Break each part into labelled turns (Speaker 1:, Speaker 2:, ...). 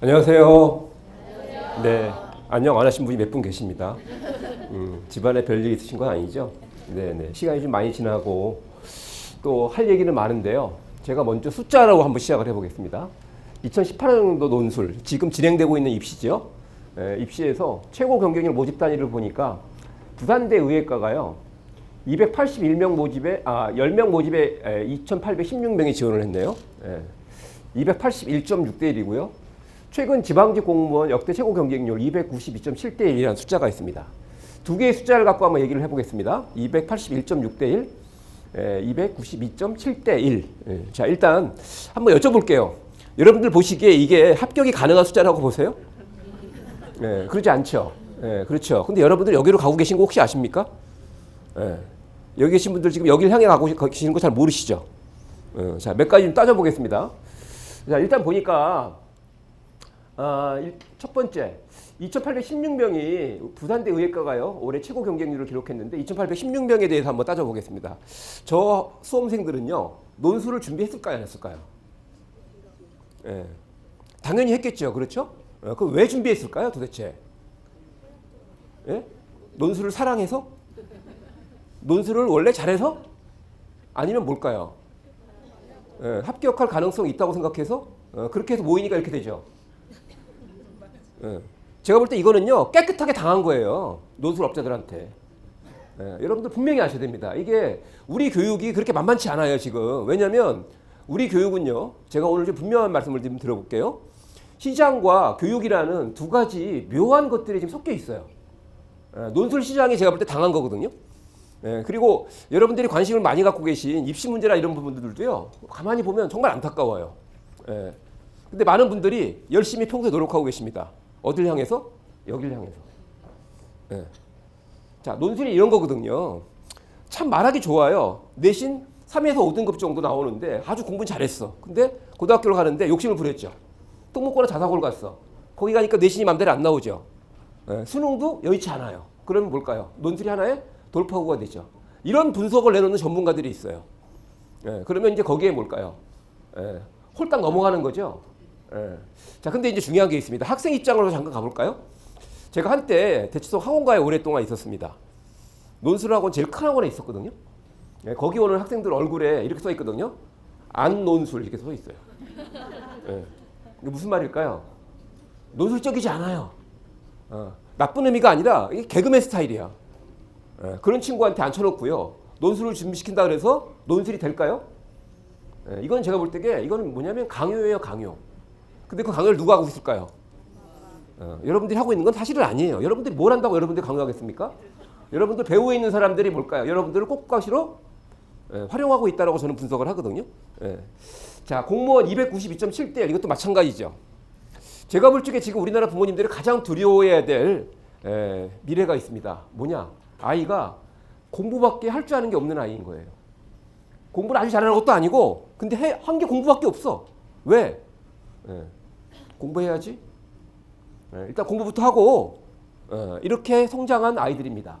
Speaker 1: 안녕하세요. 네, 안녕 안 하신 분이 몇 분 계십니다. 집안에 별일 있으신 건 아니죠? 네네. 시간이 좀 많이 지나고 또 할 얘기는 많은데요. 제가 먼저 숫자라고 한번 시작을 해보겠습니다. 2018년도 논술, 지금 진행되고 있는 입시죠. 입시에서 최고 경쟁률 모집 단위를 보니까 부산대 의예과가요. 281명 모집에, 10명 모집에 2,816명이 지원을 했네요. 281.6대 1이고요. 최근 지방직 공무원 역대 최고 경쟁률 292.7대 1이라는 숫자가 있습니다. 두 개의 숫자를 갖고 한번 얘기를 해보겠습니다. 281.6대 1, 292.7대 1. 자, 일단 한번 여쭤볼게요. 여러분들 보시기에 이게 합격이 가능한 숫자라고 보세요? 그러지 않죠. 그렇죠. 근데 여러분들 여기로 가고 계신 거 혹시 아십니까? 여기 계신 분들 지금 여기를 향해 가고 계시는 거 잘 모르시죠? 자, 몇 가지 좀 따져보겠습니다. 자, 일단 보니까 첫 번째, 2,816명이 부산대 의예과가요 올해 최고 경쟁률을 기록했는데 2,816명에 대해서 한번 따져보겠습니다. 저 수험생들은요 논술을 준비했을까요, 안 했을까요? 당연히 했겠죠, 그렇죠? 그럼 왜 준비했을까요, 도대체? 논술을 사랑해서? 논술을 원래 잘해서? 아니면 뭘까요? 합격할 가능성이 있다고 생각해서? 그렇게 해서 모이니까 이렇게 되죠. 제가 볼 때 이거는요 깨끗하게 당한 거예요, 논술업자들한테. 여러분들 분명히 아셔야 됩니다. 이게 우리 교육이 그렇게 만만치 않아요 지금. 왜냐하면 우리 교육은요, 제가 오늘 좀 분명한 말씀을 좀 들어볼게요. 시장과 교육이라는 두 가지 묘한 것들이 지금 섞여 있어요. 논술 시장이 제가 볼 때 당한 거거든요. 그리고 여러분들이 관심을 많이 갖고 계신 입시 문제나 이런 부분들도요 가만히 보면 정말 안타까워요. 근데 많은 분들이 열심히 평소에 노력하고 계십니다. 어딜 향해서? 여길 향해서. 자, 논술이 이런 거거든요. 참 말하기 좋아요. 내신 3에서 5등급 정도 나오는데 아주 공부 잘했어. 근데 고등학교를 가는데 욕심을 부렸죠. 똥 먹거나 자사고를 갔어. 거기 가니까 내신이 맘대로 안 나오죠. 수능도 여의치 않아요. 그러면 뭘까요? 논술이 하나의 돌파구가 되죠. 이런 분석을 내놓는 전문가들이 있어요. 그러면 이제 거기에 뭘까요? 홀딱 넘어가는 거죠. 자, 근데 이제 중요한 게 있습니다. 학생 입장으로 잠깐 가볼까요? 제가 한때 대치동 학원가에 오랫동안 있었습니다. 논술학원 제일 큰 학원에 있었거든요. 거기 오는 학생들 얼굴에 이렇게 써 있거든요. 안 논술 이렇게 써 있어요. 이게 무슨 말일까요? 논술적이지 않아요. 나쁜 의미가 아니라 이게 개그맨 스타일이야. 그런 친구한테 앉혀놓고요. 논술을 준비시킨다 그래서 논술이 될까요? 이건 제가 볼 때게 이거는 뭐냐면 강요예요, 강요. 근데 그 강요를 누가 하고 있을까요? 여러분들이 하고 있는 건 사실은 아니에요. 여러분들이 뭘 한다고 여러분들이 강요하겠습니까? 여러분들 배후에 있는 사람들이 뭘까요? 여러분들을 꼭가시로 활용하고 있다고 저는 분석을 하거든요. 자, 공무원 292.7대 1 이것도 마찬가지죠. 제가 볼 적에 지금 우리나라 부모님들이 가장 두려워해야 될 미래가 있습니다. 뭐냐? 아이가 공부밖에 할 줄 아는 게 없는 아이인 거예요. 공부를 아주 잘하는 것도 아니고 근데 한 게 공부밖에 없어. 왜? 공부해야지. 일단 공부부터 하고 이렇게 성장한 아이들입니다.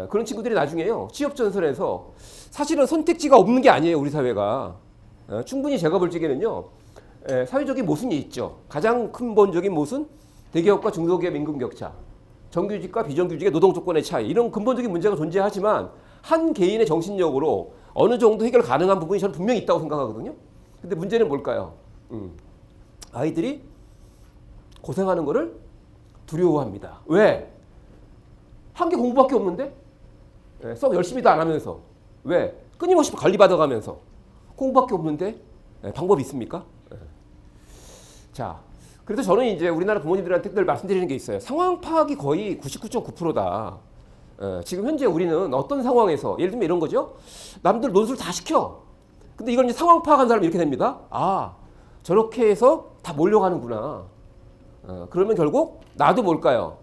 Speaker 1: 그런 친구들이 나중에요 취업 전선에서 사실은 선택지가 없는 게 아니에요, 우리 사회가. 충분히 제가 볼 적에는요 사회적인 모순이 있죠. 가장 근본적인 모순, 대기업과 중소기업 임금 격차, 정규직과 비정규직의 노동 조건의 차이, 이런 근본적인 문제가 존재하지만 한 개인의 정신력으로 어느 정도 해결 가능한 부분이 저는 분명히 있다고 생각하거든요. 근데 문제는 뭘까요? 아이들이 고생하는 거를 두려워합니다. 왜? 한 게 공부밖에 없는데? 썩 열심히도 안 하면서. 왜? 끊임없이 관리받아가면서. 공부밖에 없는데? 방법이 있습니까? 자, 그래서 저는 이제 우리나라 부모님들한테 늘 말씀드리는 게 있어요. 상황 파악이 거의 99.9%다. 지금 현재 우리는 어떤 상황에서, 예를 들면 이런 거죠. 남들 논술 다 시켜. 근데 이걸 이제 상황 파악한 사람이 이렇게 됩니다. 아, 저렇게 해서 다 몰려가는구나. 그러면 결국 나도 뭘까요?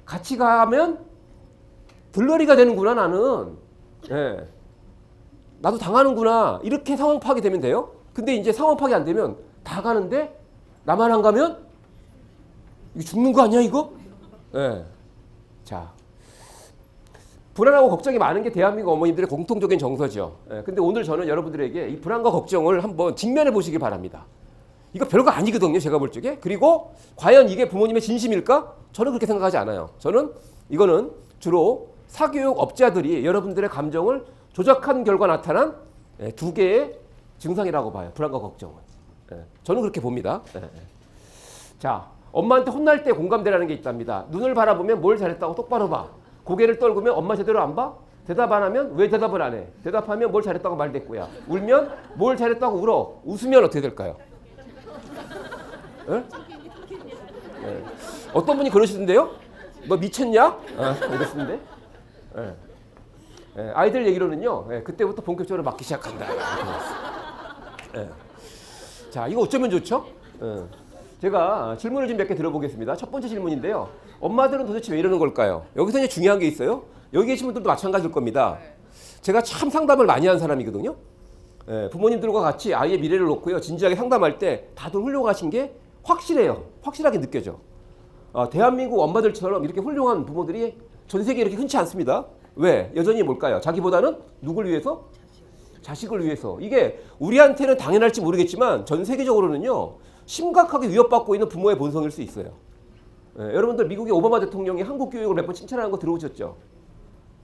Speaker 1: 같이 가면 들러리가 되는구나, 나는. 나도 당하는구나. 이렇게 상황 파악이 되면 돼요. 근데 이제 상황 파악이 안 되면 다 가는데 나만 안 가면 이거 죽는 거 아니야, 이거? 자, 불안하고 걱정이 많은 게 대한민국 어머님들의 공통적인 정서죠. 근데 오늘 저는 여러분들에게 이 불안과 걱정을 한번 직면해 보시기 바랍니다. 이거 별거 아니거든요. 제가 볼 적에. 그리고 과연 이게 부모님의 진심일까? 저는 그렇게 생각하지 않아요. 저는 이거는 주로 사교육 업자들이 여러분들의 감정을 조작한 결과 나타난 두 개의 증상이라고 봐요. 불안과 걱정은. 저는 그렇게 봅니다. 자, 엄마한테 혼날 때 공감대라는 게 있답니다. 눈을 바라보면 뭘 잘했다고 똑바로 봐. 고개를 떨구면 엄마 제대로 안 봐? 대답 안 하면 왜 대답을 안 해? 대답하면 뭘 잘했다고 말대꾸야. 울면 뭘 잘했다고 울어. 웃으면 어떻게 될까요? 어떤 분이 그러시던데요? 너 미쳤냐? 이러시는데. 아이들 얘기로는요. 그때부터 본격적으로 맞기 시작한다. 자, 이거 어쩌면 좋죠? 제가 질문을 좀 몇 개 들어보겠습니다. 첫 번째 질문인데요. 엄마들은 도대체 왜 이러는 걸까요? 여기서 이제 중요한 게 있어요. 여기 계신 분들도 마찬가지일 겁니다. 제가 참 상담을 많이 한 사람이거든요. 부모님들과 같이 아이의 미래를 놓고요. 진지하게 상담할 때 다들 훌륭하신 게 확실해요. 확실하게 느껴져. 대한민국 엄마들처럼 이렇게 훌륭한 부모들이 전 세계에 이렇게 흔치 않습니다. 왜? 여전히 뭘까요? 자기보다는 누굴 위해서? 자식을 위해서. 이게 우리한테는 당연할지 모르겠지만 전 세계적으로는요. 심각하게 위협받고 있는 부모의 본성일 수 있어요. 여러분들 미국의 오바마 대통령이 한국 교육을 몇 번 칭찬하는 거 들어보셨죠?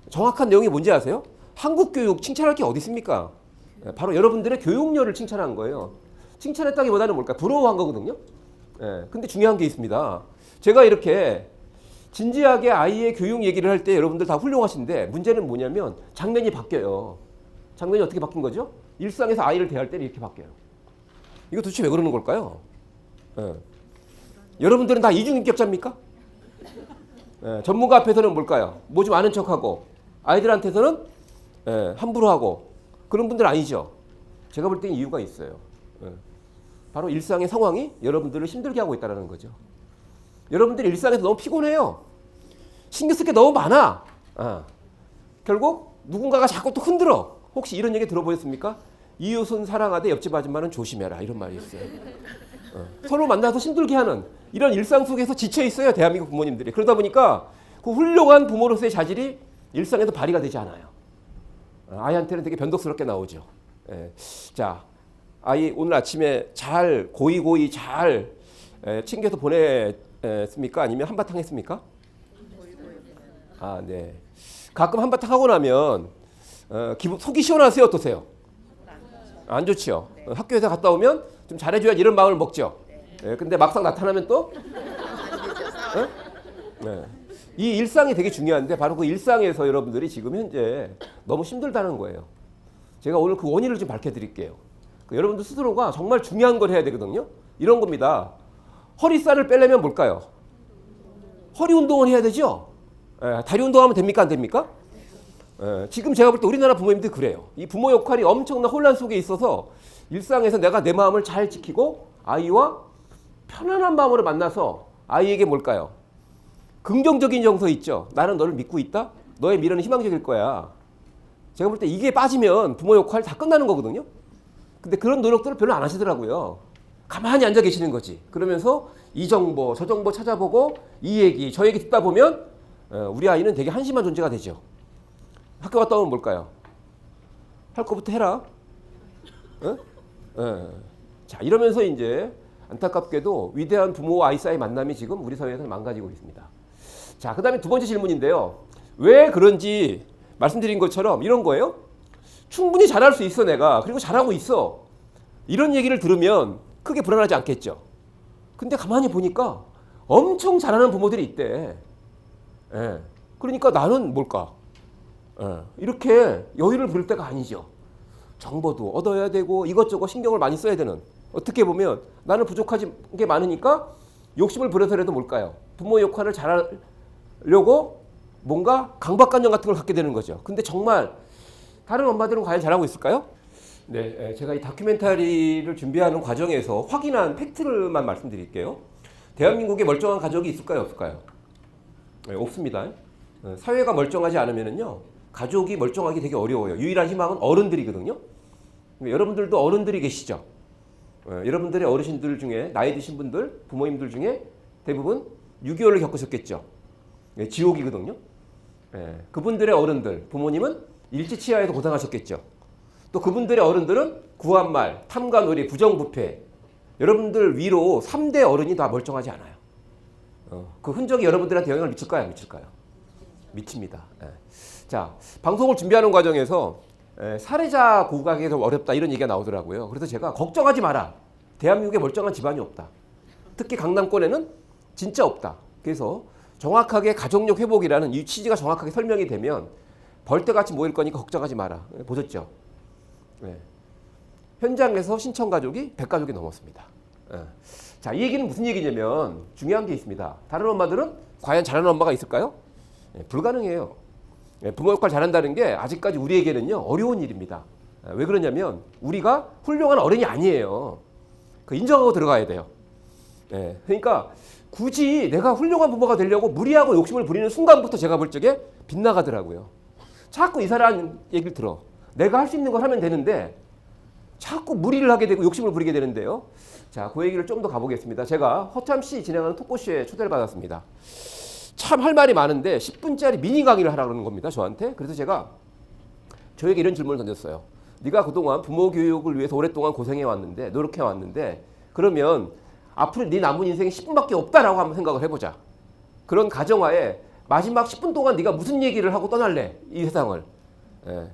Speaker 1: 정확한 내용이 뭔지 아세요? 한국 교육 칭찬할 게 어디 있습니까? 바로 여러분들의 교육열을 칭찬한 거예요. 칭찬했다기보다는 뭘까? 부러워한 거거든요. 근데 중요한 게 있습니다. 제가 이렇게 진지하게 아이의 교육 얘기를 할 때 여러분들 다 훌륭하신데 문제는 뭐냐면 장면이 바뀌어요. 장면이 어떻게 바뀐 거죠? 일상에서 아이를 대할 때 이렇게 바뀌어요. 이거 도대체 왜 그러는 걸까요? 여러분들은 다 이중인격자입니까? 전문가 앞에서는 뭘까요? 뭐 좀 아는 척하고 아이들한테서는 함부로 하고 그런 분들 아니죠. 제가 볼 때는 이유가 있어요. 바로 일상의 상황이 여러분들을 힘들게 하고 있다는 거죠. 여러분들이 일상에서 너무 피곤해요. 신경 쓸 게 너무 많아. 결국 누군가가 자꾸 또 흔들어. 혹시 이런 얘기 들어보셨습니까? 이웃은 사랑하되 옆집 아줌마는 조심해라. 이런 말이 있어요. 서로 만나서 힘들게 하는 이런 일상 속에서 지쳐 있어요. 대한민국 부모님들이. 그러다 보니까 그 훌륭한 부모로서의 자질이 일상에서 발휘가 되지 않아요. 아이한테는 되게 변덕스럽게 나오죠. 자, 아이 오늘 아침에 잘 고이고이 잘 챙겨서 보냈습니까? 아니면 한바탕 했습니까? 네. 가끔 한바탕 하고 나면 속이 시원하세요? 어떠세요? 안 좋죠. 학교에서 갔다 오면 좀 잘해줘야지 이런 마음을 먹죠. 근데 막상 나타나면 또 이 일상이 되게 중요한데 바로 그 일상에서 여러분들이 지금 현재 너무 힘들다는 거예요. 제가 오늘 그 원인을 좀 밝혀드릴게요. 여러분들 스스로가 정말 중요한 걸 해야 되거든요. 이런 겁니다. 허리살을 빼려면 뭘까요? 허리 운동을 해야 되죠. 다리 운동하면 됩니까? 안 됩니까? 지금 제가 볼 때 우리나라 부모님들 그래요. 이 부모 역할이 엄청난 혼란 속에 있어서 일상에서 내가 내 마음을 잘 지키고 아이와 편안한 마음으로 만나서 아이에게 뭘까요? 긍정적인 정서 있죠. 나는 너를 믿고 있다. 너의 미래는 희망적일 거야. 제가 볼 때 이게 빠지면 부모 역할 다 끝나는 거거든요. 근데 그런 노력들을 별로 안 하시더라고요. 가만히 앉아 계시는 거지. 그러면서 이 정보, 저 정보 찾아보고 이 얘기, 저 얘기 듣다 보면 우리 아이는 되게 한심한 존재가 되죠. 학교 갔다 오면 뭘까요? 할 거부터 해라. 자, 이러면서 이제 안타깝게도 위대한 부모와 아이 사이 만남이 지금 우리 사회에서 망가지고 있습니다. 자, 그 다음에 두 번째 질문인데요. 왜 그런지 말씀드린 것처럼 이런 거예요. 충분히 잘할 수 있어 내가. 그리고 잘하고 있어. 이런 얘기를 들으면 크게 불안하지 않겠죠. 근데 가만히 보니까 엄청 잘하는 부모들이 있대. 그러니까 나는 뭘까? 이렇게 여유를 부릴 때가 아니죠. 정보도 얻어야 되고 이것저것 신경을 많이 써야 되는. 어떻게 보면 나는 부족한 게 많으니까 욕심을 부려서라도 뭘까요? 부모 역할을 잘하려고 뭔가 강박관념 같은 걸 갖게 되는 거죠. 근데 정말 다른 엄마들은 과연 잘하고 있을까요? 네, 제가 이 다큐멘터리를 준비하는 과정에서 확인한 팩트를만 말씀드릴게요. 대한민국에 멀쩡한 가족이 있을까요? 없을까요? 네, 없습니다. 사회가 멀쩡하지 않으면요 가족이 멀쩡하기 되게 어려워요. 유일한 희망은 어른들이거든요. 여러분들도 어른들이 계시죠. 여러분들의 어르신들 중에 나이 드신 분들, 부모님들 중에 대부분 6.25를 겪으셨겠죠. 지옥이거든요. 그분들의 어른들, 부모님은 일제치하에서 고생하셨겠죠. 또 그분들의 어른들은 구한말, 탐관오리, 부정부패 여러분들 위로 3대 어른이 다 멀쩡하지 않아요. 그 흔적이 여러분들한테 영향을 미칠까요? 안 미칠까요? 미칩니다. 예. 자, 방송을 준비하는 과정에서 사례자 고각이 좀 어렵다 이런 얘기가 나오더라고요. 그래서 제가 걱정하지 마라. 대한민국에 멀쩡한 집안이 없다. 특히 강남권에는 진짜 없다. 그래서 정확하게 가족력 회복이라는 이 취지가 정확하게 설명이 되면 벌떼같이 모일 거니까 걱정하지 마라. 보셨죠? 네. 현장에서 신청 가족이 100가족이 넘었습니다. 네. 자, 이 얘기는 무슨 얘기냐면 중요한 게 있습니다. 다른 엄마들은 과연 잘하는 엄마가 있을까요? 네, 불가능해요. 네, 부모 역할 잘한다는 게 아직까지 우리에게는요 어려운 일입니다. 왜 그러냐면 우리가 훌륭한 어른이 아니에요. 그 인정하고 들어가야 돼요. 네, 그러니까 굳이 내가 훌륭한 부모가 되려고 무리하고 욕심을 부리는 순간부터 제가 볼 적에 빗나가더라고요. 자꾸 이사라는 얘기를 들어. 내가 할 수 있는 걸 하면 되는데 자꾸 무리를 하게 되고 욕심을 부리게 되는데요. 자, 그 얘기를 좀 더 가보겠습니다. 제가 허참씨 진행하는 토크쇼에 초대를 받았습니다. 참 할 말이 많은데 10분짜리 미니 강의를 하라고 그러는 겁니다. 저한테. 그래서 제가 저에게 이런 질문을 던졌어요. 네가 그동안 부모 교육을 위해서 오랫동안 고생해왔는데 노력해왔는데 그러면 앞으로 네 남은 인생이 10분밖에 없다라고 한번 생각을 해보자. 그런 가정하에 마지막 10분 동안 네가 무슨 얘기를 하고 떠날래? 이 세상을.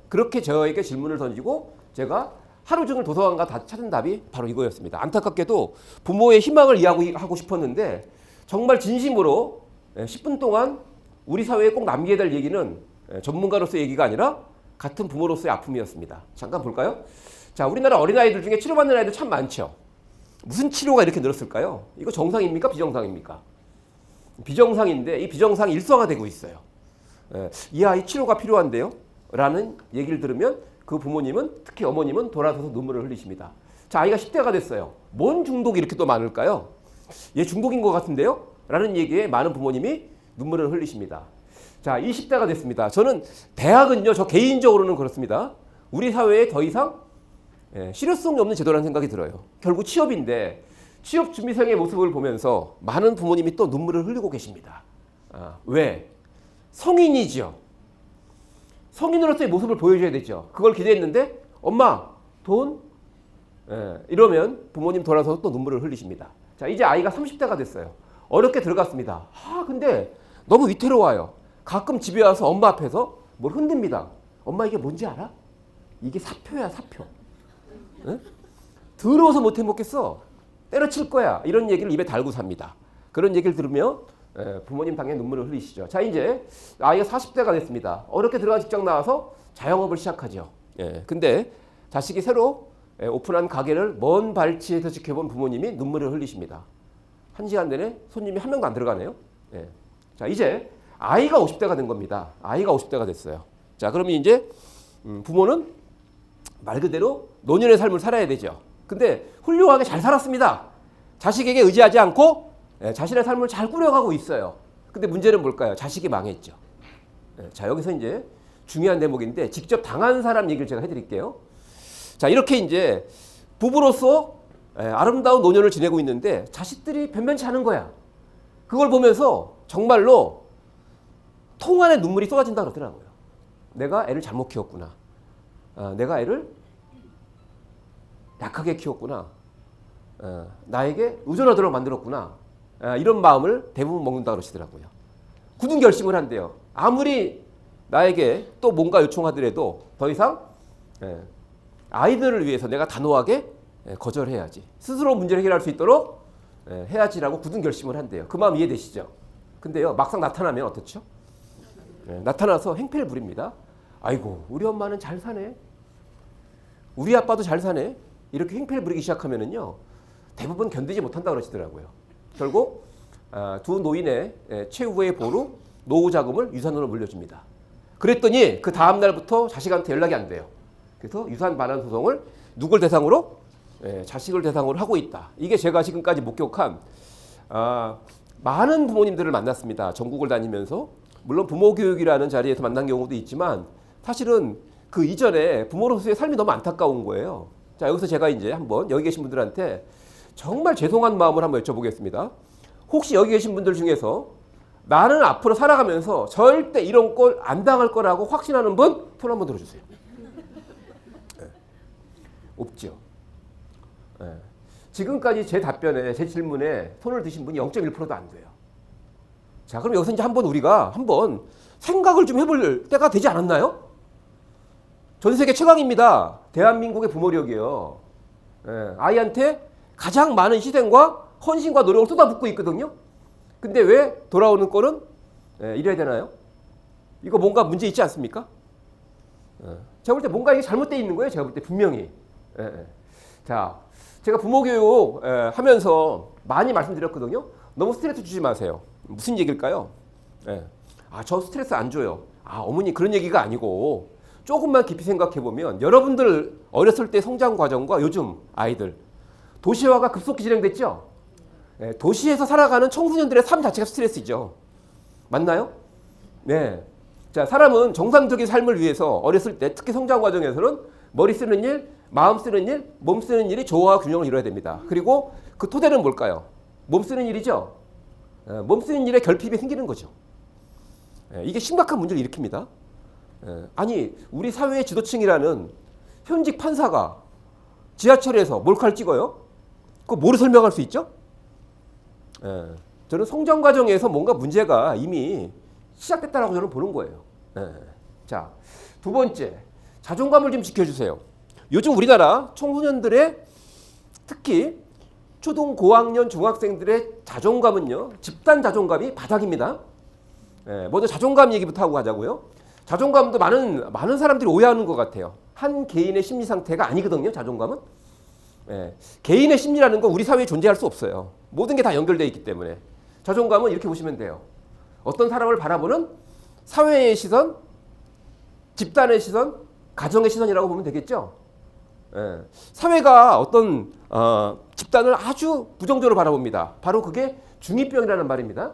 Speaker 1: 그렇게 저에게 질문을 던지고 제가 하루 종일 도서관가 다 찾은 답이 바로 이거였습니다. 안타깝게도 부모의 희망을 이야기하고 싶었는데 정말 진심으로 10분 동안 우리 사회에 꼭 남겨야 될 얘기는 전문가로서의 얘기가 아니라 같은 부모로서의 아픔이었습니다. 잠깐 볼까요? 자, 우리나라 어린아이들 중에 치료받는 아이들 참 많죠. 무슨 치료가 이렇게 늘었을까요? 이거 정상입니까? 비정상입니까? 비정상인데 이 비정상이 일상화되고 있어요. 이 아이 치료가 필요한데요? 라는 얘기를 들으면 그 부모님은 특히 어머님은 돌아서서 눈물을 흘리십니다. 자, 아이가 10대가 됐어요. 뭔 중독이 이렇게 또 많을까요? 얘 중독인 것 같은데요? 라는 얘기에 많은 부모님이 눈물을 흘리십니다. 자, 20대가 됐습니다. 저는 대학은요, 저 개인적으로는 그렇습니다. 우리 사회에 더 이상 실효성이 없는 제도라는 생각이 들어요. 결국 취업인데 취업 준비생의 모습을 보면서 많은 부모님이 또 눈물을 흘리고 계십니다. 왜? 성인이죠. 성인으로서의 모습을 보여줘야 되죠. 그걸 기대했는데 엄마 돈? 이러면 부모님 돌아서 또 눈물을 흘리십니다. 자, 이제 아이가 30대가 됐어요. 어렵게 들어갔습니다. 근데 너무 위태로워요. 가끔 집에 와서 엄마 앞에서 뭘 흔듭니다. 엄마 이게 뭔지 알아? 이게 사표야, 사표. 더러워서 못 해먹겠어. 때려칠 거야. 이런 얘기를 입에 달고 삽니다. 그런 얘기를 들으며 부모님 당연히 눈물을 흘리시죠. 자, 이제 아이가 40대가 됐습니다. 어렵게 들어간 직장 나와서 자영업을 시작하죠. 근데 자식이 새로 오픈한 가게를 먼 발치에서 지켜본 부모님이 눈물을 흘리십니다. 1시간 내내 손님이 한 명도 안 들어가네요. 자, 이제 아이가 50대가 된 겁니다. 아이가 50대가 됐어요. 자, 그러면 이제 부모는 말 그대로 노년의 삶을 살아야 되죠. 근데 훌륭하게 잘 살았습니다. 자식에게 의지하지 않고 자신의 삶을 잘 꾸려가고 있어요. 근데 문제는 뭘까요? 자식이 망했죠. 자, 여기서 이제 중요한 대목인데 직접 당한 사람 얘기를 제가 해드릴게요. 자, 이렇게 이제 부부로서 아름다운 노년을 지내고 있는데 자식들이 변변치 않은 거야. 그걸 보면서 정말로 통 안에 눈물이 쏟아진다 그러더라고요. 내가 애를 잘못 키웠구나. 내가 애를 약하게 키웠구나. 나에게 의존하도록 만들었구나. 이런 마음을 대부분 먹는다 그러시더라고요. 굳은 결심을 한대요. 아무리 나에게 또 뭔가 요청하더라도 더 이상 아이들을 위해서 내가 단호하게 거절해야지. 스스로 문제를 해결할 수 있도록 해야지라고 굳은 결심을 한대요. 그 마음 이해되시죠? 근데요, 막상 나타나면 어떻죠? 나타나서 행패를 부립니다. 아이고, 우리 엄마는 잘 사네. 우리 아빠도 잘 사네. 이렇게 행패를 부리기 시작하면은요, 대부분 견디지 못한다 그러시더라고요. 결국 두 노인의 최후의 보루 노후 자금을 유산으로 물려줍니다. 그랬더니 그 다음 날부터 자식한테 연락이 안 돼요. 그래서 유산 반환 소송을 누굴 대상으로? 자식을 대상으로 하고 있다. 이게 제가 지금까지 목격한 많은 부모님들을 만났습니다. 전국을 다니면서. 물론 부모 교육이라는 자리에서 만난 경우도 있지만 사실은 그 이전에 부모로서의 삶이 너무 안타까운 거예요. 자, 여기서 제가 이제 한번 여기 계신 분들한테 정말 죄송한 마음을 한번 여쭤보겠습니다. 혹시 여기 계신 분들 중에서 나는 앞으로 살아가면서 절대 이런 꼴 안 당할 거라고 확신하는 분? 손 한번 들어주세요. 없죠. 지금까지 제 답변에, 제 질문에 손을 드신 분이 0.1%도 안 돼요. 자, 그럼 여기서 이제 우리가 한번 생각을 좀 해볼 때가 되지 않았나요? 전 세계 최강입니다. 대한민국의 부모력이요. 예, 아이한테 가장 많은 희생과 헌신과 노력을 쏟아붓고 있거든요. 근데 왜 돌아오는 꼴은 이래야 되나요? 이거 뭔가 문제 있지 않습니까? 제가 볼 때 뭔가 이게 잘못되어 있는 거예요. 제가 볼 때 분명히. 자, 제가 부모교육 하면서 많이 말씀드렸거든요. 너무 스트레스 주지 마세요. 무슨 얘기일까요? 저 스트레스 안 줘요. 어머니 그런 얘기가 아니고 조금만 깊이 생각해 보면 여러분들 어렸을 때 성장 과정과 요즘 아이들 도시화가 급속히 진행됐죠? 도시에서 살아가는 청소년들의 삶 자체가 스트레스죠. 맞나요? 네. 자, 사람은 정상적인 삶을 위해서 어렸을 때 특히 성장 과정에서는 머리 쓰는 일, 마음 쓰는 일, 몸 쓰는 일이 조화와 균형을 이뤄야 됩니다. 그리고 그 토대는 뭘까요? 몸 쓰는 일이죠. 몸 쓰는 일에 결핍이 생기는 거죠. 이게 심각한 문제를 일으킵니다. 아니, 우리 사회의 지도층이라는 현직 판사가 지하철에서 몰카를 찍어요? 그거 뭐로 설명할 수 있죠? 저는 성장 과정에서 뭔가 문제가 이미 시작됐다라고 저는 보는 거예요. 자, 두 번째, 자존감을 좀 지켜주세요. 요즘 우리나라 청소년들의 특히 초등 고학년 중학생들의 자존감은요, 집단 자존감이 바닥입니다. 먼저 자존감 얘기부터 하고 가자고요. 자존감도 많은 사람들이 오해하는 것 같아요. 한 개인의 심리 상태가 아니거든요. 자존감은. 개인의 심리라는 건 우리 사회에 존재할 수 없어요. 모든 게 다 연결되어 있기 때문에. 자존감은 이렇게 보시면 돼요. 어떤 사람을 바라보는 사회의 시선, 집단의 시선, 가정의 시선이라고 보면 되겠죠. 사회가 어떤 집단을 아주 부정적으로 바라봅니다. 바로 그게 중2병이라는 말입니다.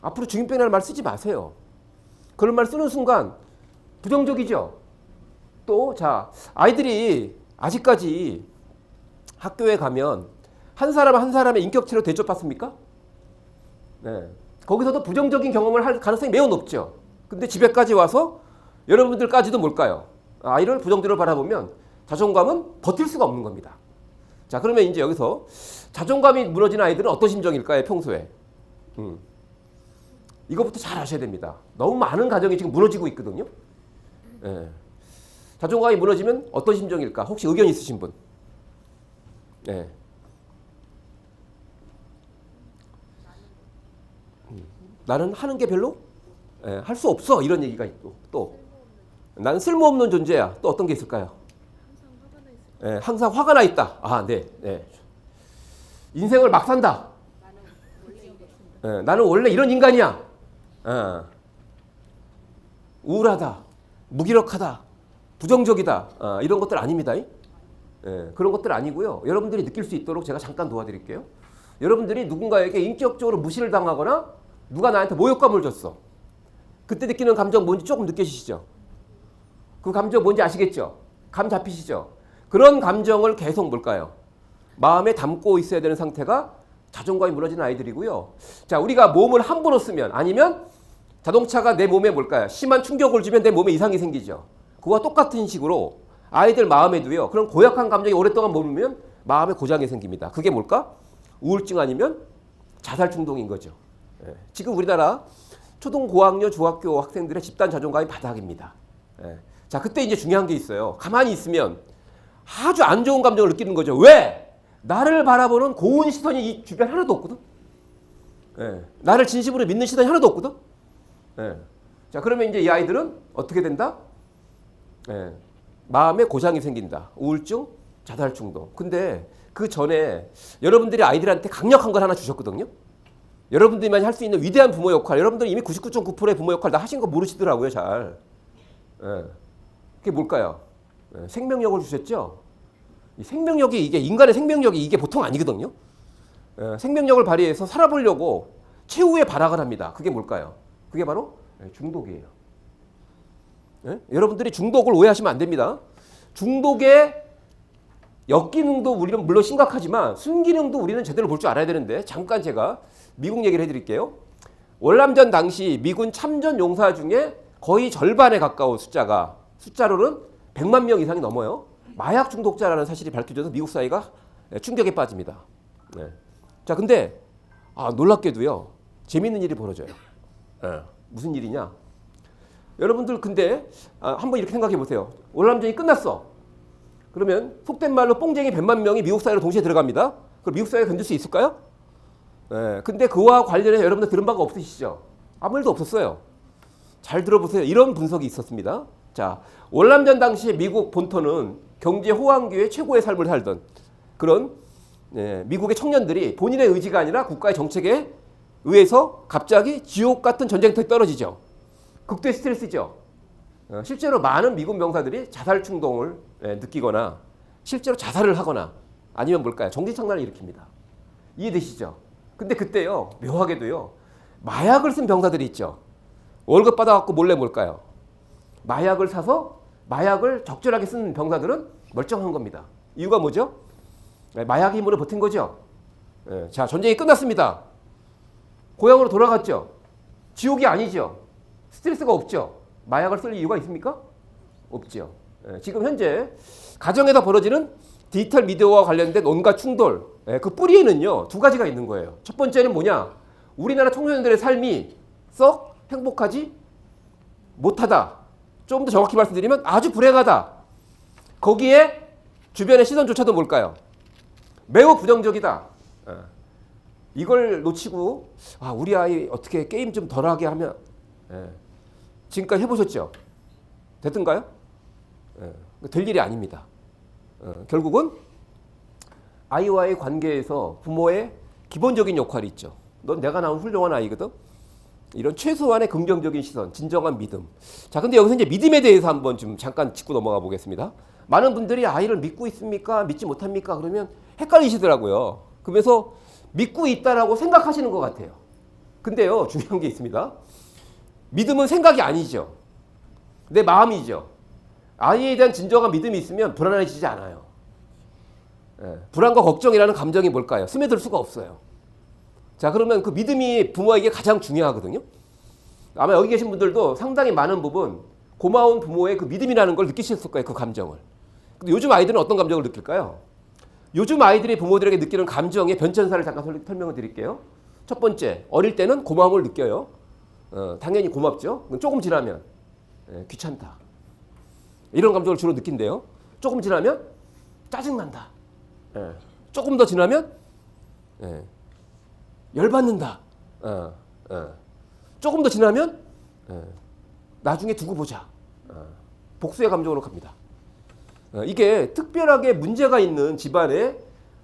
Speaker 1: 앞으로 중2병이라는 말 쓰지 마세요. 그런 말 쓰는 순간 부정적이죠. 또 자, 아이들이 아직까지 학교에 가면 한 사람 한 사람의 인격체로 대접받습니까? 거기서도 부정적인 경험을 할 가능성이 매우 높죠. 근데 집에까지 와서 여러분들까지도 뭘까요? 아이를 부정적으로 바라보면 자존감은 버틸 수가 없는 겁니다. 자, 그러면 이제 여기서 자존감이 무너진 아이들은 어떤 심정일까요? 평소에. 이것부터 잘 아셔야 됩니다. 너무 많은 가정이 지금 무너지고 있거든요. 자존감이 무너지면 어떤 심정일까? 혹시 의견 있으신 분? 나는 하는 게 별로 할 수 없어. 이런 얘기가 있고 또 나는 쓸모없는 존재야. 또 어떤 게 있을까요? 항상 화가 나 있다. 네. 인생을 막 산다. 나는 원래 이런 인간이야. 우울하다. 무기력하다. 부정적이다. 이런 것들 아닙니다. 그런 것들 아니고요. 여러분들이 느낄 수 있도록 제가 잠깐 도와드릴게요. 여러분들이 누군가에게 인격적으로 무시를 당하거나 누가 나한테 모욕감을 줬어. 그때 느끼는 감정 뭔지 조금 느껴지시죠? 그 감정 뭔지 아시겠죠? 감 잡히시죠? 그런 감정을 계속 뭘까요? 마음에 담고 있어야 되는 상태가 자존감이 무너지는 아이들이고요. 자, 우리가 몸을 함부로 쓰면 아니면 자동차가 내 몸에 뭘까요? 심한 충격을 주면 내 몸에 이상이 생기죠. 그와 똑같은 식으로 아이들 마음에도요. 그런 고약한 감정이 오랫동안 머물면 마음에 고장이 생깁니다. 그게 뭘까? 우울증 아니면 자살 충동인 거죠. 지금 우리나라 초등 고학년 중학교 학생들의 집단 자존감이 바닥입니다. 자, 그때 이제 중요한 게 있어요. 가만히 있으면 아주 안 좋은 감정을 느끼는 거죠. 왜? 나를 바라보는 고운 시선이 이 주변 하나도 없거든. 나를 진심으로 믿는 시선이 하나도 없거든. 자, 그러면 이제 이 아이들은 어떻게 된다? 마음에 고장이 생긴다. 우울증, 자살 충동. 근데 그 전에 여러분들이 아이들한테 강력한 걸 하나 주셨거든요. 여러분들만 할 수 있는 위대한 부모 역할. 여러분들이 이미 99.9%의 부모 역할 다 하신 거 모르시더라고요, 잘. 그게 뭘까요? 생명력을 주셨죠? 이 생명력이 이게 인간의 생명력이 이게 보통 아니거든요. 생명력을 발휘해서 살아보려고 최후의 발악을 합니다. 그게 뭘까요? 그게 바로 중독이에요. 여러분들이 중독을 오해하시면 안 됩니다. 중독의 역기능도 우리는 물론 심각하지만 순기능도 우리는 제대로 볼 줄 알아야 되는데 잠깐 제가 미국 얘기를 해드릴게요. 월남전 당시 미군 참전 용사 중에 거의 절반에 가까운 숫자로는 100만 명 이상이 넘어요. 마약 중독자라는 사실이 밝혀져서 미국 사회가 충격에 빠집니다. 자, 근데 놀랍게도요. 재밌는 일이 벌어져요. 무슨 일이냐? 여러분들 근데 한번 이렇게 생각해 보세요. 월남전이 끝났어. 그러면 속된 말로 뽕쟁이 100만 명이 미국 사회로 동시에 들어갑니다. 그럼 미국 사회가 견딜 수 있을까요? 근데 그와 관련해서 여러분들 들은 바가 없으시죠? 아무 일도 없었어요. 잘 들어보세요. 이런 분석이 있었습니다. 자, 월남전 당시에 미국 본토는 경제 호황기에 최고의 삶을 살던 그런 미국의 청년들이 본인의 의지가 아니라 국가의 정책에 의해서 갑자기 지옥 같은 전쟁터에 떨어지죠. 극도의 스트레스죠. 실제로 많은 미군 병사들이 자살 충동을 느끼거나 실제로 자살을 하거나 아니면 뭘까요? 정신착란을 일으킵니다. 이해되시죠? 근데 그때요, 묘하게도요, 마약을 쓴 병사들이 있죠. 월급 받아갖고 몰래 뭘까요? 마약을 사서 마약을 적절하게 쓴 병사들은 멀쩡한 겁니다. 이유가 뭐죠? 마약의 힘으로 버틴 거죠. 자, 전쟁이 끝났습니다. 고향으로 돌아갔죠. 지옥이 아니죠. 스트레스가 없죠. 마약을 쓸 이유가 있습니까? 없죠. 지금 현재 가정에서 벌어지는 디지털 미디어와 관련된 온갖 충돌, 그 뿌리에는요, 두 가지가 있는 거예요. 첫 번째는 뭐냐? 우리나라 청소년들의 삶이 썩 행복하지 못하다. 좀 더 정확히 말씀드리면 아주 불행하다. 거기에 주변의 시선조차도 뭘까요? 매우 부정적이다. 이걸 놓치고 우리 아이 어떻게 게임 좀 덜하게 하면 지금까지 해보셨죠? 됐던가요? 될 일이 아닙니다. 결국은 아이와의 관계에서 부모의 기본적인 역할이 있죠. 넌 내가 낳은 훌륭한 아이거든. 이런 최소한의 긍정적인 시선, 진정한 믿음. 자, 근데 여기서 이제 믿음에 대해서 한번 좀 잠깐 짚고 넘어가 보겠습니다. 많은 분들이 아이를 믿고 있습니까? 믿지 못합니까? 그러면 헷갈리시더라고요. 그러면서 믿고 있다라고 생각하시는 것 같아요. 근데요, 중요한 게 있습니다. 믿음은 생각이 아니죠. 내 마음이죠. 아이에 대한 진정한 믿음이 있으면 불안해지지 않아요. 불안과 걱정이라는 감정이 뭘까요? 스며들 수가 없어요. 자, 그러면 그 믿음이 부모에게 가장 중요하거든요. 아마 여기 계신 분들도 상당히 많은 부분 고마운 부모의 그 믿음이라는 걸 느끼셨을 거예요. 그 감정을. 근데 요즘 아이들은 어떤 감정을 느낄까요? 요즘 아이들이 부모들에게 느끼는 감정의 변천사를 잠깐 설명을 드릴게요. 첫 번째, 어릴 때는 고마움을 느껴요. 당연히 고맙죠. 조금 지나면 귀찮다. 이런 감정을 주로 느낀대요. 조금 지나면 짜증난다. 조금 더 지나면 열받는다. 조금 더 지나면 나중에 두고 보자. 복수의 감정으로 갑니다. 이게 특별하게 문제가 있는 집안에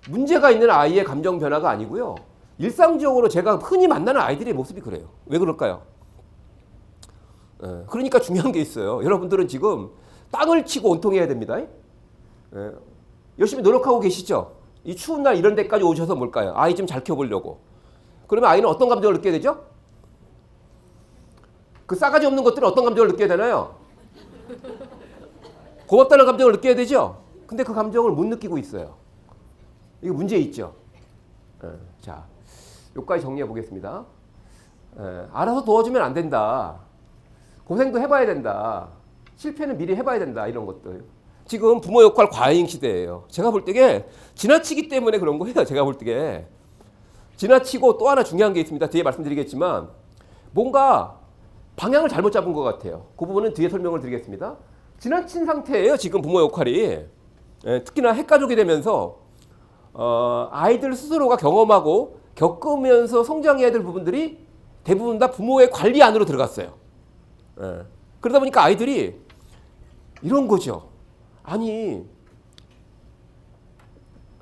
Speaker 1: 문제가 있는 아이의 감정 변화가 아니고요. 일상적으로 제가 흔히 만나는 아이들의 모습이 그래요. 왜 그럴까요? 그러니까 중요한 게 있어요. 여러분들은 지금 땅을 치고 온통해야 됩니다. 열심히 노력하고 계시죠? 이 추운 날 이런 데까지 오셔서 뭘까요? 아이 좀 잘 키워보려고. 그러면 아이는 어떤 감정을 느끼게 되죠? 그 싸가지 없는 것들은 어떤 감정을 느끼게 되나요? 고맙다는 감정을 느껴야 되죠? 근데 그 감정을 못 느끼고 있어요. 이게 문제 있죠? 자, 여기까지 정리해 보겠습니다. 알아서 도와주면 안 된다. 고생도 해봐야 된다. 실패는 미리 해봐야 된다. 이런 것들. 지금 부모 역할 과잉 시대예요. 제가 볼 때게 지나치기 때문에 그런 거예요. 제가 볼 때게. 지나치고 또 하나 중요한 게 있습니다. 뒤에 말씀드리겠지만 뭔가 방향을 잘못 잡은 것 같아요. 그 부분은 뒤에 설명을 드리겠습니다. 지나친 상태예요. 지금 부모 역할이. 특히나 핵가족이 되면서 아이들 스스로가 경험하고 겪으면서 성장해야 될 부분들이 대부분 다 부모의 관리 안으로 들어갔어요. 그러다 보니까 아이들이 이런 거죠. 아니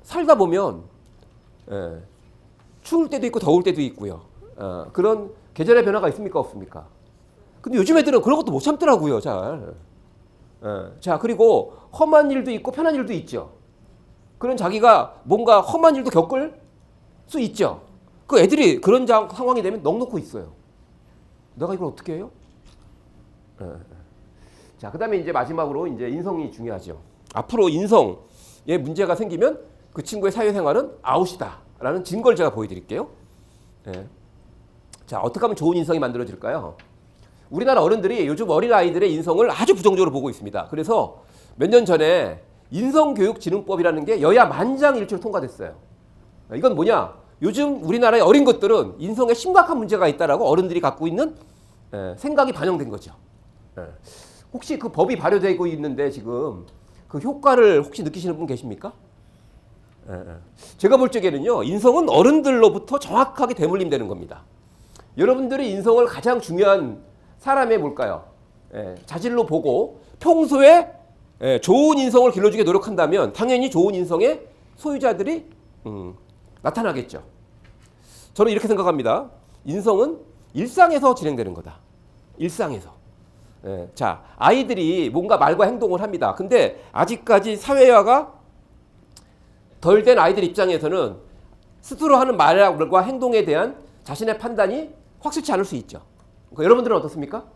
Speaker 1: 살다 보면 추울 때도 있고 더울 때도 있고요. 그런 계절의 변화가 있습니까? 없습니까? 근데 요즘 애들은 그런 것도 못 참더라고요. 잘. 자, 그리고 험한 일도 있고 편한 일도 있죠. 그런 자기가 뭔가 험한 일도 겪을 수 있죠. 그 애들이 그런 상황이 되면 넋놓고 있어요. 내가 이걸 어떻게 해요? 자, 그 다음에 이제 마지막으로 이제 인성이 중요하죠. 앞으로 인성에 문제가 생기면 그 친구의 사회생활은 아웃이다 라는 증거를 제가 보여드릴게요. 자, 어떻게 하면 좋은 인성이 만들어질까요? 우리나라 어른들이 요즘 어린아이들의 인성을 아주 부정적으로 보고 있습니다. 그래서 몇 년 전에 인성교육진흥법이라는 게 여야 만장일치로 통과됐어요. 이건 뭐냐? 요즘 우리나라의 어린 것들은 인성에 심각한 문제가 있다라고 어른들이 갖고 있는 생각이 반영된 거죠. 혹시 그 법이 발효되고 있는데 지금 그 효과를 혹시 느끼시는 분 계십니까? 제가 볼 적에는요, 인성은 어른들로부터 정확하게 대물림되는 겁니다. 여러분들이 인성을 가장 중요한 사람의 뭘까요? 자질로 보고 평소에 좋은 인성을 길러주게 노력한다면 당연히 좋은 인성의 소유자들이 나타나겠죠. 저는 이렇게 생각합니다. 인성은 일상에서 진행되는 거다. 일상에서. 자, 아이들이 뭔가 말과 행동을 합니다. 근데 아직까지 사회화가 덜 된 아이들 입장에서는 스스로 하는 말과 행동에 대한 자신의 판단이 확실치 않을 수 있죠. 그러니까 여러분들은 어떻습니까?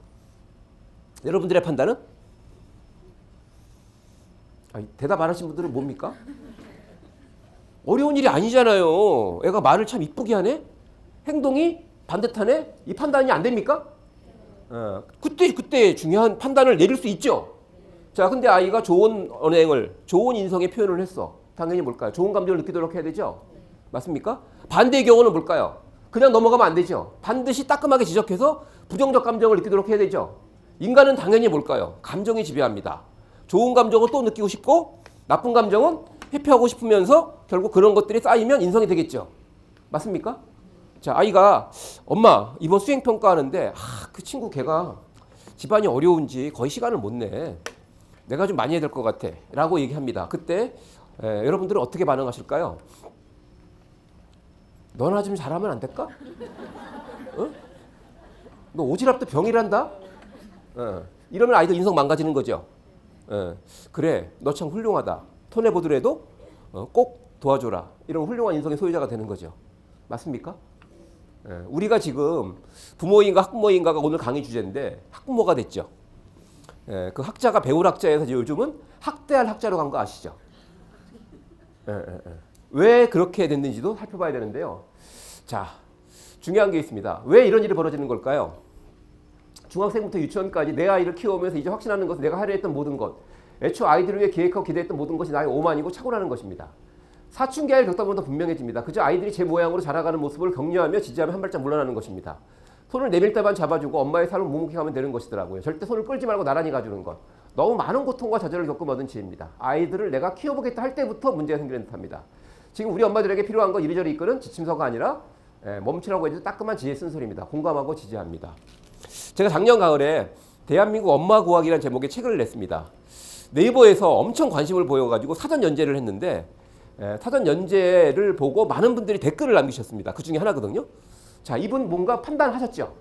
Speaker 1: 여러분들의 판단은? 대답 안 하신 분들은 뭡니까? 어려운 일이 아니잖아요. 애가 말을 참 이쁘게 하네? 행동이 반듯하네? 이 판단이 안 됩니까? 그때 중요한 판단을 내릴 수 있죠. 자, 근데 아이가 좋은 언행을, 좋은 인성의 표현을 했어. 당연히 뭘까요? 좋은 감정을 느끼도록 해야 되죠. 맞습니까? 반대의 경우는 뭘까요? 그냥 넘어가면 안 되죠. 반드시 따끔하게 지적해서 부정적 감정을 느끼도록 해야 되죠. 인간은 당연히 뭘까요? 감정이 지배합니다. 좋은 감정을 또 느끼고 싶고 나쁜 감정은 회피하고 싶으면서 결국 그런 것들이 쌓이면 인성이 되겠죠. 맞습니까? 자, 아이가 엄마 이번 수행평가 하는데 그 친구 걔가 집안이 어려운지 거의 시간을 못 내. 내가 좀 많이 해야 될 것 같아 라고 얘기합니다. 그때 여러분들은 어떻게 반응하실까요? 너나 좀 잘하면 안 될까? 어? 너 오지랖도 병이란다? 이러면 아이들 인성 망가지는 거죠. 그래, 너 참 훌륭하다. 손해보더라도 꼭 도와줘라. 이런 훌륭한 인성의 소유자가 되는 거죠. 맞습니까? 우리가 지금 부모인가 학부모인가가 오늘 강의 주제인데 학부모가 됐죠. 그 학자가 배울 학자에서 요즘은 학대할 학자로 간 거 아시죠? 왜 그렇게 됐는지도 살펴봐야 되는데요. 자, 중요한 게 있습니다. 왜 이런 일이 벌어지는 걸까요? 중학생부터 유치원까지 내 아이를 키워오면서 이제 확신하는 것은 내가 하려 했던 모든 것, 애초 아이들을 위해 계획하고 기대했던 모든 것이 나의 오만이고 착오라는 것입니다. 사춘기 아이를 겪다 보면 더 분명해집니다. 그저 아이들이 제 모양으로 자라가는 모습을 격려하며 지지하며 한 발짝 물러나는 것입니다. 손을 내밀 때만 잡아주고 엄마의 삶을 묵묵히 가면 되는 것이더라고요. 절대 손을 끌지 말고 나란히 가주는 것. 너무 많은 고통과 좌절을 겪고 얻은 지혜입니다. 아이들을 내가 키워보겠다 할 때부터 문제가 생기는 듯합니다. 지금 우리 엄마들에게 필요한 건 이리저리 이끄는 지침서가 아니라 멈추라고 해도 따끔한 지혜 쓴소리입니다. 공감하고 지지합니다. 제가 작년 가을에 대한민국 엄마 구하기라는 제목의 책을 냈습니다. 네이버에서 엄청 관심을 보여가지고 사전 연재를 했는데 사전 연재를 보고 많은 분들이 댓글을 남기셨습니다. 그 중에 하나거든요. 자, 이분 뭔가 판단하셨죠.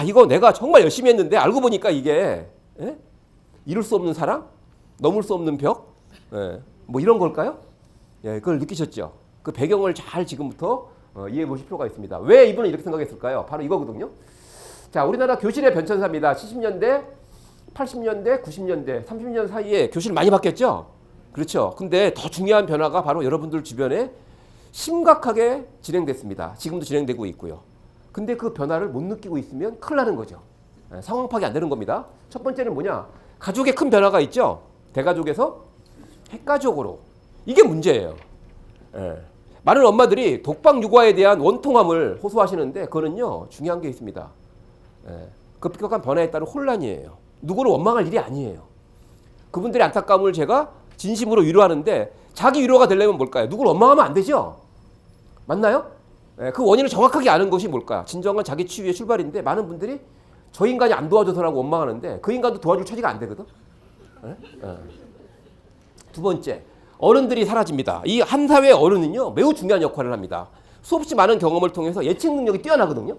Speaker 1: 이거 내가 정말 열심히 했는데 알고 보니까 이게 이룰 수 없는 사랑? 넘을 수 없는 벽? 뭐 이런 걸까요? 그걸 느끼셨죠. 그 배경을 잘 지금부터 이해해 보실 필요가 있습니다. 왜 이분은 이렇게 생각했을까요? 바로 이거거든요. 자, 우리나라 교실의 변천사입니다. 70년대, 80년대, 90년대, 30년 사이에 교실 많이 바뀌었죠? 그렇죠. 근데 더 중요한 변화가 바로 여러분들 주변에 심각하게 진행됐습니다. 지금도 진행되고 있고요. 근데 그 변화를 못 느끼고 있으면 큰일 나는 거죠. 상황 파악이 안 되는 겁니다. 첫 번째는 뭐냐? 가족에 큰 변화가 있죠? 대가족에서 핵가족으로. 이게 문제예요. 많은 엄마들이 독방 육아에 대한 원통함을 호소하시는데 그거는요, 중요한 게 있습니다. 급격한 변화에 따른 혼란이에요. 누구를 원망할 일이 아니에요. 그분들의 안타까움을 제가 진심으로 위로하는데 자기 위로가 되려면 뭘까요? 누구를 원망하면 안 되죠. 맞나요? 그 원인을 정확하게 아는 것이 뭘까요? 진정한 자기 치유의 출발인데 많은 분들이 저 인간이 안 도와줘서라고 원망하는데 그 인간도 도와줄 처지가 안 되거든. 두 번째, 어른들이 사라집니다. 이 한 사회의 어른은요 매우 중요한 역할을 합니다. 수없이 많은 경험을 통해서 예측 능력이 뛰어나거든요.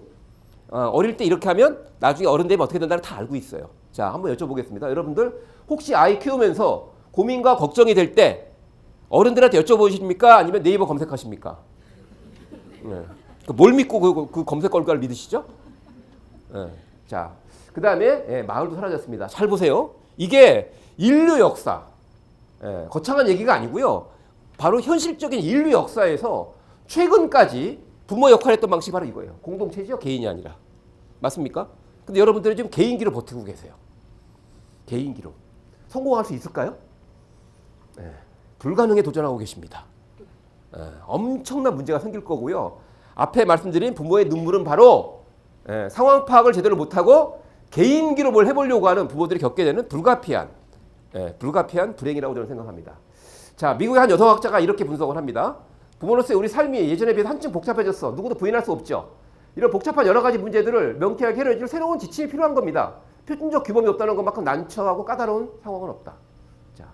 Speaker 1: 어릴 때 이렇게 하면 나중에 어른 되면 어떻게 된다는 다 알고 있어요. 자, 한번 여쭤보겠습니다. 여러분들 혹시 아이 키우면서 고민과 걱정이 될 때 어른들한테 여쭤보십니까? 아니면 네이버 검색하십니까? 뭘 믿고 그 검색 결과를 믿으시죠? 자, 그 다음에 마을도 사라졌습니다. 잘 보세요. 이게 인류 역사, 거창한 얘기가 아니고요. 바로 현실적인 인류 역사에서 최근까지 부모 역할을 했던 방식이 바로 이거예요. 공동체죠, 개인이 아니라. 맞습니까? 근데 여러분들이 지금 개인기로 버티고 계세요. 개인기로. 성공할 수 있을까요? 불가능에 도전하고 계십니다. 엄청난 문제가 생길 거고요. 앞에 말씀드린 부모의 눈물은 바로 상황 파악을 제대로 못하고 개인기로 뭘 해보려고 하는 부모들이 겪게 되는 불가피한 불행이라고 저는 생각합니다. 자, 미국의 한 여성학자가 이렇게 분석을 합니다. 부모로서의 우리 삶이 예전에 비해서 한층 복잡해졌어. 누구도 부인할 수 없죠. 이런 복잡한 여러 가지 문제들을 명쾌하게 해결해줄 새로운 지침이 필요한 겁니다. 표준적 규범이 없다는 것만큼 난처하고 까다로운 상황은 없다. 자,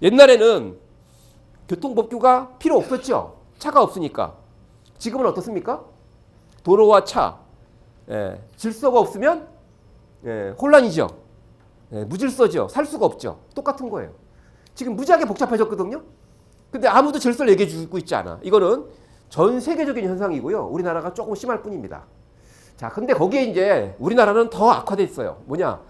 Speaker 1: 옛날에는 교통법규가 필요 없었죠. 차가 없으니까. 지금은 어떻습니까? 도로와 차, 질서가 없으면 혼란이죠. 무질서죠. 살 수가 없죠. 똑같은 거예요. 지금 무지하게 복잡해졌거든요. 근데 아무도 질서를 얘기해 주고 있지 않아. 이거는 전 세계적인 현상이고요. 우리나라가 조금 심할 뿐입니다. 자, 근데 거기에 이제 우리나라는 더 악화됐어요. 뭐냐?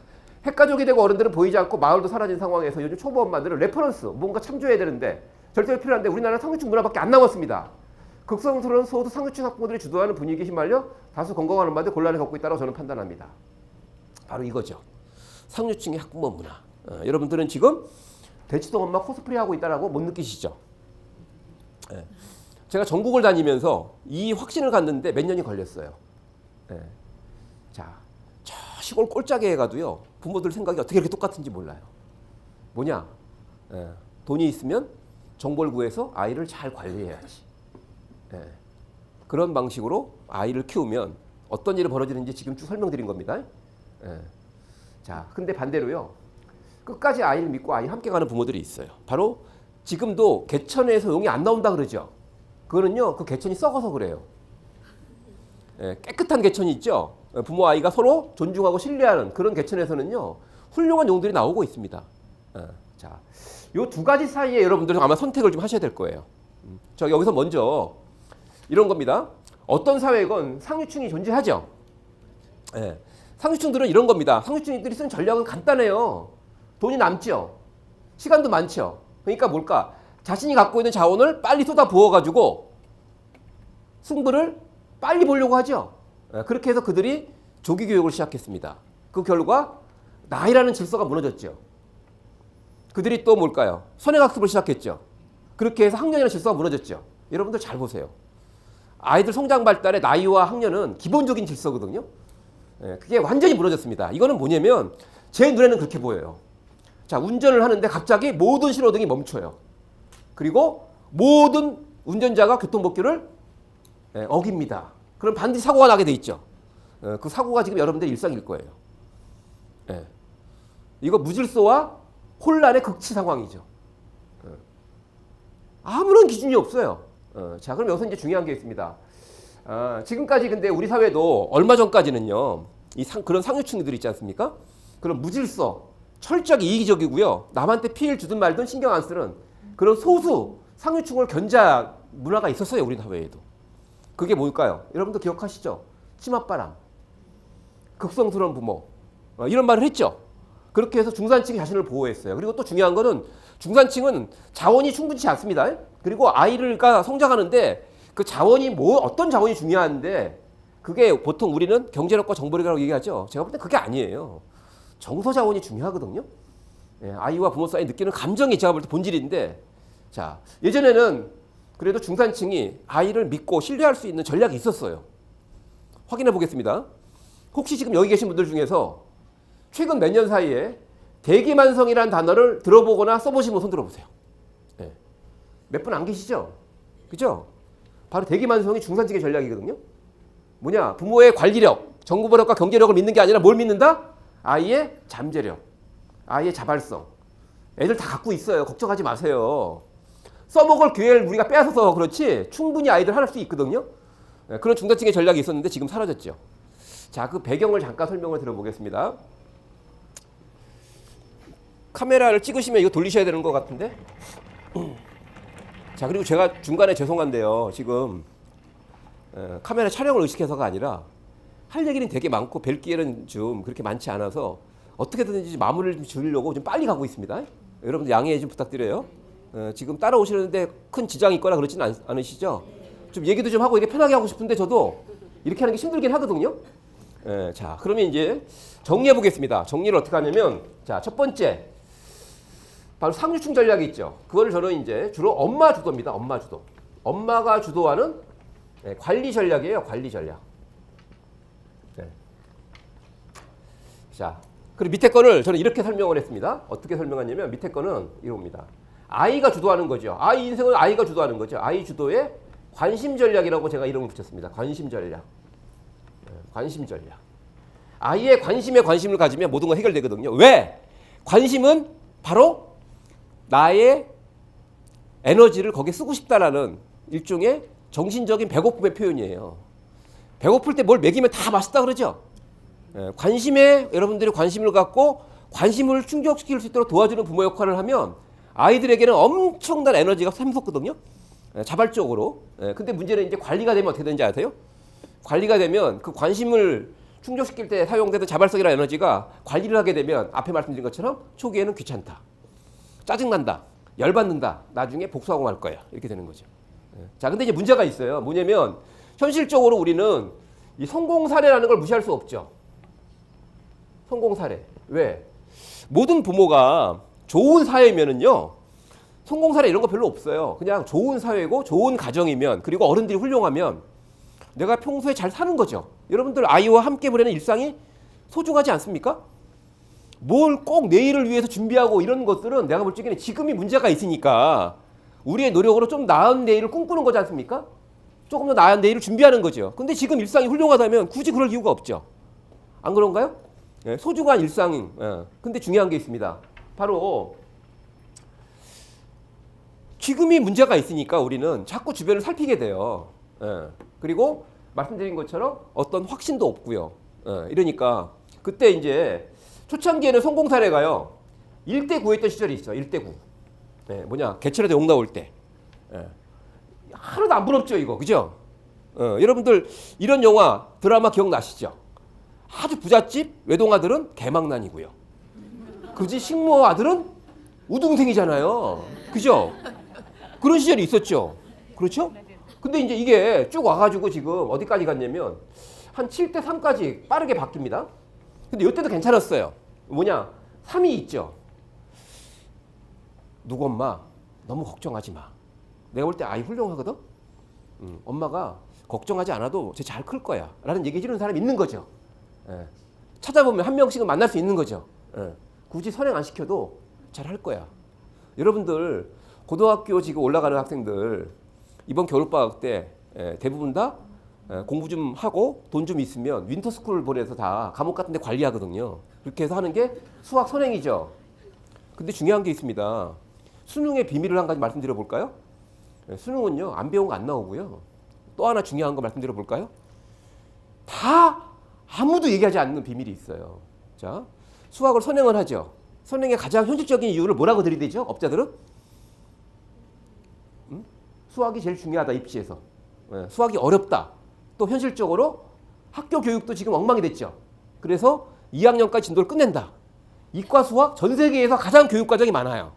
Speaker 1: 핵가족이 되고 어른들은 보이지 않고 마을도 사라진 상황에서 요즘 초보 엄마들은 레퍼런스, 뭔가 참조해야 되는데 절대로 필요한데 우리나라는 상류층 문화밖에 안 남았습니다. 극성스러운 소수 상류층 학부모들이 주도하는 분위기에 휘말려 다수 건강한 엄마들 곤란을 겪고 있다고 저는 판단합니다. 바로 이거죠. 상류층의 학부모 문화. 여러분들은 지금 대치동 엄마 코스프레 하고 있다라고 못 느끼시죠? 제가 전국을 다니면서 이 확신을 갖는데 몇 년이 걸렸어요. 자, 저 시골 꼴짜기에 가도요. 부모들 생각이 어떻게 이렇게 똑같은지 몰라요. 뭐냐? 돈이 있으면 정보를 구해서 아이를 잘 관리해야지. 그런 방식으로 아이를 키우면 어떤 일이 벌어지는지 지금 쭉 설명드린 겁니다. 자, 근데 반대로요. 끝까지 아이를 믿고 아이 함께 가는 부모들이 있어요. 바로 지금도 개천에서 용이 안 나온다 그러죠. 그거는요. 그 개천이 썩어서 그래요. 깨끗한 개천이 있죠. 부모 아이가 서로 존중하고 신뢰하는 그런 개천에서는요. 훌륭한 용들이 나오고 있습니다. 자, 요 두 가지 사이에 여러분들은 아마 선택을 좀 하셔야 될 거예요. 저 여기서 먼저 이런 겁니다. 어떤 사회건 상류층이 존재하죠. 상류층들은 이런 겁니다. 상류층들이 쓴 전략은 간단해요. 돈이 남죠. 시간도 많죠. 그러니까 뭘까? 자신이 갖고 있는 자원을 빨리 쏟아 부어가지고 승부를 빨리 보려고 하죠. 그렇게 해서 그들이 조기 교육을 시작했습니다. 그 결과 나이라는 질서가 무너졌죠. 그들이 또 뭘까요? 선행학습을 시작했죠. 그렇게 해서 학년이라는 질서가 무너졌죠. 여러분들 잘 보세요. 아이들 성장 발달의 나이와 학년은 기본적인 질서거든요. 그게 완전히 무너졌습니다. 이거는 뭐냐면 제 눈에는 그렇게 보여요. 자, 운전을 하는데 갑자기 모든 신호등이 멈춰요. 그리고 모든 운전자가 교통법규를 어깁니다. 그럼 반드시 사고가 나게 돼 있죠. 그 사고가 지금 여러분들의 일상일 거예요. 이거 무질서와 혼란의 극치 상황이죠. 아무런 기준이 없어요. 자, 그럼 여기서 이제 중요한 게 있습니다. 지금까지 근데 우리 사회도 얼마 전까지는요, 그런 상류층들 있지 않습니까? 그런 무질서, 철저하게 이기적이고요. 남한테 피해를 주든 말든 신경 안 쓰는 그런 소수 상류층을 견자 문화가 있었어요. 우리 사회에도. 그게 뭘까요? 여러분도 기억하시죠? 치맛바람, 극성스러운 부모, 이런 말을 했죠. 그렇게 해서 중산층이 자신을 보호했어요. 그리고 또 중요한 거는 중산층은 자원이 충분치 않습니다. 그리고 아이가 성장하는데 그 자원이 어떤 자원이 중요한데 그게 보통 우리는 경제력과 정보력이라고 얘기하죠. 제가 볼 때 그게 아니에요. 정서 자원이 중요하거든요. 아이와 부모 사이 느끼는 감정이 제가 볼 때 본질인데, 자, 예전에는 그래도 중산층이 아이를 믿고 신뢰할 수 있는 전략이 있었어요. 확인해 보겠습니다. 혹시 지금 여기 계신 분들 중에서 최근 몇 년 사이에 대기만성이라는 단어를 들어보거나 써보신 분 손 들어보세요. 몇 분 안 계시죠? 그죠? 바로 대기만성이 중산층의 전략이거든요. 뭐냐? 부모의 관리력, 정보력과 경제력을 믿는 게 아니라 뭘 믿는다? 아이의 잠재력, 아이의 자발성. 애들 다 갖고 있어요. 걱정하지 마세요. 써먹을 기회를 우리가 빼앗아서 그렇지 충분히 아이들 할 수 있거든요. 그런 중산층의 전략이 있었는데 지금 사라졌죠. 자, 그 배경을 잠깐 설명을 들어보겠습니다. 카메라를 찍으시면 이거 돌리셔야 되는 것 같은데. 자, 그리고 제가 중간에 죄송한데요. 지금 카메라 촬영을 의식해서가 아니라 할 얘기는 되게 많고 뵐 기회는 좀 그렇게 많지 않아서 어떻게든지 마무리를 좀 줄이려고 좀 빨리 가고 있습니다. 여러분들 양해 좀 부탁드려요. 지금 따라오시는데 큰 지장이 있거나 그렇지는 않으시죠? 좀 얘기도 좀 하고 이게 편하게 하고 싶은데 저도 이렇게 하는 게 힘들긴 하거든요. 자, 그러면 이제 정리해 보겠습니다. 정리를 어떻게 하냐면, 자, 첫 번째, 바로 상류층 전략이 있죠. 그거를 저는 이제 주로 엄마 주도입니다. 엄마 주도. 엄마가 주도하는 관리 전략이에요. 관리 전략. 네. 자, 그리고 밑에 거를 저는 이렇게 설명을 했습니다. 어떻게 설명하냐면 밑에 거는 이겁니다. 아이가 주도하는 거죠. 아이 인생은 아이가 주도하는 거죠. 아이 주도의 관심 전략이라고 제가 이름을 붙였습니다. 관심 전략. 관심 전략. 아이의 관심에 관심을 가지면 모든 건 해결되거든요. 왜? 관심은 바로 나의 에너지를 거기에 쓰고 싶다라는 일종의 정신적인 배고픔의 표현이에요. 배고플 때 뭘 먹이면 다 맛있다 그러죠. 관심에 여러분들이 관심을 갖고 관심을 충족시킬 수 있도록 도와주는 부모 역할을 하면 아이들에게는 엄청난 에너지가 샘솟거든요. 자발적으로. 근데 문제는 이제 관리가 되면 어떻게 되는지 아세요? 관리가 되면 그 관심을 충족시킬 때 사용되는 자발성이라는 에너지가 관리를 하게 되면 앞에 말씀드린 것처럼 초기에는 귀찮다, 짜증난다, 열받는다, 나중에 복수하고 말 거야. 이렇게 되는 거죠. 자, 근데 이제 문제가 있어요. 뭐냐면 현실적으로 우리는 이 성공 사례라는 걸 무시할 수 없죠. 성공 사례. 왜? 모든 부모가 좋은 사회면은요, 성공 사례 이런 거 별로 없어요. 그냥 좋은 사회고 좋은 가정이면, 그리고 어른들이 훌륭하면 내가 평소에 잘 사는 거죠. 여러분들 아이와 함께 보내는 일상이 소중하지 않습니까? 뭘 꼭 내일을 위해서 준비하고 이런 것들은 내가 볼 적에는 지금이 문제가 있으니까 우리의 노력으로 좀 나은 내일을 꿈꾸는 거지 않습니까? 조금 더 나은 내일을 준비하는 거죠. 근데 지금 일상이 훌륭하다면 굳이 그럴 이유가 없죠. 안 그런가요? 소중한 일상. 근데 중요한 게 있습니다. 바로 지금이 문제가 있으니까 우리는 자꾸 주변을 살피게 돼요. 그리고 말씀드린 것처럼 어떤 확신도 없고요. 이러니까 그때 이제 초창기에는 성공 사례가요. 1대 9였던 시절이 있어요. 1대 9. 뭐냐? 개천에서 욕 나올 때. 하나도 안 부럽죠, 이거. 그죠? 여러분들 이런 영화, 드라마 기억나시죠? 아주 부잣집 외동아들은 개망난이고요. 그지? 식모 아들은 우등생이잖아요. 그죠? 그런 시절이 있었죠. 그렇죠? 근데 이제 이게 쭉 와가지고 지금 어디까지 갔냐면 한 7대 3까지 빠르게 바뀝니다. 근데 이때도 괜찮았어요. 뭐냐? 3이 있죠. 누구 엄마 너무 걱정하지 마. 내가 볼 때 아이 훌륭하거든. 엄마가 걱정하지 않아도 쟤 잘 클 거야. 라는 얘기 해주는 사람이 있는 거죠. 찾아보면 한 명씩은 만날 수 있는 거죠. 굳이 선행 안 시켜도 잘 할 거야. 여러분들 고등학교 지금 올라가는 학생들 이번 겨울방학 때 대부분 다 공부 좀 하고 돈 좀 있으면 윈터스쿨 보내서 다 감옥 같은 데 관리하거든요. 그렇게 해서 하는 게 수학 선행이죠. 근데 중요한 게 있습니다. 수능의 비밀을 한 가지 말씀드려 볼까요? 수능은요, 안 배운 거 안 나오고요. 또 하나 중요한 거 말씀드려 볼까요? 다 아무도 얘기하지 않는 비밀이 있어요. 자, 수학을 선행을 하죠. 선행의 가장 현실적인 이유를 뭐라고 들이대죠? 업자들은? 수학이 제일 중요하다, 입시에서. 수학이 어렵다. 또 현실적으로 학교 교육도 지금 엉망이 됐죠. 그래서 2학년까지 진도를 끝낸다. 이과 수학 전 세계에서 가장 교육 과정이 많아요.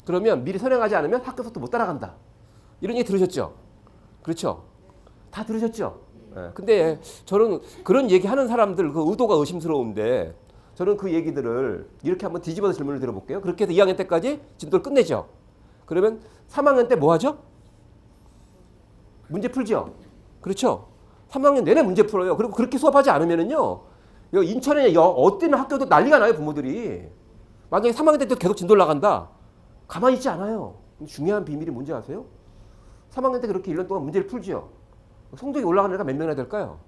Speaker 1: 그러면 미리 선행하지 않으면 학교 속도 못 따라간다. 이런 얘기 들으셨죠? 그렇죠? 다 들으셨죠? 근데 저는 그런 얘기하는 사람들 그 의도가 의심스러운데 저는 그 얘기들을 이렇게 한번 뒤집어서 질문을 드려볼게요. 그렇게 해서 2학년 때까지 진도를 끝내죠. 그러면 3학년 때 뭐 하죠? 문제 풀죠. 그렇죠? 3학년 내내 문제 풀어요. 그리고 그렇게 수업하지 않으면은요, 인천에 어떤 학교도 난리가 나요, 부모들이. 만약에 3학년 때도 계속 진도를 나간다. 가만히 있지 않아요. 중요한 비밀이 뭔지 아세요? 3학년 때 그렇게 1년 동안 문제를 풀죠. 성적이 올라가는 애가 몇 명이나 될까요?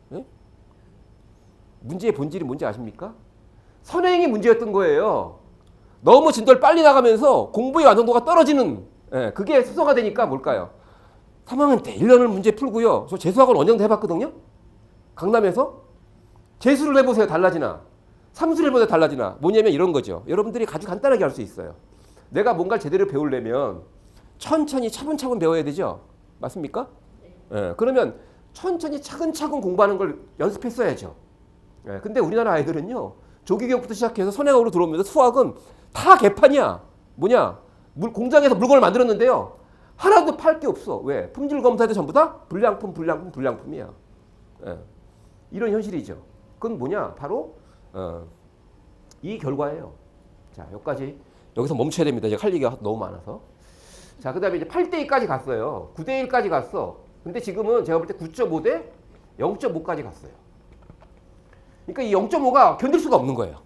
Speaker 1: 네? 문제의 본질이 뭔지 아십니까? 선행이 문제였던 거예요. 너무 진도를 빨리 나가면서 공부의 완성도가 떨어지는, 그게 수소가 되니까 뭘까요? 3학년 때 1년을 문제 풀고요. 저 재수학원 원정도 해봤거든요. 강남에서. 재수를 해보세요. 달라지나. 삼수를 해보세요. 달라지나. 뭐냐면 이런 거죠. 여러분들이 아주 간단하게 할 수 있어요. 내가 뭔가를 제대로 배우려면 천천히 차분차분 배워야 되죠. 맞습니까? 그러면 천천히 차근차근 공부하는 걸 연습했어야죠. 근데 우리나라 아이들은요. 조기교육부터 시작해서 선행학으로 들어오면서 수학은 다 개판이야. 뭐냐? 공장에서 물건을 만들었는데요. 하나도 팔 게 없어. 왜? 품질 검사도 전부 다 불량품이야. 이런 현실이죠. 그건 뭐냐? 바로 이 결과예요. 자, 여기까지 여기서 멈춰야 됩니다. 이제 할 얘기가 너무 많아서. 자, 그 다음에 이제 8대2까지 갔어요. 9대1까지 갔어. 근데 지금은 제가 볼 때 9.5 대 0.5까지 갔어요. 그러니까 이 0.5가 견딜 수가 없는 거예요.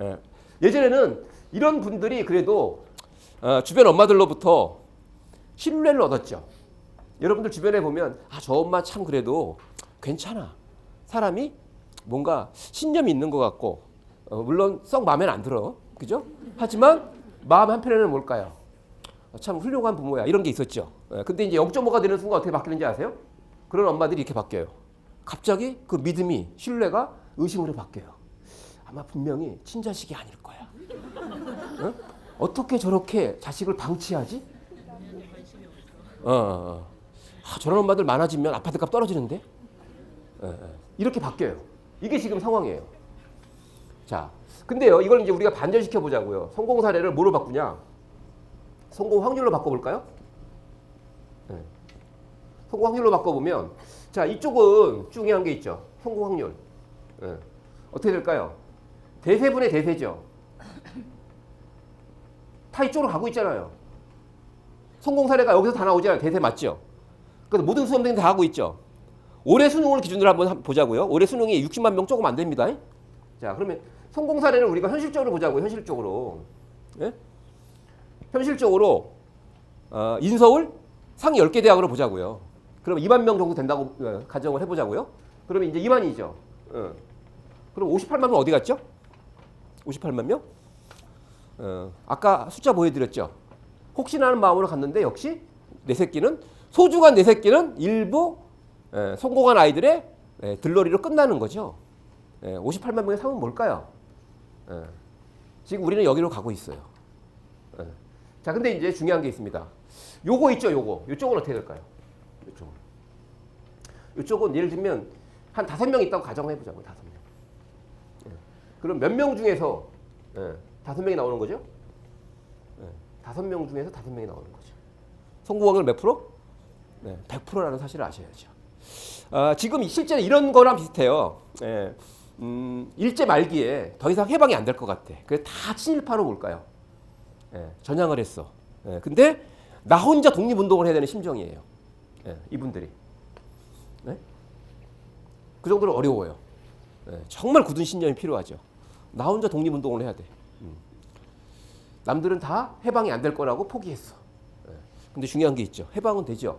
Speaker 1: 예. 예전에는 이런 분들이 그래도 주변 엄마들로부터 신뢰를 얻었죠. 여러분들 주변에 보면 저 엄마 참 그래도 괜찮아. 사람이 뭔가 신념이 있는 것 같고 물론 썩 마음에 안 들어. 그죠? 하지만 마음 한편에는 뭘까요? 참 훌륭한 부모야. 이런 게 있었죠. 근데 이제 0.5가 되는 순간 어떻게 바뀌는지 아세요? 그런 엄마들이 이렇게 바뀌어요. 갑자기 그 믿음이, 신뢰가 의심으로 바뀌어요. 아마 분명히 친자식이 아닐 거야. 어? 어떻게 저렇게 자식을 방치하지? 저런 엄마들 많아지면 아파트 값 떨어지는데? 이렇게 바뀌어요. 이게 지금 상황이에요. 자, 근데요, 이걸 이제 우리가 반전시켜 보자고요. 성공 사례를 뭐로 바꾸냐? 성공 확률로 바꿔볼까요? 성공 확률로 바꿔보면, 자, 이쪽은 중요한 게 있죠. 성공 확률. 어떻게 될까요? 대세분의 대세죠. 다 이쪽으로 가고 있잖아요. 성공 사례가 여기서 다 나오잖아요. 대세 맞죠? 그래서 모든 수험생들이 다 하고 있죠. 올해 수능을 기준으로 한번 보자고요. 올해 수능이 60만 명 조금 안 됩니다. 자, 그러면 성공 사례를 우리가 현실적으로 보자고요. 현실적으로. 예? 현실적으로 인서울 상위 10개 대학으로 보자고요. 그럼 2만 명 정도 된다고 가정을 해보자고요. 그러면 이제 2만이죠. 그럼 58만 명 어디 갔죠? 58만 명? 아까 숫자 보여드렸죠. 혹시나 하는 마음으로 갔는데 역시 내 새끼는 소중한 내 새끼는 일부 성공한 아이들의 들러리로 끝나는 거죠. 58만 명의 상은 뭘까요? 지금 우리는 여기로 가고 있어요. 자, 근데 이제 중요한 게 있습니다. 요거 있죠, 요거. 요쪽은 어떻게 될까요? 요쪽은. 요쪽은 예를 들면 한 5명 있다고 가정해보자고요. 5명. 그럼 몇 명 중에서 5명이 나오는 거죠? 5명 중에서 5명이 나오는 거죠. 성공 확률 몇 프로? 100%라는 사실을 아셔야죠. 지금 실제로 이런 거랑 비슷해요. 일제 말기에 더 이상 해방이 안 될 것 같아. 그래서 다 친일파로 볼까요? 전향을 했어. 근데 나 혼자 독립운동을 해야 되는 심정이에요. 이분들이. 그 정도로 어려워요. 정말 굳은 신념이 필요하죠. 나 혼자 독립운동을 해야 돼. 남들은 다 해방이 안 될 거라고 포기했어. 근데 중요한 게 있죠. 해방은 되죠.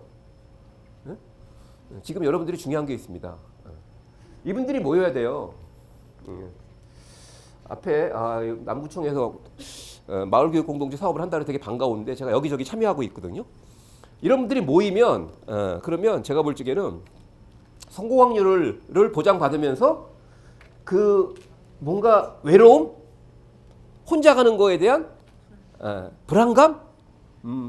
Speaker 1: 지금 여러분들이 중요한 게 있습니다. 이분들이 모여야 돼요. 앞에 남구청에서 마을교육공동체 사업을 한다는 되게 반가운데 제가 여기저기 참여하고 있거든요. 이런 분들이 모이면 그러면 제가 볼 적에는 성공 확률을 보장받으면서 그 뭔가 외로움, 혼자 가는 거에 대한 불안감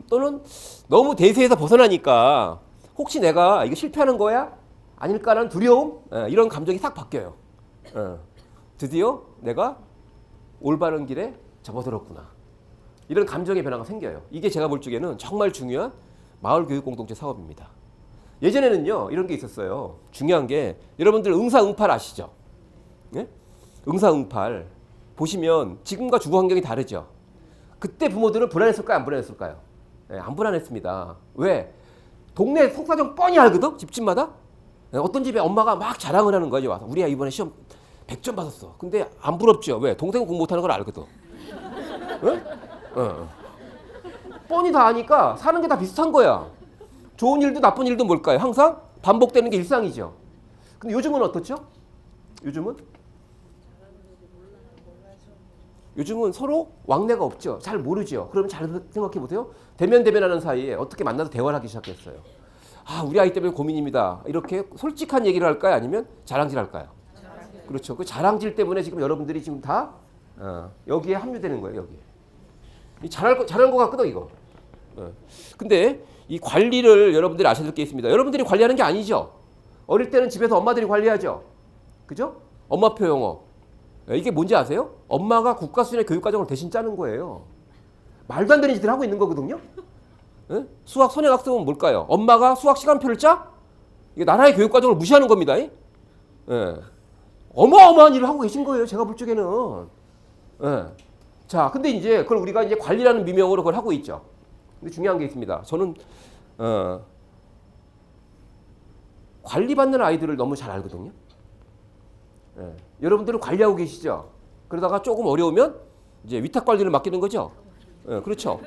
Speaker 1: 또는 너무 대세에서 벗어나니까 혹시 내가 이거 실패하는 거야? 아닐까라는 두려움 이런 감정이 싹 바뀌어요. 드디어 내가 올바른 길에 접어들었구나. 이런 감정의 변화가 생겨요. 이게 제가 볼 적에는 정말 중요한 마을교육공동체 사업입니다. 예전에는요 이런 게 있었어요. 중요한 게 여러분들 응사응팔 아시죠? 네? 응사응팔 보시면 지금과 주거 환경이 다르죠. 그때 부모들은 불안했을까요? 안 불안했을까요? 안 불안했습니다. 왜? 동네 속사정 뻔히 알거든? 집집마다? 어떤 집에 엄마가 막 자랑을 하는 거죠. 와서 우리 아이 이번에 시험 100점 받았어. 근데 안 부럽죠. 왜? 동생은 공부 못하는 걸 알거든. 뻔히 다 아니까 사는 게 다 비슷한 거야. 좋은 일도 나쁜 일도 뭘까요? 항상 반복되는 게 일상이죠. 근데 요즘은 어떻죠? 요즘은 서로 왕래가 없죠. 잘 모르죠. 그러면 잘 생각해 보세요. 대면하는 사이에 어떻게 만나서 대화를 하기 시작했어요. 우리 아이 때문에 고민입니다. 이렇게 솔직한 얘기를 할까요? 아니면 자랑질 할까요? 그렇죠. 그 자랑질 때문에 지금 여러분들이 지금 다 여기에 합류되는 거예요. 여기에. 잘한 것 같거든 이거. 근데 이 관리를 여러분들이 아셔야 될 게 있습니다. 여러분들이 관리하는 게 아니죠. 어릴 때는 집에서 엄마들이 관리하죠. 그죠? 엄마표 영어. 이게 뭔지 아세요? 엄마가 국가 수준의 교육과정을 대신 짜는 거예요. 말도 안 되는 짓을 하고 있는 거거든요. 수학 선행학습은 뭘까요? 엄마가 수학 시간표를 짜? 이게 나라의 교육과정을 무시하는 겁니다. 어마어마한 일을 하고 계신 거예요. 제가 볼 적에는. 자, 근데 이제 그걸 우리가 이제 관리라는 미명으로 그걸 하고 있죠. 근데 중요한 게 있습니다. 저는 관리받는 아이들을 너무 잘 알거든요. 예. 여러분들은 관리하고 계시죠? 그러다가 조금 어려우면 이제 위탁 관리를 맡기는 거죠. 예, 그렇죠.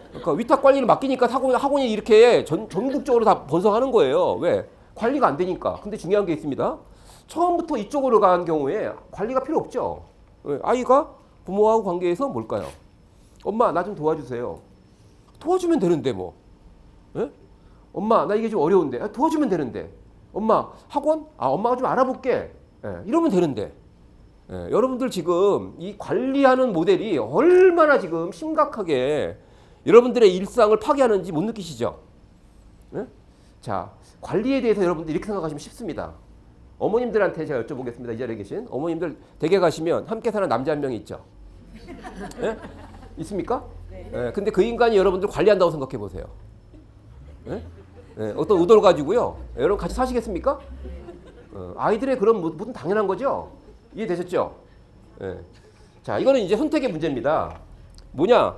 Speaker 1: 그러니까 위탁 관리를 맡기니까 학원이 이렇게 전국적으로 다 번성하는 거예요. 왜? 관리가 안 되니까. 근데 중요한 게 있습니다. 처음부터 이쪽으로 간 경우에 관리가 필요 없죠. 예, 아이가 부모하고 관계에서 뭘까요? 엄마, 나 좀 도와주세요. 도와주면 되는데 뭐. 예? 엄마, 나 이게 좀 어려운데. 도와주면 되는데. 엄마, 학원? 엄마가 좀 알아볼게. 예, 이러면 되는데. 예, 여러분들 지금 이 관리하는 모델이 얼마나 지금 심각하게 여러분들의 일상을 파괴하는지 못 느끼시죠? 예? 자, 관리에 대해서 여러분들 이렇게 생각하시면 쉽습니다. 어머님들한테 제가 여쭤보겠습니다. 이 자리에 계신 어머님들 댁에 가시면 함께 사는 남자 한 명이 있죠? 예? 있습니까? 네. 예, 근데 그 인간이 여러분들 관리한다고 생각해 보세요. 예? 예, 어떤 의도를 가지고요. 여러분 같이 사시겠습니까? 아이들의 그런 모든 당연한 거죠. 이해되셨죠? 예. 자, 이거는 이제 선택의 문제입니다. 뭐냐?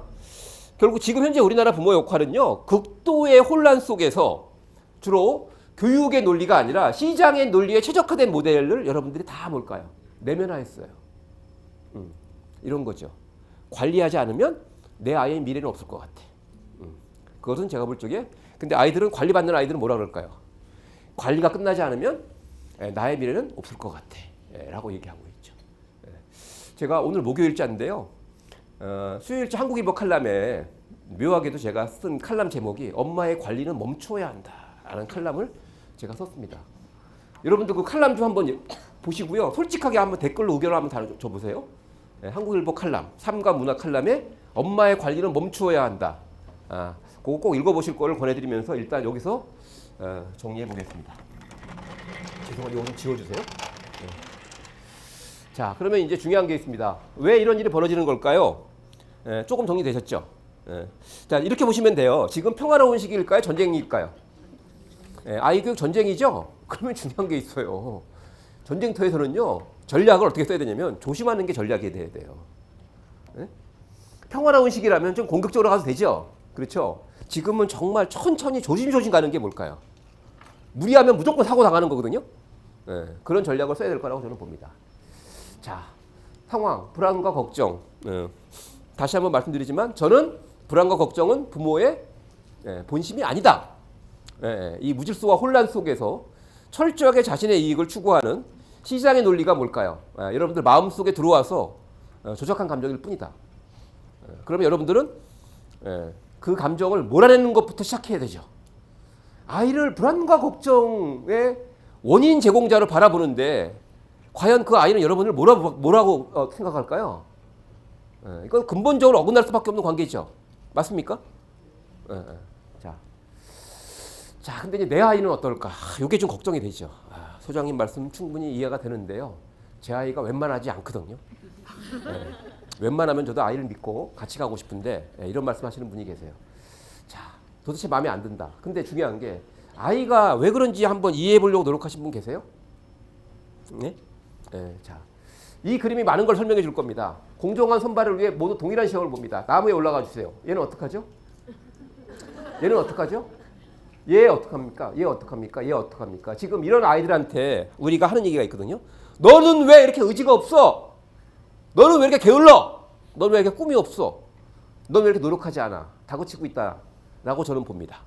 Speaker 1: 결국 지금 현재 우리나라 부모 역할은요. 극도의 혼란 속에서 주로 교육의 논리가 아니라 시장의 논리에 최적화된 모델을 여러분들이 다 뭘까요? 내면화했어요. 이런 거죠. 관리하지 않으면 내 아이의 미래는 없을 것 같아. 그것은 제가 볼 적에 근데 아이들은 관리받는 아이들은 뭐라 그럴까요? 관리가 끝나지 않으면 나의 미래는 없을 것 같아. 라고 얘기하고 있죠. 제가 오늘 목요일자인데요. 수요일자 한국일보 칼럼에 묘하게도 제가 쓴 칼럼 제목이 엄마의 관리는 멈춰야 한다 라는 칼럼을 제가 썼습니다. 여러분들 그 칼럼 좀 한번 보시고요. 솔직하게 한번 댓글로 의견을 한번 달아줘보세요. 한국일보 칼럼, 삶과 문화 칼럼에 엄마의 관리는 멈추어야 한다. 그거 꼭 읽어보실 거를 권해드리면서 일단 여기서 정리해 보겠습니다. 죄송한데 이거 좀 지워주세요. 자, 그러면 이제 중요한 게 있습니다. 왜 이런 일이 벌어지는 걸까요? 조금 정리되셨죠? 자, 이렇게 보시면 돼요. 지금 평화로운 시기일까요? 전쟁일까요? 아이 교육 전쟁이죠? 그러면 중요한 게 있어요. 전쟁터에서는요, 전략을 어떻게 써야 되냐면 조심하는 게 전략이 돼야 돼요. 평화로운 시기라면 좀 공격적으로 가도 되죠? 그렇죠? 지금은 정말 천천히 조심조심 가는 게 뭘까요? 무리하면 무조건 사고 당하는 거거든요. 그런 전략을 써야 될 거라고 저는 봅니다. 자, 상황, 불안과 걱정. 다시 한번 말씀드리지만 저는 불안과 걱정은 부모의 본심이 아니다. 이 무질서와 혼란 속에서 철저하게 자신의 이익을 추구하는 시장의 논리가 뭘까요? 여러분들 마음속에 들어와서 조작한 감정일 뿐이다. 그러면 여러분들은 그 감정을 몰아내는 것부터 시작해야 되죠. 아이를 불안과 걱정의 원인 제공자로 바라보는데 과연 그 아이는 여러분을 뭐라고 생각할까요? 이건 근본적으로 어긋날 수밖에 없는 관계죠. 맞습니까? 자, 근데 이제 내 아이는 어떨까? 이게 좀 걱정이 되죠. 소장님 말씀 충분히 이해가 되는데요. 제 아이가 웬만하지 않거든요. 웬만하면 저도 아이를 믿고 같이 가고 싶은데 이런 말씀하시는 분이 계세요. 자, 도대체 마음에 안 든다. 근데 중요한 게 아이가 왜 그런지 한번 이해해 보려고 노력하신 분 계세요? 네? 자, 이 그림이 많은 걸 설명해 줄 겁니다. 공정한 선발을 위해 모두 동일한 시험을 봅니다. 나무에 올라가 주세요. 얘는 어떡하죠? 얘는 어떡하죠? 얘 어떡합니까? 얘 어떡합니까? 얘 어떡합니까? 지금 이런 아이들한테 우리가 하는 얘기가 있거든요. 너는 왜 이렇게 의지가 없어? 너는 왜 이렇게 게을러? 너는 왜 이렇게 꿈이 없어? 너는 왜 이렇게 노력하지 않아? 다그치고 있다 라고 저는 봅니다.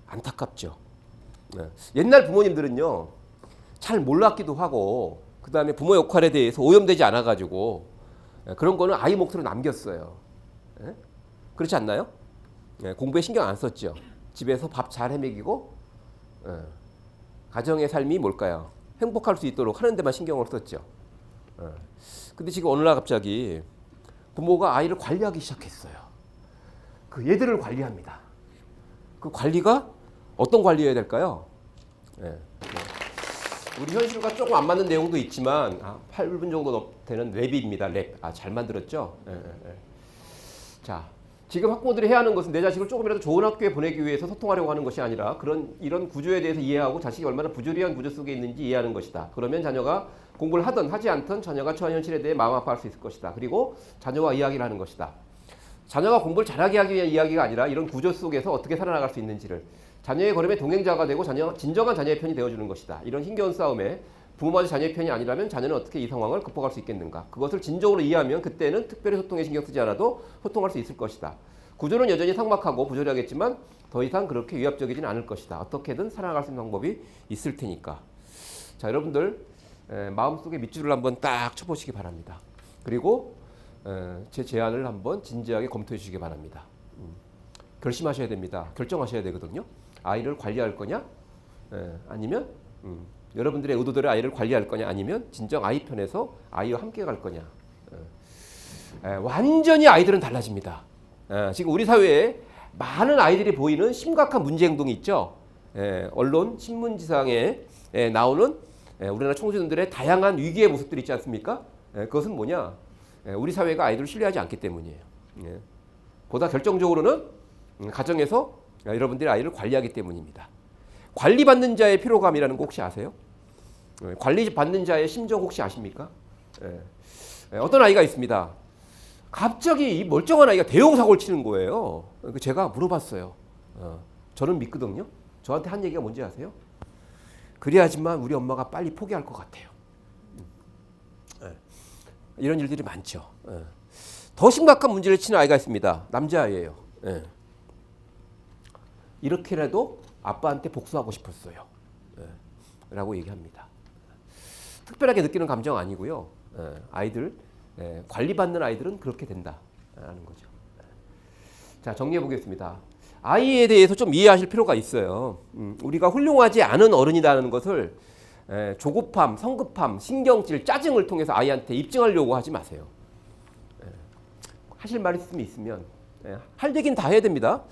Speaker 1: 안타깝죠. 옛날 부모님들은요. 잘 몰랐기도 하고 그 다음에 부모 역할에 대해서 오염되지 않아가지고 그런 거는 아이 몫으로 남겼어요. 그렇지 않나요? 공부에 신경 안 썼죠. 집에서 밥 잘 해먹이고 가정의 삶이 뭘까요? 행복할 수 있도록 하는 데만 신경을 썼죠. 근데 지금 어느 날 갑자기 부모가 아이를 관리하기 시작했어요. 그 얘들을 관리합니다. 그 관리가 어떤 관리해야 될까요? 우리 현실과 조금 안 맞는 내용도 있지만 8분 정도 되는 랩입니다. 랩. 잘 만들었죠? 자, 지금 학부모들이 해야 하는 것은 내 자식을 조금이라도 좋은 학교에 보내기 위해서 소통하려고 하는 것이 아니라 이런 구조에 대해서 이해하고 자식이 얼마나 부조리한 구조 속에 있는지 이해하는 것이다. 그러면 자녀가 공부를 하든 하지 않든 자녀가 처한 현실에 대해 마음 아파할 수 있을 것이다. 그리고 자녀와 이야기를 하는 것이다. 자녀가 공부를 잘하게 하기 위한 이야기가 아니라 이런 구조 속에서 어떻게 살아나갈 수 있는지를 자녀의 걸음에 동행자가 되고 진정한 자녀의 편이 되어주는 것이다. 이런 힘겨운 싸움에 부모마저 자녀의 편이 아니라면 자녀는 어떻게 이 상황을 극복할 수 있겠는가. 그것을 진정으로 이해하면 그때는 특별히 소통에 신경 쓰지 않아도 소통할 수 있을 것이다. 구조는 여전히 삭막하고 부조리하겠지만 더 이상 그렇게 위압적이진 않을 것이다. 어떻게든 살아나갈 수 있는 방법이 있을 테니까. 자, 여러분들 마음속에 밑줄을 한번 딱 쳐보시기 바랍니다. 그리고 제 제안을 한번 진지하게 검토해 주시기 바랍니다. 결심하셔야 됩니다. 결정하셔야 되거든요. 아이를 관리할 거냐? 아니면 여러분들의 의도대로 아이를 관리할 거냐? 아니면 진정 아이 편에서 아이와 함께 갈 거냐? 완전히 아이들은 달라집니다. 지금 우리 사회에 많은 아이들이 보이는 심각한 문제 행동이 있죠. 언론, 신문지상에 나오는 우리나라 청소년들의 다양한 위기의 모습들이 있지 않습니까? 그것은 뭐냐? 우리 사회가 아이들을 신뢰하지 않기 때문이에요. 보다 결정적으로는 가정에서 여러분들이 아이를 관리하기 때문입니다. 관리받는 자의 피로감이라는 거 혹시 아세요? 관리받는 자의 심정 혹시 아십니까? 어떤 아이가 있습니다. 갑자기 이 멀쩡한 아이가 대형사고를 치는 거예요. 제가 물어봤어요. 저는 믿거든요. 저한테 한 얘기가 뭔지 아세요? 그래야지만 우리 엄마가 빨리 포기할 것 같아요. 이런 일들이 많죠. 더 심각한 문제를 치는 아이가 있습니다. 남자아이예요. 이렇게라도 아빠한테 복수하고 싶었어요. 라고 얘기합니다. 특별하게 느끼는 감정 아니고요. 아이들, 관리받는 아이들은 그렇게 된다라는 거죠. 자, 정리해 보겠습니다. 아이에 대해서 좀 이해하실 필요가 있어요. 우리가 훌륭하지 않은 어른이라는 것을 조급함, 성급함, 신경질, 짜증을 통해서 아이한테 입증하려고 하지 마세요. 하실 말 있으면 할 얘기는 다 해야 됩니다.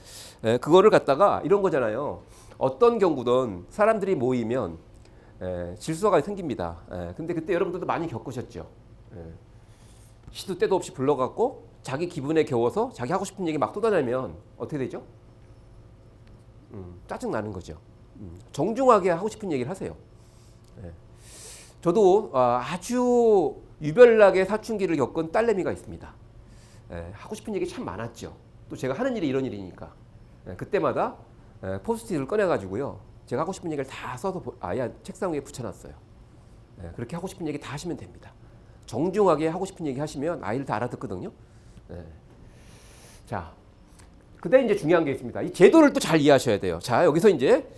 Speaker 1: 그거를 갖다가 이런 거잖아요. 어떤 경우든 사람들이 모이면 질서가 생깁니다. 근데 그때 여러분들도 많이 겪으셨죠. 시도 때도 없이 불러갖고 자기 기분에 겨워서 자기 하고 싶은 얘기 막 쏟아내면 어떻게 되죠? 짜증 나는 거죠. 정중하게 하고 싶은 얘기를 하세요. 저도 아주 유별나게 사춘기를 겪은 딸내미가 있습니다. 하고 싶은 얘기 참 많았죠. 또 제가 하는 일이 이런 일이니까 그때마다 포스트잇을 꺼내가지고요. 제가 하고 싶은 얘기를 다 써서 아예 책상 위에 붙여놨어요. 그렇게 하고 싶은 얘기 다 하시면 됩니다. 정중하게 하고 싶은 얘기 하시면 아이를 다 알아듣거든요. 자, 그다음에 이제 중요한 게 있습니다. 이 제도를 또 잘 이해하셔야 돼요. 자, 여기서 이제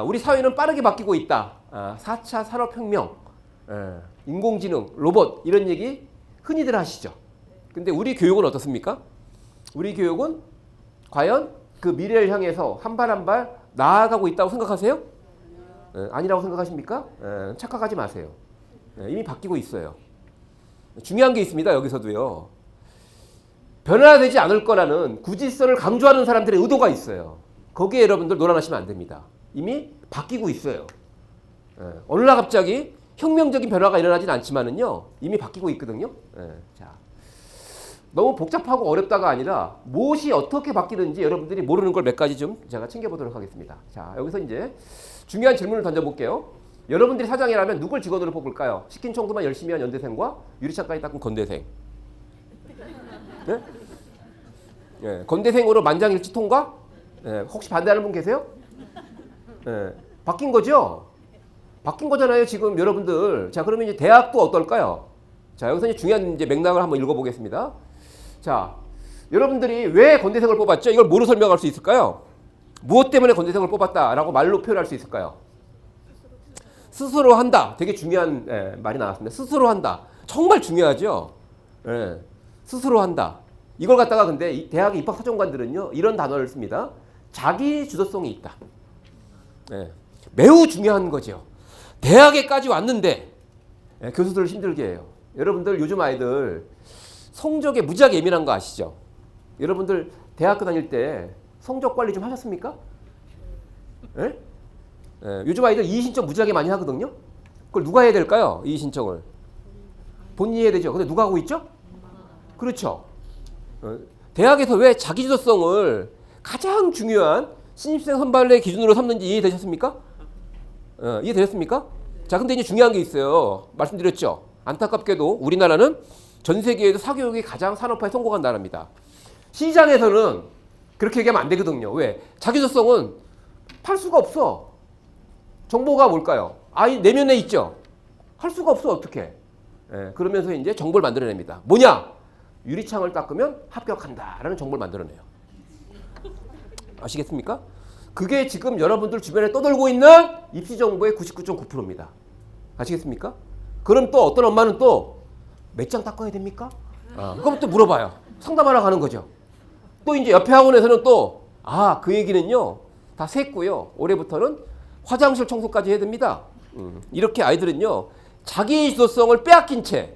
Speaker 1: 우리 사회는 빠르게 바뀌고 있다. 4차 산업혁명, 인공지능, 로봇 이런 얘기 흔히들 하시죠. 근데 우리 교육은 어떻습니까? 우리 교육은 과연 그 미래를 향해서 한 발 한 발 나아가고 있다고 생각하세요? 아니라고 생각하십니까? 착각하지 마세요. 이미 바뀌고 있어요. 중요한 게 있습니다. 여기서도요. 변화되지 않을 거라는 구질선을 강조하는 사람들의 의도가 있어요. 거기에 여러분들 놀아나시면 안 됩니다. 이미 바뀌고 있어요. 어느 날 갑자기 혁명적인 변화가 일어나진 않지만은요. 이미 바뀌고 있거든요. 자, 너무 복잡하고 어렵다가 아니라 무엇이 어떻게 바뀌는지 여러분들이 모르는 걸 몇 가지 좀 제가 챙겨보도록 하겠습니다. 자, 여기서 이제 중요한 질문을 던져볼게요. 여러분들이 사장이라면 누굴 직원으로 뽑을까요? 시킨 청소만 열심히 한 연대생과 유리창까지 닦은 건대생. 네? 네, 건대생으로 만장일치 통과? 네, 혹시 반대하는 분 계세요? 네, 바뀐 거죠? 바뀐 거잖아요, 지금 여러분들. 자, 그러면 이제 대학도 어떨까요? 자, 여기서 이제 중요한 이제 맥락을 한번 읽어보겠습니다. 자, 여러분들이 왜 건대생을 뽑았죠? 이걸 뭐로 설명할 수 있을까요? 무엇 때문에 건대생을 뽑았다라고 말로 표현할 수 있을까요? 스스로 한다. 되게 중요한 말이 나왔습니다. 스스로 한다. 정말 중요하죠? 스스로 한다. 이걸 갖다가 근데 이 대학 입학 사정관들은요, 이런 단어를 씁니다. 자기 주도성이 있다. 매우 중요한 거죠. 대학에까지 왔는데 교수들을 힘들게 해요. 여러분들 요즘 아이들 성적에 무지하게 예민한 거 아시죠? 여러분들 대학교 다닐 때 성적 관리 좀 하셨습니까? 요즘 아이들 이의 신청 무지하게 많이 하거든요. 그걸 누가 해야 될까요? 이의 신청을 본인이 해야 되죠. 근데 누가 하고 있죠? 그렇죠. 대학에서 왜 자기주도성을 가장 중요한 신입생 선발의 기준으로 삼는지 이해되셨습니까? 이해되셨습니까? 자, 근데 이제 중요한 게 있어요. 말씀드렸죠. 안타깝게도 우리나라는 전 세계에서 사교육이 가장 산업화에 성공한 나라입니다. 시장에서는 그렇게 얘기하면 안 되거든요. 왜? 자기주도성은 팔 수가 없어. 정보가 뭘까요? 아이 내면에 있죠. 할 수가 없어. 어떻게? 그러면서 이제 정보를 만들어냅니다. 뭐냐? 유리창을 닦으면 합격한다라는 정보를 만들어내요. 아시겠습니까? 그게 지금 여러분들 주변에 떠돌고 있는 입시 정보의 99.9%입니다. 아시겠습니까? 그럼 또 어떤 엄마는 또 몇 장 닦아야 됩니까? 그럼 또 물어봐요. 상담하러 가는 거죠. 또 이제 옆에 학원에서는 또 그 얘기는요 다 샜고요. 올해부터는 화장실 청소까지 해야 됩니다. 이렇게 아이들은요 자기의 주도성을 빼앗긴 채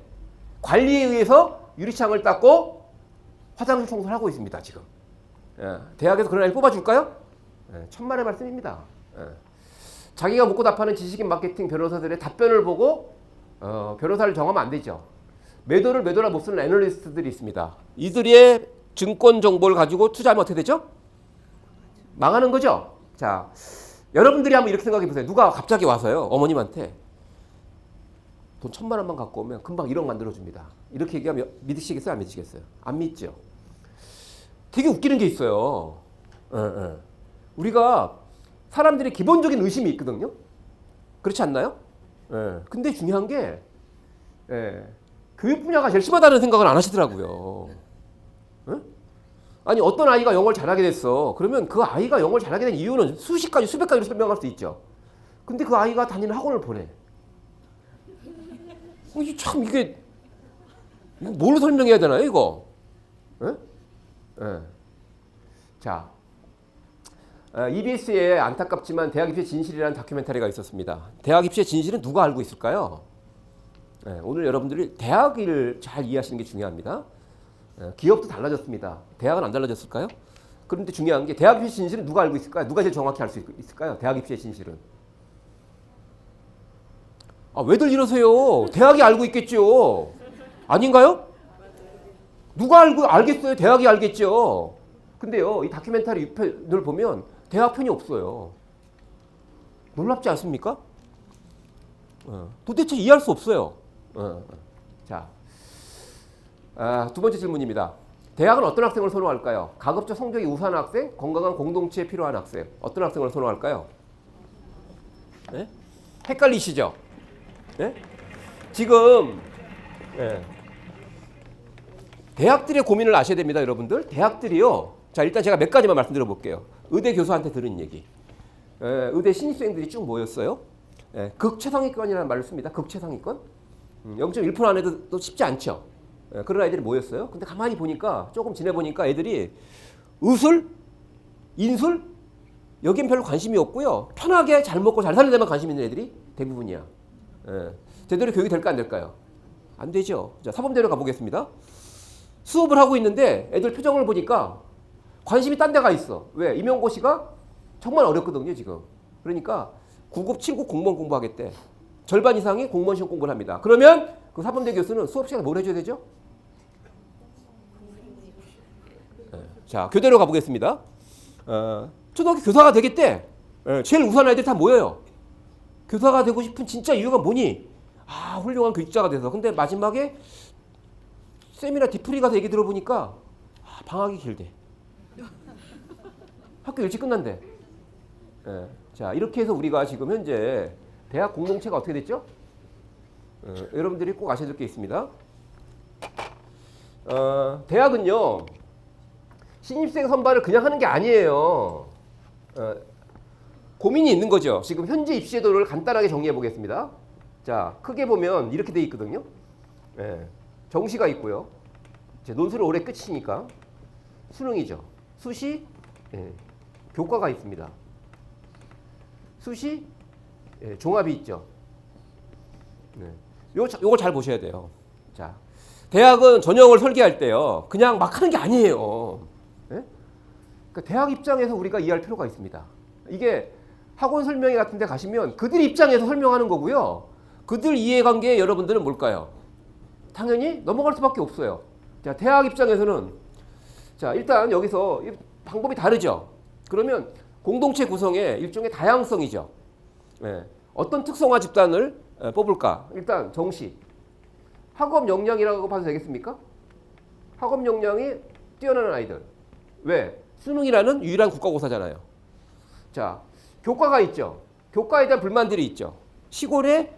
Speaker 1: 관리에 의해서 유리창을 닦고 화장실 청소를 하고 있습니다. 지금. 대학에서 그런 아이 뽑아줄까요? 천만의 말씀입니다. 자기가 묻고 답하는 지식인 마케팅 변호사들의 답변을 보고 변호사를 정하면 안 되죠. 매도를 매도라 못 쓰는 애널리스트들이 있습니다. 이들의 증권 정보를 가지고 투자하면 어떻게 되죠? 망하는 거죠. 자, 여러분들이 한번 이렇게 생각해 보세요. 누가 갑자기 와서요 어머님한테 돈 1,000만 원만 갖고 오면 금방 1억 만들어줍니다. 이렇게 얘기하면 믿으시겠어요? 안 믿으시겠어요? 안 믿죠. 되게 웃기는 게 있어요. 우리가 사람들이 기본적인 의심이 있거든요. 그렇지 않나요? 근데 중요한 게 교육 분야가 제일 심하다는 생각을 안 하시더라고요. 아니 어떤 아이가 영어를 잘하게 됐어. 그러면 그 아이가 영어를 잘하게 된 이유는 수십 가지 수백 가지로 설명할 수 있죠. 근데 그 아이가 다니는 학원을 보내. 참 이게 뭘로 설명해야 되나요 이거? 자, EBS에 안타깝지만 대학 입시의 진실이라는 다큐멘터리가 있었습니다. 대학 입시의 진실은 누가 알고 있을까요? 오늘 여러분들이 대학을 잘 이해하시는 게 중요합니다. 기업도 달라졌습니다. 대학은 안 달라졌을까요? 그런데 중요한 게 대학 입시의 진실은 누가 알고 있을까요? 누가 제일 정확히 알 수 있을까요? 대학 입시의 진실은. 왜들 이러세요? 대학이 알고 있겠죠. 아닌가요? 누가 알겠어요? 대학이 알겠죠. 근데요, 이 다큐멘터리 6편을 보면 대학 편이 없어요. 놀랍지 않습니까? 도대체 이해할 수 없어요. 자, 두 번째 질문입니다. 대학은 어떤 학생을 선호할까요? 가급적 성적이 우수한 학생, 건강한 공동체에 필요한 학생. 어떤 학생을 선호할까요? 네? 헷갈리시죠? 네? 지금 대학들의 고민을 아셔야 됩니다, 여러분들. 대학들이요. 자, 일단 제가 몇 가지만 말씀드려 볼게요. 의대 교수한테 들은 얘기. 의대 신입생들이 쭉 모였어요. 극최상위권이라는 말을 씁니다. 극최상위권. 0.1% 안에도 또 쉽지 않죠. 그런 아이들이 모였어요. 근데 가만히 보니까 조금 지내보니까 애들이 의술, 인술 여긴 별로 관심이 없고요. 편하게 잘 먹고 잘 사는 데만 관심 있는 애들이 대부분이야. 제대로 교육이 될까 안 될까요? 안 되죠. 자, 사범대로 가보겠습니다. 수업을 하고 있는데 애들 표정을 보니까 관심이 딴 데가 있어. 왜? 임용고시가 정말 어렵거든요, 지금. 그러니까 9급, 7급 공무원 공부하겠대. 절반 이상이 공무원 시험 공부를 합니다. 그러면 그 사범대 교수는 수업 시간에 뭘 해줘야 되죠? 자, 교대로 가보겠습니다. 초등학교 교사가 되겠대. 제일 우수한 아이들 다 모여요. 교사가 되고 싶은 진짜 이유가 뭐니? 훌륭한 교직자가 돼서. 근데 마지막에 쌤이나 디프리 가서 얘기 들어보니까 방학이 길대. 학교 일찍 끝난대. 자, 이렇게 해서 우리가 지금 현재 대학 공동체가 어떻게 됐죠? 여러분들이 꼭 아셔야 될 게 있습니다. 대학은요, 신입생 선발을 그냥 하는 게 아니에요. 고민이 있는 거죠. 지금 현재 입시 제도를 간단하게 정리해 보겠습니다. 자, 크게 보면 이렇게 돼 있거든요. 정시가 있고요. 이제 논술은 올해 끝이니까 수능이죠. 수시, 교과가 있습니다. 수시, 종합이 있죠. 요거 잘 보셔야 돼요. 자, 대학은 전형을 설계할 때요, 그냥 막 하는 게 아니에요. 그러니까 대학 입장에서 우리가 이해할 필요가 있습니다. 이게 학원 설명회 같은 데 가시면 그들 입장에서 설명하는 거고요. 그들 이해관계에 여러분들은 뭘까요? 당연히 넘어갈 수밖에 없어요. 자, 대학 입장에서는 자, 일단 여기서 방법이 다르죠. 그러면 공동체 구성의 일종의 다양성이죠. 예. 어떤 특성화 집단을 뽑을까? 일단 정시. 학업 역량이라고 봐도 되겠습니까? 학업 역량이 뛰어나는 아이들. 왜? 수능이라는 유일한 국가고사잖아요. 자, 교과가 있죠. 교과에 대한 불만들이 있죠. 시골에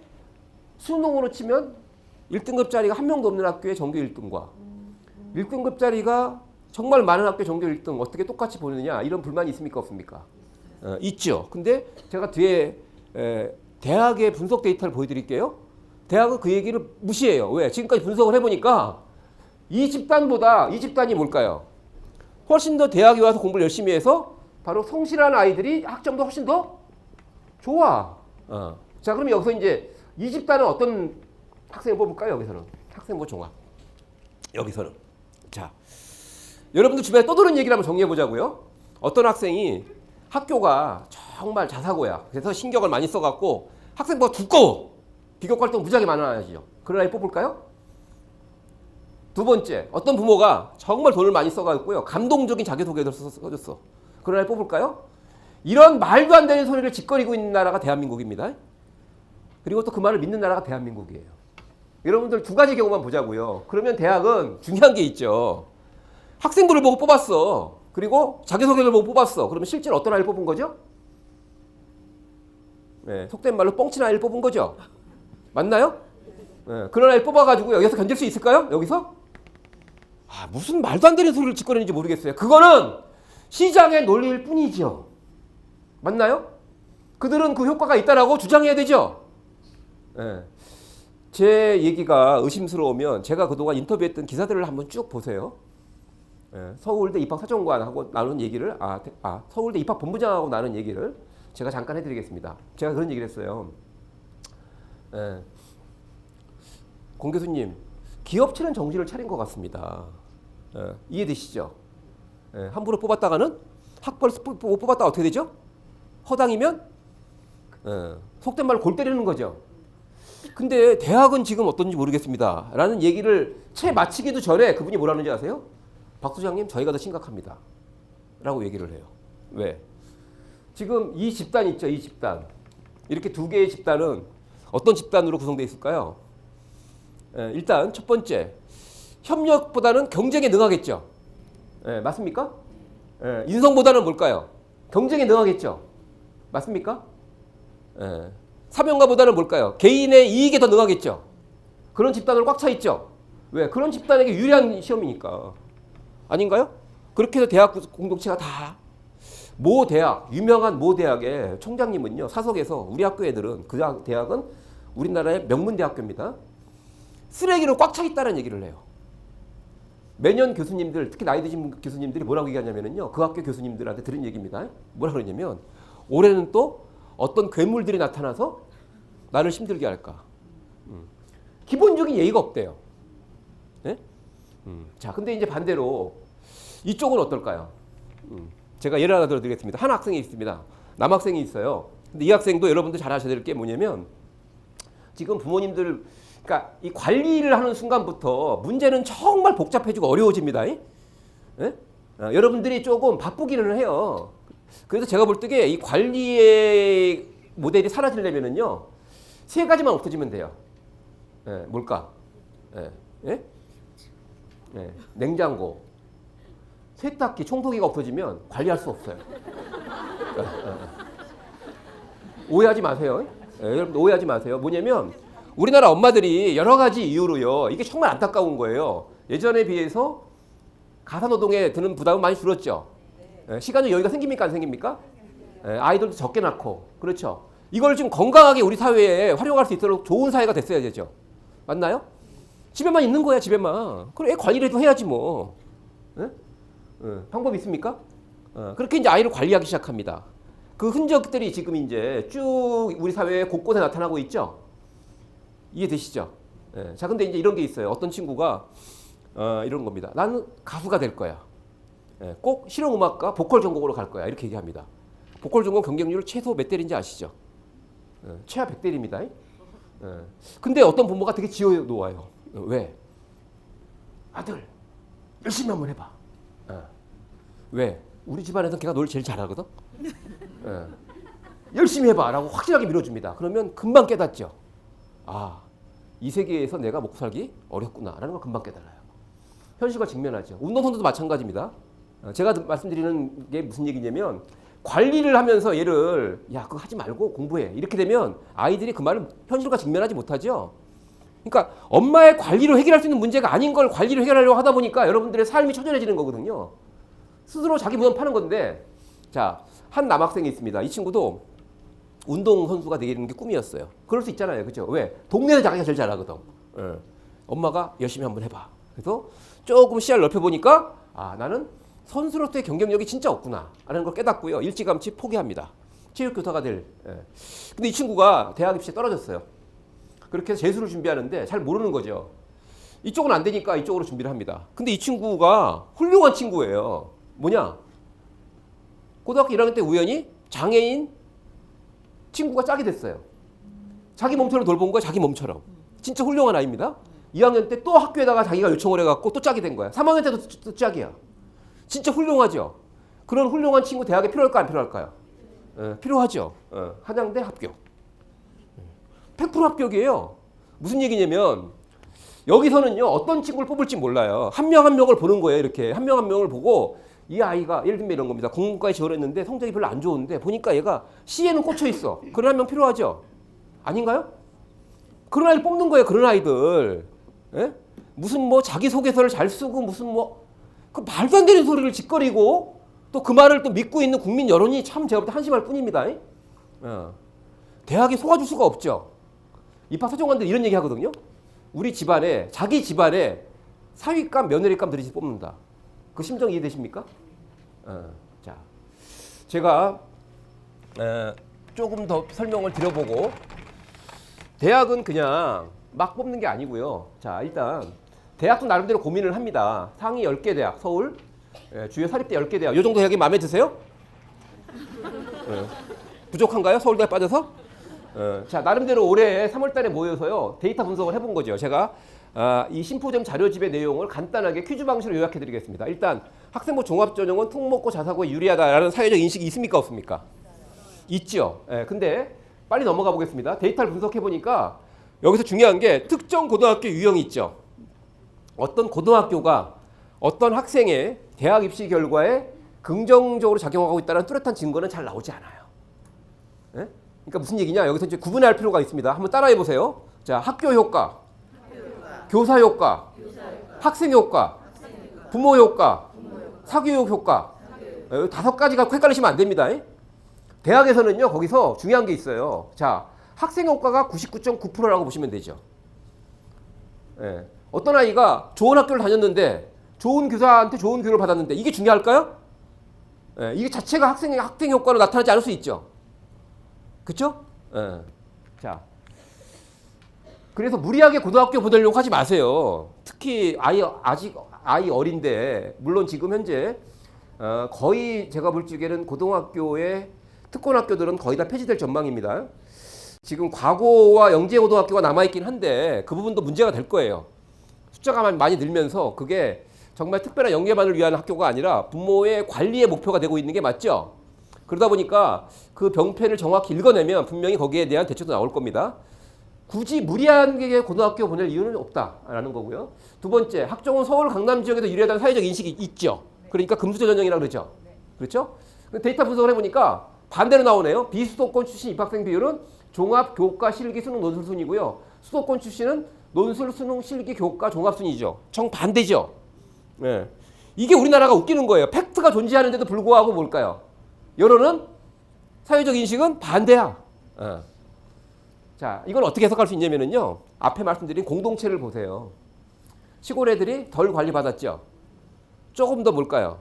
Speaker 1: 수능으로 치면 1등급짜리가 한 명도 없는 학교의 전교 1등과 1등급짜리가 정말 많은 학교 전교 1등 어떻게 똑같이 보느냐 이런 불만이 있습니까? 없습니까? 있죠. 근데 제가 뒤에 대학의 분석 데이터를 보여드릴게요. 대학은 그 얘기를 무시해요. 왜? 지금까지 분석을 해보니까 이 집단이 뭘까요? 훨씬 더 대학에 와서 공부를 열심히 해서 바로 성실한 아이들이 학점도 훨씬 더 좋아. 자, 그러면 여기서 이제 이 집단은 어떤 학생을 뽑을까요? 여기서는 학생부 종합. 여기서는 자, 여러분들 주변에 떠도는 얘기를 한번 정리해 보자고요. 어떤 학생이 학교가 정말 자사고야. 그래서 신경을 많이 써갖고 학생부가 두꺼워. 비교 활동 무지하게 많아야죠. 그런 아이 뽑을까요? 두 번째, 어떤 부모가 정말 돈을 많이 써가지고요. 감동적인 자기소개를 써줬어. 그런 아이 뽑을까요? 이런 말도 안 되는 소리를 짓거리고 있는 나라가 대한민국입니다. 그리고 또 그 말을 믿는 나라가 대한민국이에요. 여러분들 두 가지 경우만 보자고요. 그러면 대학은 중요한 게 있죠. 학생부를 보고 뽑았어. 그리고 자기소개를 보고 뽑았어. 그러면 실제로 어떤 아이를 뽑은 거죠? 네, 속된 말로 뻥친 아이를 뽑은 거죠. 맞나요? 네, 그런 아이를 뽑아가지고 여기서 견딜 수 있을까요? 여기서? 무슨 말도 안 되는 소리를 짓거리는지 모르겠어요. 그거는 시장의 논리일 뿐이죠. 맞나요? 그들은 그 효과가 있다라고 주장해야 되죠. 네. 제 얘기가 의심스러우면 제가 그동안 인터뷰했던 기사들을 한번 쭉 보세요. 예, 서울대 입학사정관하고 나눈 얘기를 서울대 입학본부장하고 나눈 얘기를 제가 잠깐 해드리겠습니다. 제가 그런 얘기를 했어요. 예, 공 교수님, 기업체는 정신을 차린 것 같습니다. 예, 이해되시죠? 예, 함부로 뽑았다가는 학벌 못 뽑았다가 어떻게 되죠? 허당이면 속된 말로 골 때리는 거죠. 근데 대학은 지금 어떤지 모르겠습니다. 라는 얘기를 채 마치기도 전에 그분이 뭐라는지 아세요? 박 소장님, 저희가 더 심각합니다. 라고 얘기를 해요. 왜? 지금 이 집단 있죠, 이 집단. 이렇게 두 개의 집단은 어떤 집단으로 구성되어 있을까요? 일단 첫 번째, 협력보다는 경쟁에 능하겠죠. 맞습니까? 인성보다는 뭘까요? 경쟁에 능하겠죠. 맞습니까? 사명가보다는 뭘까요? 개인의 이익에 더 능하겠죠. 그런 집단으로 꽉 차 있죠. 왜? 그런 집단에게 유리한 시험이니까. 아닌가요? 그렇게 해서 대학 공동체가 다 모 대학, 유명한 모 대학의 총장님은요, 사석에서 우리 학교 애들은 그 대학은 우리나라의 명문대학교입니다. 쓰레기로 꽉 차 있다는 얘기를 해요. 매년 교수님들, 특히 나이 드신 교수님들이 뭐라고 얘기하냐면요, 그 학교 교수님들한테 들은 얘기입니다. 뭐라 그러냐면 올해는 또 어떤 괴물들이 나타나서 나를 힘들게 할까. 기본적인 예의가 없대요. 네? 자, 근데 이제 반대로 이쪽은 어떨까요? 제가 예를 하나 들어드리겠습니다. 한 학생이 있습니다. 남학생이 있어요. 근데 이 학생도 여러분들 잘 아셔야 될 게 뭐냐면 지금 부모님들, 그러니까 이 관리를 하는 순간부터 문제는 정말 복잡해지고 어려워집니다. 예? 여러분들이 조금 바쁘기는 해요. 그래서 제가 볼 때에 이 관리의 모델이 사라지려면은요, 세 가지만 없어지면 돼요. 뭘까? 냉장고, 세탁기, 청소기가 없어지면 관리할 수 없어요. 오해하지 마세요. 여러분들 오해하지 마세요. 뭐냐면 우리나라 엄마들이 여러 가지 이유로요, 이게 정말 안타까운 거예요. 예전에 비해서 가사노동에 드는 부담은 많이 줄었죠. 시간적 여유가 생깁니까? 안 생깁니까? 아이들도 적게 낳고. 그렇죠. 이걸 지금 건강하게 우리 사회에 활용할 수 있도록 좋은 사회가 됐어야 되죠. 맞나요? 집에만 있는 거야, 집에만. 그럼 애 관리라도 해야지 뭐. 방법 있습니까? 그렇게 이제 아이를 관리하기 시작합니다. 그 흔적들이 지금 이제 쭉 우리 사회 곳곳에 나타나고 있죠. 이해되시죠? 자, 근데 이제 이런 게 있어요. 어떤 친구가 이런 겁니다. 나는 가수가 될 거야. 꼭 실용음악과 보컬 전공으로 갈 거야. 이렇게 얘기합니다. 보컬 전공 경쟁률 최소 몇 대인지 아시죠? 최하 100대입니다. 근데 어떤 부모가 되게 지어놓아요. 왜? 아들, 열심히 한번 해봐. 왜? 우리 집안에서 걔가 노래 제일 잘하거든. 예. 열심히 해봐라고 확실하게 밀어줍니다. 그러면 금방 깨닫죠. 아, 이 세계에서 내가 먹고 살기 어렵구나라는 걸 금방 깨달아요. 현실과 직면하죠. 운동선수도 마찬가지입니다. 제가 말씀드리는 게 무슨 얘기냐면 관리를 하면서 얘를 야 그거 하지 말고 공부해 이렇게 되면 아이들이 그 말을 현실과 직면하지 못하죠. 그러니까 엄마의 관리로 해결할 수 있는 문제가 아닌 걸 관리로 해결하려고 하다 보니까 여러분들의 삶이 처절해지는 거거든요. 스스로 자기 무덤 파는 건데 자, 한 남학생이 있습니다. 이 친구도 운동선수가 되는 게 꿈이었어요. 그럴 수 있잖아요. 그죠? 왜? 동네에서 자기가 제일 잘하거든. 엄마가 열심히 한번 해봐. 그래서 조금 시야를 넓혀보니까 아 나는 선수로서의 경쟁력이 진짜 없구나 라는 걸 깨닫고요. 일찌감치 포기합니다. 체육교사가 될. 근데 이 친구가 대학 입시에 떨어졌어요. 그렇게 해서 재수를 준비하는데 잘 모르는 거죠. 이쪽은 안 되니까 이쪽으로 준비를 합니다. 근데 이 친구가 훌륭한 친구예요. 뭐냐? 고등학교 1학년 때 우연히 장애인 친구가 짝이 됐어요. 자기 몸처럼 돌본 거야. 자기 몸처럼. 진짜 훌륭한 아이입니다. 2학년 때 또 학교에다가 자기가 요청을 해갖고 또 짝이 된 거야. 3학년 때도 또 짝이야. 진짜 훌륭하죠. 그런 훌륭한 친구 대학에 필요할까 안 필요할까요? 필요하죠. 한양대 합격. 100% 합격이에요. 무슨 얘기냐면 여기서는요 어떤 친구를 뽑을지 몰라요. 한 명 한 명을 보는 거예요. 이렇게 한 명 한 명을 보고 이 아이가 예를 들면 이런 겁니다. 공부까지 지원했는데 성적이 별로 안 좋은데 보니까 얘가 C에는 꽂혀 있어. 그런 한 명 필요하죠. 아닌가요? 그런 아이를 뽑는 거예요. 그런 아이들. 예? 무슨 뭐 자기소개서를 잘 쓰고 무슨 뭐 그 말도 안 되는 소리를 짓거리고 또 그 말을 또 믿고 있는 국민 여론이 참 제가 볼 때 한심할 뿐입니다. 대학에 속아줄 수가 없죠. 입학 사정관들 이런 얘기 하거든요. 우리 집안에 자기 집안에 사위감 며느리감 들이시 뽑는다. 그 심정 이해되십니까? 자, 제가 조금 더 설명을 드려보고 대학은 그냥 막 뽑는 게 아니고요. 자, 일단 대학도 나름대로 고민을 합니다. 상위 10개 대학, 서울, 주요 사립대 10개 대학. 이 정도 대학이 마음에 드세요? 부족한가요? 서울대학 빠져서? 자, 나름대로 올해 3월 달에 모여서요. 데이터 분석을 해본 거죠. 제가 이 심포지엄 자료집의 내용을 간단하게 퀴즈 방식으로 요약해 드리겠습니다. 일단 학생부 종합전형은 특목고 자사고에 유리하다라는 사회적 인식이 있습니까? 없습니까? 있죠. 근데 빨리 넘어가 보겠습니다. 데이터를 분석해 보니까 여기서 중요한 게 특정 고등학교 유형이 있죠. 어떤 고등학교가 어떤 학생의 대학 입시 결과에 긍정적으로 작용하고 있다는 뚜렷한 증거는 잘 나오지 않아요. 그러니까 무슨 얘기냐? 여기서 이제 구분할 필요가 있습니다. 한번 따라해 보세요. 자, 학교 효과, 교사 효과, 학생 효과, 부모 효과, 사교육 효과. 5가지가 헷갈리시면 안 됩니다. 대학에서는요, 거기서 중요한 게 있어요. 자, 학생 효과가 99.9%라고 보시면 되죠. 어떤 아이가 좋은 학교를 다녔는데 좋은 교사한테 좋은 교육을 받았는데 이게 중요할까요? 이게 자체가 학생 효과로 나타나지 않을 수 있죠. 그렇죠? 자, 그래서 무리하게 고등학교 보내려고 하지 마세요. 특히 아직 아이 어린데 물론 지금 현재 거의 제가 볼 적에는 고등학교의 특권학교들은 거의 다 폐지될 전망입니다. 지금 과고와 영재고등학교가 남아있긴 한데 그 부분도 문제가 될 거예요. 숫자가 많이 늘면서 그게 정말 특별한 영예반을 위한 학교가 아니라 부모의 관리의 목표가 되고 있는 게 맞죠? 그러다 보니까 그 병폐를 정확히 읽어내면 분명히 거기에 대한 대처도 나올 겁니다. 굳이 무리하게 고등학교 보낼 이유는 없다라는 거고요. 두 번째, 학종은 서울 강남 지역에도 유리하다는 사회적 인식이 있죠. 그러니까 금수저 전형이라고 그러죠. 그렇죠? 데이터 분석을 해보니까 반대로 나오네요. 비수도권 출신 입학생 비율은 종합, 교과, 실기, 수능, 논술 순이고요. 수도권 출신은 논술, 수능, 실기, 교과, 종합 순이죠. 정반대죠. 이게 우리나라가 웃기는 거예요. 팩트가 존재하는데도 불구하고 뭘까요? 여론은 사회적 인식은 반대야. 자, 이건 어떻게 해석할 수 있냐면요. 앞에 말씀드린 공동체를 보세요. 시골 애들이 덜 관리받았죠. 조금 더 뭘까요?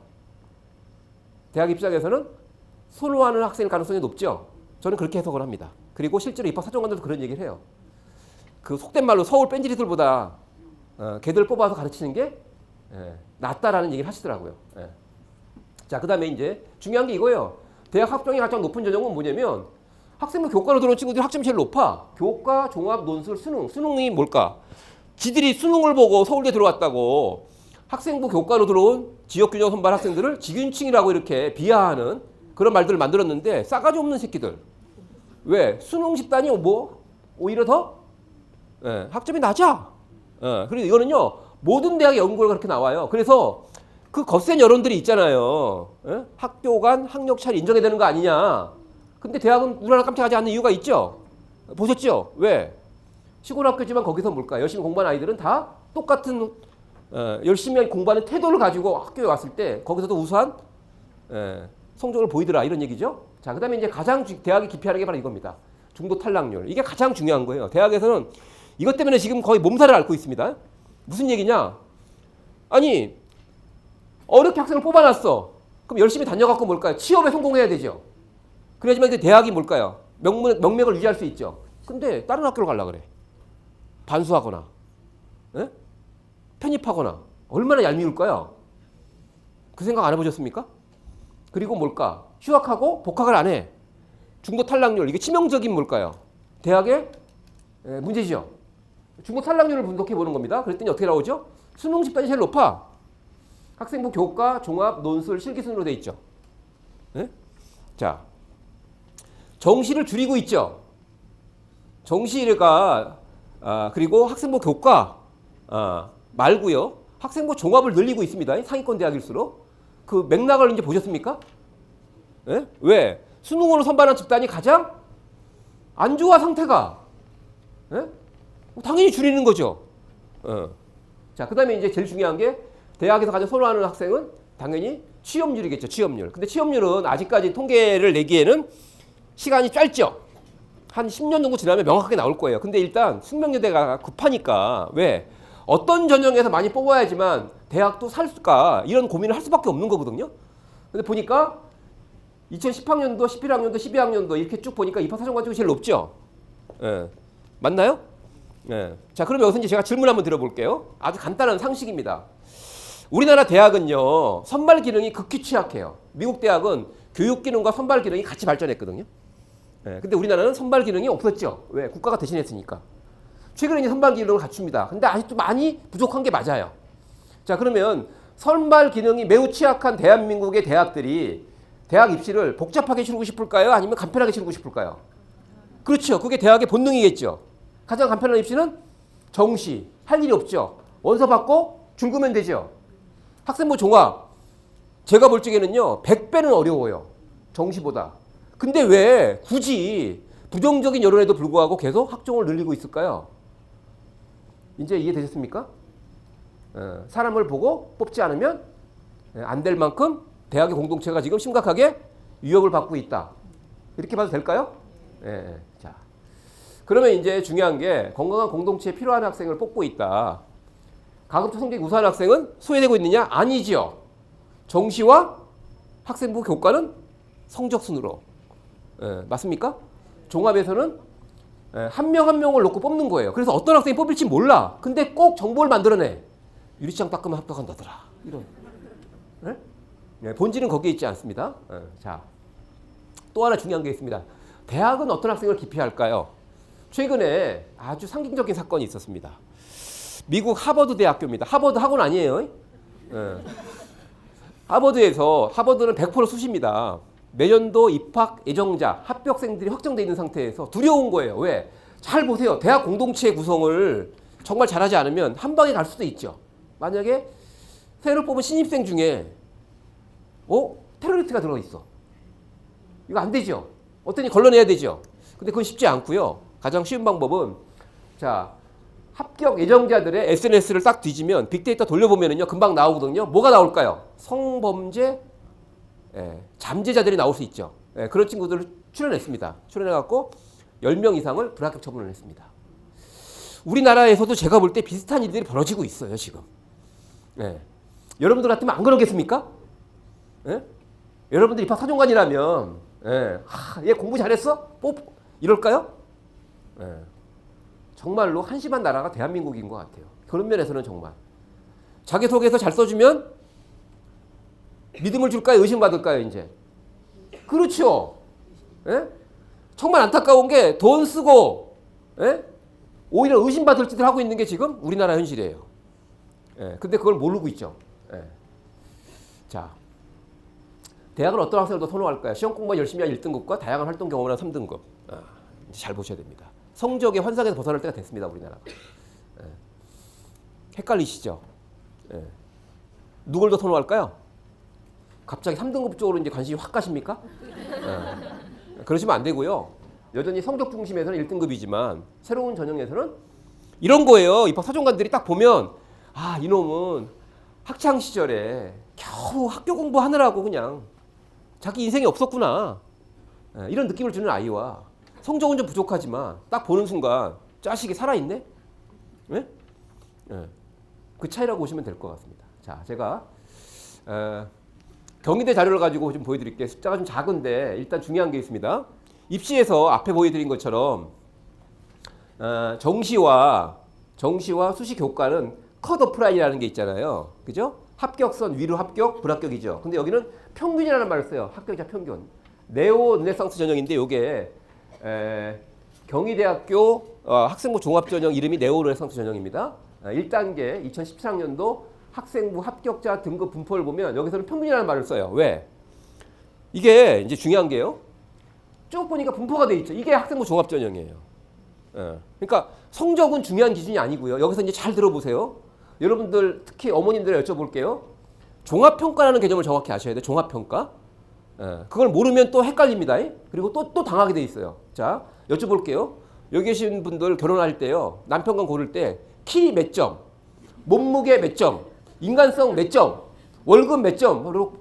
Speaker 1: 대학 입장에서는 선호하는 학생일 가능성이 높죠. 저는 그렇게 해석을 합니다. 그리고 실제로 입학 사정관들도 그런 얘기를 해요. 그 속된 말로 서울 뺀질이들보다 걔들 뽑아서 가르치는 게 낫다라는 얘기를 하시더라고요. 자, 그 다음에 이제 중요한 게 이거예요. 대학 합격이 가장 높은 전형은 뭐냐면 학생부 교과로 들어온 친구들이 학점이 제일 높아. 교과, 종합, 논술, 수능. 수능이 뭘까? 지들이 수능을 보고 서울대 들어왔다고 학생부 교과로 들어온 지역균형 선발 학생들을 지균층이라고 이렇게 비하하는 그런 말들을 만들었는데 싸가지 없는 새끼들. 왜? 수능 집단이 뭐 오히려 더 학점이 낮아. 그리고 이거는요 모든 대학의 연구가 그렇게 나와요. 그래서 그 거센 여론들이 있잖아요. 학교 간 학력 차를 인정해야 되는 거 아니냐. 근데 대학은 우리나라 깜짝하지 않는 이유가 있죠. 보셨죠? 왜? 시골 학교지만 거기서 뭘까? 열심히 공부한 아이들은 다 똑같은 열심히 공부하는 태도를 가지고 학교에 왔을 때 거기서도 우수한 성적을 보이더라 이런 얘기죠. 자, 그다음에 이제 가장 대학이 기피하는 게 바로 이겁니다. 중도 탈락률. 이게 가장 중요한 거예요. 대학에서는 이것 때문에 지금 거의 몸살을 앓고 있습니다. 무슨 얘기냐? 아니 어렵게 학생을 뽑아놨어. 그럼 열심히 다녀갖고 뭘까요? 취업에 성공해야 되죠. 그래야지만 이제 대학이 뭘까요? 명맥을 유지할 수 있죠. 근데 다른 학교로 가려고 그래. 반수하거나 편입하거나 얼마나 얄미울까요? 그 생각 안 해보셨습니까? 그리고 뭘까? 휴학하고 복학을 안 해. 중도 탈락률. 이게 치명적인 뭘까요? 대학의 문제죠. 중도 탈락률을 분석해 보는 겁니다. 그랬더니 어떻게 나오죠? 수능 집단이 제일 높아. 학생부 교과, 종합, 논술, 실기 순으로 돼 있죠. 자, 정시를 줄이고 있죠. 정시가 그리고 학생부 교과 말고요. 학생부 종합을 늘리고 있습니다. 상위권 대학일수록. 그 맥락을 이제 보셨습니까? 왜? 수능으로 선발한 집단이 가장 안 좋아 상태가. 당연히 줄이는 거죠. 자, 그다음에 이제 제일 중요한 게 대학에서 가장 선호하는 학생은 당연히 취업률이겠죠. 취업률. 근데 취업률은 아직까지 통계를 내기에는 시간이 짧죠. 한 10년 정도 지나면 명확하게 나올 거예요. 근데 일단 숙명여대가 급하니까 왜? 어떤 전형에서 많이 뽑아야지만 대학도 살까 이런 고민을 할 수밖에 없는 거거든요. 근데 보니까 2010학년도, 11학년도, 12학년도 이렇게 쭉 보니까 입학 사정 관점이 제일 높죠. 맞나요? 자, 그럼 여기서 이제 제가 질문 한번 드려볼게요. 아주 간단한 상식입니다. 우리나라 대학은요 선발 기능이 극히 취약해요. 미국 대학은 교육 기능과 선발 기능이 같이 발전했거든요. 근데 우리나라는 선발 기능이 없었죠. 왜? 국가가 대신했으니까. 최근에 이제 선발 기능을 갖춥니다. 근데 아직도 많이 부족한 게 맞아요. 자, 그러면 선발 기능이 매우 취약한 대한민국의 대학들이 대학 입시를 복잡하게 치르고 싶을까요? 아니면 간편하게 치르고 싶을까요? 그렇죠. 그게 대학의 본능이겠죠. 가장 간편한 입시는 정시. 할 일이 없죠. 원서 받고 줄그면 되죠. 학생부 종합. 제가 볼 적에는요. 100배는 어려워요. 정시보다. 근데 왜 굳이 부정적인 여론에도 불구하고 계속 학종을 늘리고 있을까요? 이제 이해되셨습니까? 사람을 보고 뽑지 않으면 안 될 만큼 대학의 공동체가 지금 심각하게 위협을 받고 있다. 이렇게 봐도 될까요? 자, 그러면 이제 중요한 게 건강한 공동체에 필요한 학생을 뽑고 있다. 가급적 성적이 우수한 학생은 소외되고 있느냐? 아니죠. 정시와 학생부 교과는 성적 순으로. 맞습니까? 종합에서는 한 명 한 명을 놓고 뽑는 거예요. 그래서 어떤 학생이 뽑힐지 몰라. 근데 꼭 정보를 만들어내. 유리창 닦으면 합격한다더라. 이런. 본질은 거기에 있지 않습니다. 자, 또 하나 중요한 게 있습니다. 대학은 어떤 학생을 기피할까요? 최근에 아주 상징적인 사건이 있었습니다. 미국 하버드 대학교입니다. 하버드 학원 아니에요. 하버드는 100% 수시입니다. 내년도 입학 예정자, 합격생들이 확정돼 있는 상태에서 두려운 거예요. 왜? 잘 보세요. 대학 공동체 구성을 정말 잘하지 않으면 한 방에 갈 수도 있죠. 만약에 새로 뽑은 신입생 중에 테러리스트가 들어있어. 이거 안 되죠. 어떠니 걸러내야 되죠. 근데 그건 쉽지 않고요. 가장 쉬운 방법은 자, 합격 예정자들의 SNS를 딱 뒤지면 빅데이터 돌려보면은요 금방 나오거든요. 뭐가 나올까요? 성범죄 잠재자들이 나올 수 있죠. 그런 친구들을 출연했습니다. 출연해갖고 10명 이상을 불합격 처분을 했습니다. 우리나라에서도 제가 볼 때 비슷한 일들이 벌어지고 있어요, 지금. 여러분들 같으면 안 그러겠습니까? 여러분들 입학 사정관이라면, 얘 공부 잘했어? 이럴까요? 정말로 한심한 나라가 대한민국인 것 같아요. 그런 면에서는 정말. 자기소개서 잘 써주면 믿음을 줄까요? 의심받을까요? 이제. 그렇죠. 정말 안타까운 게 돈 쓰고 오히려 의심받을 짓을 하고 있는 게 지금 우리나라 현실이에요. 예, 근데 그걸 모르고 있죠. 예. 자, 대학은 어떤 학생을 더 선호할까요? 시험 공부만 열심히 한 1등급과 다양한 활동 경험을 한 3등급. 이제 잘 보셔야 됩니다. 성적의 환상에서 벗어날 때가 됐습니다, 우리나라가. 예. 헷갈리시죠? 예. 누굴 더 선호할까요? 갑자기 3등급 쪽으로 이제 관심이 확 가십니까? 그러시면 안 되고요. 여전히 성적 중심에서는 1등급이지만 새로운 전형에서는 이런 거예요. 입학 사정관들이 딱 보면 아, 이놈은 학창 시절에 겨우 학교 공부하느라고 그냥 자기 인생이 없었구나. 이런 느낌을 주는 아이와 성적은 좀 부족하지만 딱 보는 순간 자식이 살아있네? 네? 그 차이라고 보시면 될 것 같습니다. 자, 제가 경희대 자료를 가지고 좀 보여드릴게요. 숫자가 좀 작은데 일단 중요한 게 있습니다. 입시에서 앞에 보여드린 것처럼 정시와 수시 교과는 컷오프라인이라는 게 있잖아요. 그죠? 합격선 위로 합격, 불합격이죠. 근데 여기는 평균이라는 말을 써요. 합격자 평균. 네오 르네상스 전형인데 이게 경희대학교 학생부 종합전형 이름이 네오 르네상스 전형입니다. 1단계 2017학년도 학생부 합격자 등급 분포를 보면 여기서는 평균이라는 말을 써요. 왜? 이게 이제 중요한 게요. 쭉 보니까 분포가 돼 있죠. 이게 학생부 종합전형이에요. 그러니까 성적은 중요한 기준이 아니고요. 여기서 이제 잘 들어보세요. 여러분들 특히 어머님들 여쭤볼게요. 종합평가라는 개념을 정확히 아셔야 돼요. 종합평가. 그걸 모르면 또 헷갈립니다. 그리고 또 당하게 돼 있어요. 자, 여쭤볼게요. 여기 계신 분들 결혼할 때요. 남편과 고를 때 키 몇 점, 몸무게 몇 점, 인간성 몇 점, 월급 몇 점으로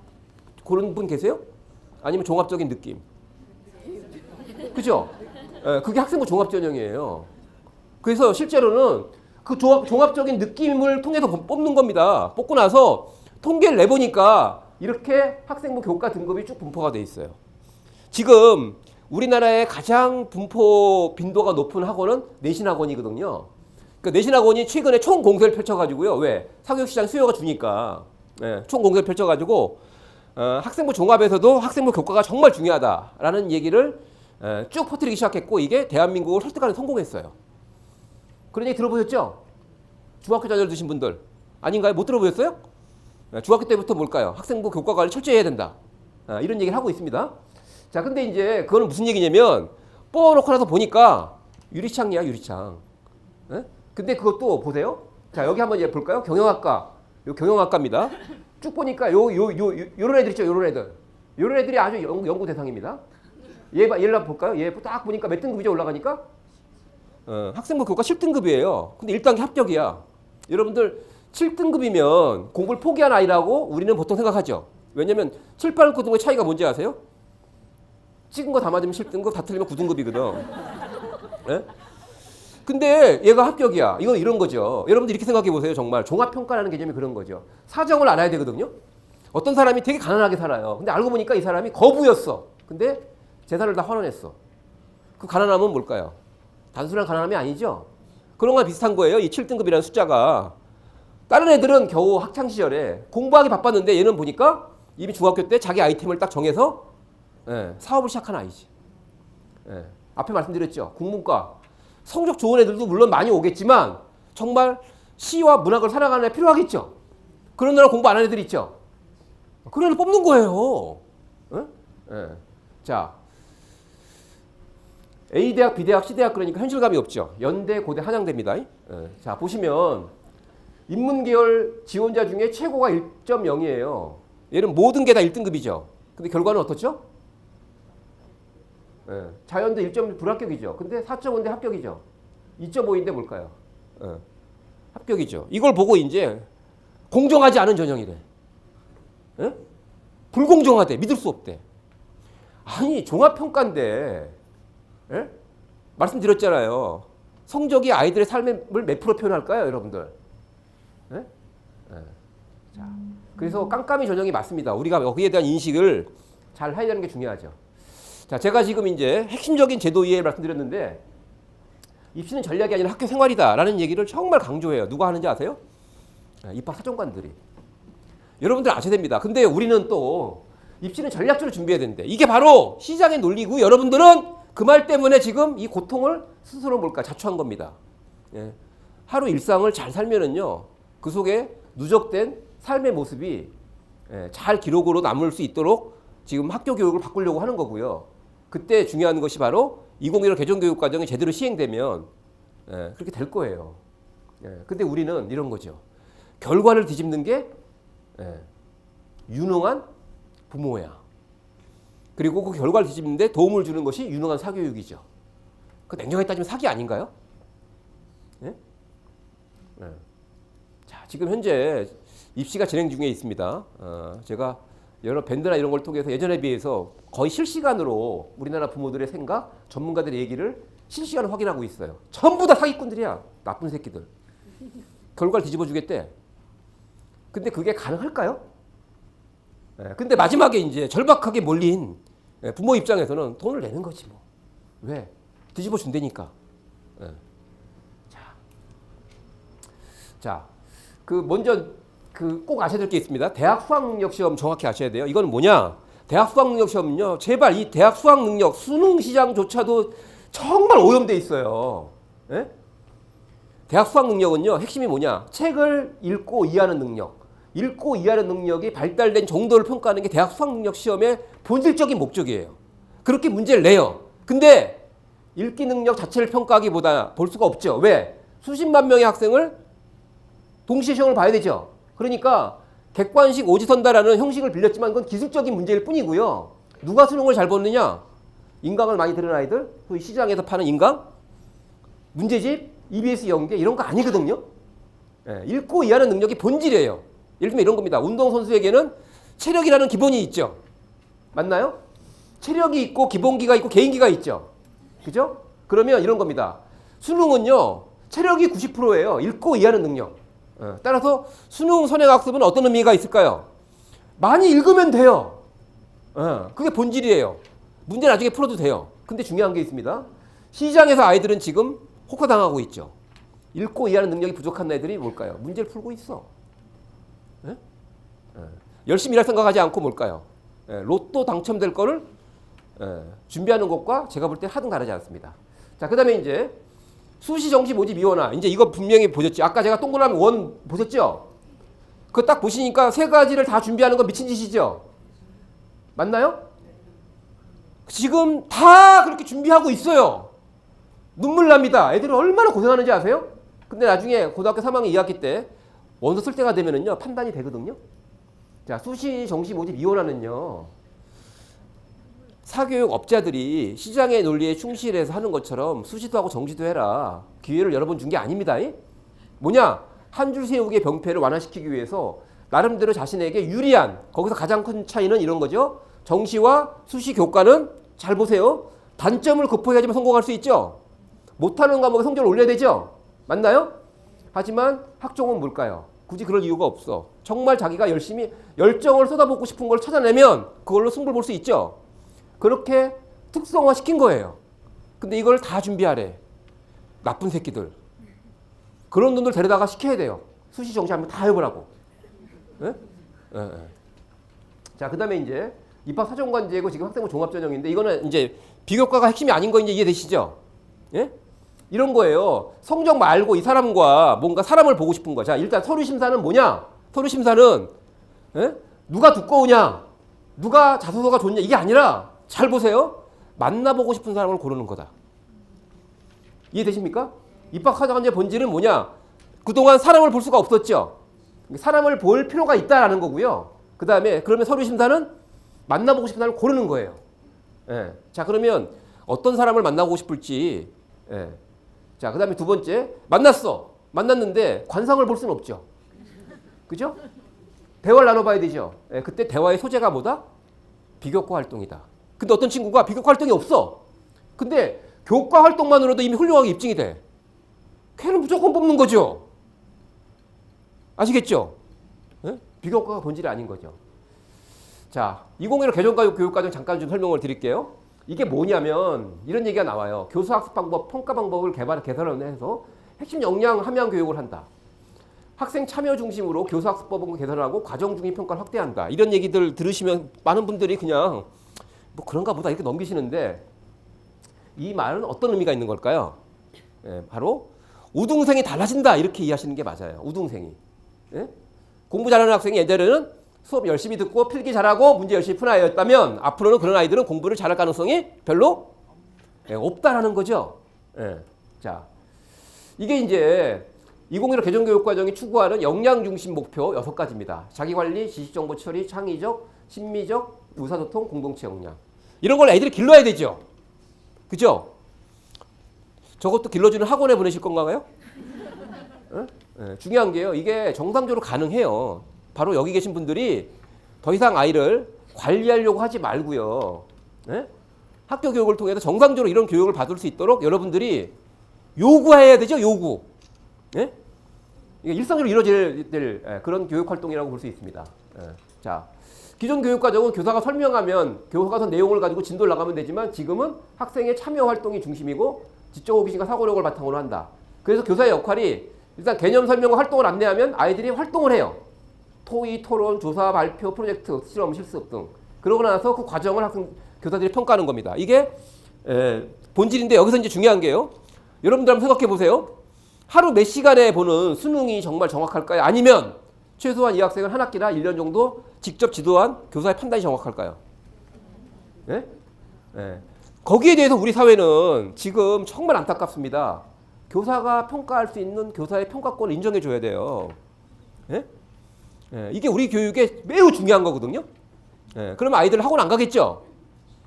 Speaker 1: 고른 분 계세요? 아니면 종합적인 느낌? 그죠? 그게 학생부 종합전형이에요. 그래서 실제로는 그 종합적인 느낌을 통해서 뽑는 겁니다. 뽑고 나서 통계를 내보니까 이렇게 학생부 교과 등급이 쭉 분포가 돼 있어요. 지금 우리나라의 가장 분포 빈도가 높은 학원은 내신학원이거든요. 그러니까 내신학원이 최근에 총공세를 펼쳐가지고요. 왜? 사교육시장 수요가 주니까. 총공세를 펼쳐가지고 학생부 종합에서도 학생부 교과가 정말 중요하다라는 얘기를 쭉 퍼뜨리기 시작했고 이게 대한민국을 설득하는 성공했어요. 그런 얘기 들어보셨죠? 중학교 자녀를 두신 분들 아닌가요? 못 들어보셨어요? 중학교 때부터 뭘까요? 학생부 교과 관리 철저히 해야 된다. 이런 얘기를 하고 있습니다. 자, 근데 이제 그거는 무슨 얘기냐면 뽑아놓고 나서 보니까 유리창이야, 유리창. 근데 그것도 보세요. 자, 여기 한번 볼까요? 경영학과. 요 경영학과입니다. 쭉 보니까 요런 애들 있죠, 요런 애들. 요런 애들이 아주 연구 대상입니다. 얘를 한번 볼까요? 얘 딱 보니까 몇 등급이죠, 올라가니까? 학생부 교과 7등급이에요. 근데 1단계 합격이야. 여러분들 7등급이면 공부를 포기한 아이라고 우리는 보통 생각하죠. 왜냐면 7, 8, 9등급의 차이가 뭔지 아세요? 찍은 거 다 맞으면 7등급, 다 틀리면 9등급이거든. 네? 근데 얘가 합격이야. 이건 이런 거죠. 여러분들 이렇게 생각해 보세요. 정말 종합평가라는 개념이 그런 거죠. 사정을 알아야 되거든요. 어떤 사람이 되게 가난하게 살아요. 근데 알고 보니까 이 사람이 거부였어. 근데 재산을 다 환원했어. 그 가난함은 뭘까요? 단순한 가난함이 아니죠. 그런 거랑 비슷한 거예요. 이 7등급이라는 숫자가. 다른 애들은 겨우 학창시절에 공부하기 바빴는데 얘는 보니까 이미 중학교 때 자기 아이템을 딱 정해서 사업을 시작한 아이지. 앞에 말씀드렸죠. 국문과. 성적 좋은 애들도 물론 많이 오겠지만 정말 시와 문학을 사랑하는 애 필요하겠죠. 그런 애랑 공부 안 하는 애들 있죠. 그런 애를 뽑는 거예요. 자, A대학, B대학, C대학 그러니까 현실감이 없죠. 연대, 고대, 한양대입니다. 자, 보시면 인문계열 지원자 중에 최고가 1.0이에요. 얘는 모든 게 다 1등급이죠. 근데 결과는 어떻죠? 자연대 1점 불합격이죠. 근데 4.5인데 합격이죠. 2.5인데 뭘까요? 합격이죠. 이걸 보고 이제 공정하지 않은 전형이래. 불공정하대. 믿을 수 없대. 아니 종합평가인데 말씀드렸잖아요. 성적이 아이들의 삶을 몇 프로 표현할까요, 여러분들? 자, 그래서 깜깜이 전형이 맞습니다. 우리가 여기에 대한 인식을 잘 해야 되는 게 중요하죠. 자, 제가 지금 이제 핵심적인 제도 이해를 말씀드렸는데 입시는 전략이 아니라 학교 생활이다라는 얘기를 정말 강조해요. 누가 하는지 아세요? 입학 사정관들이. 여러분들 아셔야 됩니다. 근데 우리는 또 입시는 전략적으로 준비해야 되는데 이게 바로 시장의 논리고 여러분들은 그 말 때문에 지금 이 고통을 스스로 자초한 겁니다. 하루 일상을 잘 살면은요 그 속에 누적된 삶의 모습이 잘 기록으로 남을 수 있도록 지금 학교 교육을 바꾸려고 하는 거고요. 그때 중요한 것이 바로 2015 개정교육과정이 제대로 시행되면 그렇게 될 거예요. 근데 우리는 이런 거죠. 결과를 뒤집는 게 유능한 부모야. 그리고 그 결과를 뒤집는데 도움을 주는 것이 유능한 사교육이죠. 그 냉정하게 따지면 사기 아닌가요? 자, 지금 현재 입시가 진행 중에 있습니다. 제가 여러 밴드나 이런 걸 통해서 예전에 비해서 거의 실시간으로 우리나라 부모들의 생각, 전문가들의 얘기를 실시간으로 확인하고 있어요. 전부 다 사기꾼들이야. 나쁜 새끼들. 결과를 뒤집어 주겠대. 근데 그게 가능할까요? 근데 마지막에 이제 절박하게 몰린 부모 입장에서는 돈을 내는 거지 뭐. 왜? 뒤집어 준다니까. 자, 먼저 꼭 아셔야 될 게 있습니다. 대학 수학능력 시험 정확히 아셔야 돼요. 이건 뭐냐? 대학 수학능력 시험은요. 제발 이 대학 수학능력 수능 시장조차도 정말 오염돼 있어요. 대학 수학능력은요. 핵심이 뭐냐? 책을 읽고 이해하는 능력. 읽고 이해하는 능력이 발달된 정도를 평가하는 게 대학 수학능력 시험의 본질적인 목적이에요. 그렇게 문제를 내요. 근데 읽기 능력 자체를 평가하기보다 볼 수가 없죠. 왜? 수십만 명의 학생을 동시에 시험을 봐야 되죠. 그러니까 객관식 오지선다라는 형식을 빌렸지만 그건 기술적인 문제일 뿐이고요. 누가 수능을 잘 보느냐? 인강을 많이 들은 아이들, 소위 시장에서 파는 인강, 문제집, EBS 연계 이런 거 아니거든요. 읽고 이해하는 능력이 본질이에요. 예를 들면 이런 겁니다. 운동선수에게는 체력이라는 기본이 있죠. 맞나요? 체력이 있고 기본기가 있고 개인기가 있죠. 그죠? 그러면 이런 겁니다. 수능은요. 체력이 90%예요. 읽고 이해하는 능력. 따라서 수능 선행학습은 어떤 의미가 있을까요? 많이 읽으면 돼요. 그게 본질이에요. 문제 나중에 풀어도 돼요. 근데 중요한 게 있습니다. 시장에서 아이들은 지금 혹화당하고 있죠. 읽고 이해하는 능력이 부족한 애들이 뭘까요? 문제를 풀고 있어. 열심히 일할 생각하지 않고 뭘까요? 로또 당첨될 거를 준비하는 것과 제가 볼 때 하등 다르지 않습니다. 자, 그 다음에 이제 수시, 정시, 모집, 이원화. 이제 이거 분명히 보셨죠? 아까 제가 동그라미 원 보셨죠? 그거 딱 보시니까 세 가지를 다 준비하는 건 미친 짓이죠? 맞나요? 지금 다 그렇게 준비하고 있어요. 눈물 납니다. 애들은 얼마나 고생하는지 아세요? 근데 나중에 고등학교 3학년 2학기 때 원서 쓸 때가 되면은요, 판단이 되거든요. 자, 수시, 정시, 모집, 이원화는요, 사교육 업자들이 시장의 논리에 충실해서 하는 것처럼 수시도 하고 정시도 해라. 기회를 여러 번 준 게 아닙니다. 뭐냐? 한 줄 세우기의 병폐를 완화시키기 위해서 나름대로 자신에게 유리한, 거기서 가장 큰 차이는 이런 거죠. 정시와 수시 교과는 잘 보세요. 단점을 극복해야지만 성공할 수 있죠. 못하는 과목에 성적을 올려야 되죠. 맞나요? 하지만 학종은 뭘까요? 굳이 그럴 이유가 없어. 정말 자기가 열심히 열정을 쏟아붓고 싶은 걸 찾아내면 그걸로 승부를 볼 수 있죠. 그렇게 특성화시킨 거예요. 근데 이걸 다 준비하래. 나쁜 새끼들. 그런 놈들 데려다가 시켜야 돼요. 수시 정시 한번 다 해보라고. 자, 그 다음에 이제 입학 사정관제고 지금 학생부 종합전형인데 이거는 이제 비교과가 핵심이 아닌 거 이제 이해되시죠? 예? 이런 거예요. 성적 말고 이 사람과 뭔가 사람을 보고 싶은 거. 자, 일단 서류 심사는 뭐냐? 서류 심사는 누가 두꺼우냐? 누가 자소서가 좋냐? 이게 아니라 잘 보세요. 만나보고 싶은 사람을 고르는 거다. 이해되십니까? 입학사정관제 본질은 뭐냐? 그동안 사람을 볼 수가 없었죠. 사람을 볼 필요가 있다라는 거고요. 그 다음에 그러면 서류 심사는 만나보고 싶은 사람을 고르는 거예요. 자, 그러면 어떤 사람을 만나고 싶을지. 자, 그 다음에 두 번째, 만났는데 관상을 볼 수는 없죠. 그죠? 대화를 나눠봐야 되죠. 그때 대화의 소재가 뭐다? 비교과 활동이다. 근데 어떤 친구가 비교과 활동이 없어. 근데 교과 활동만으로도 이미 훌륭하게 입증이 돼. 걔는 무조건 뽑는 거죠. 아시겠죠? 비교과가 본질이 아닌 거죠. 자, 2015 개정교육과정 잠깐 좀 설명을 드릴게요. 이게 뭐냐면 이런 얘기가 나와요. 교수학습 방법, 평가 방법을 개선해서 핵심 역량 함양 교육을 한다. 학생 참여 중심으로 교수학습법을 개선하고 과정 중심 평가를 확대한다. 이런 얘기들 들으시면 많은 분들이 그냥 뭐 그런가 보다 이렇게 넘기시는데 이 말은 어떤 의미가 있는 걸까요? 바로 우등생이 달라진다 이렇게 이해하시는 게 맞아요. 우등생이. 공부 잘하는 학생이 예전에는 수업 열심히 듣고 필기 잘하고 문제 열심히 푸는 아이였다면 앞으로는 그런 아이들은 공부를 잘할 가능성이 별로 없다라는 거죠. 예. 자, 이게 이제 2015 개정교육과정이 추구하는 역량 중심 목표 6가지입니다. 자기관리, 지식정보 처리, 창의적, 심미적, 의사소통, 공동체 역량. 이런 걸 애들이 길러야 되죠. 그죠? 저것도 길러주는 학원에 보내실 건가요? 네, 중요한 게요. 이게 정상적으로 가능해요. 바로 여기 계신 분들이 더 이상 아이를 관리하려고 하지 말고요. 네? 학교 교육을 통해서 정상적으로 이런 교육을 받을 수 있도록 여러분들이 요구해야 되죠. 요구. 네? 이게 일상적으로 이루어질 그런 교육 활동이라고 볼 수 있습니다. 네. 자, 기존 교육과정은 교사가 설명하면 교과서 내용을 가지고 진도를 나가면 되지만 지금은 학생의 참여 활동이 중심이고 지적 호기심과 사고력을 바탕으로 한다. 그래서 교사의 역할이 일단 개념 설명과 활동을 안내하면 아이들이 활동을 해요. 토의, 토론, 조사, 발표, 프로젝트, 실험, 실습 등. 그러고 나서 그 과정을 교사들이 평가하는 겁니다. 이게 본질인데 여기서 이제 중요한 게요. 여러분들 한번 생각해 보세요. 하루 몇 시간에 보는 수능이 정말 정확할까요? 아니면 최소한 이 학생은 한 학기나 1년 정도 직접 지도한 교사의 판단이 정확할까요? 네? 네. 거기에 대해서 우리 사회는 지금 정말 안타깝습니다. 교사가 평가할 수 있는 교사의 평가권을 인정해 줘야 돼요. 네? 네. 이게 우리 교육에 매우 중요한 거거든요. 네. 그러면 아이들 학원 안 가겠죠?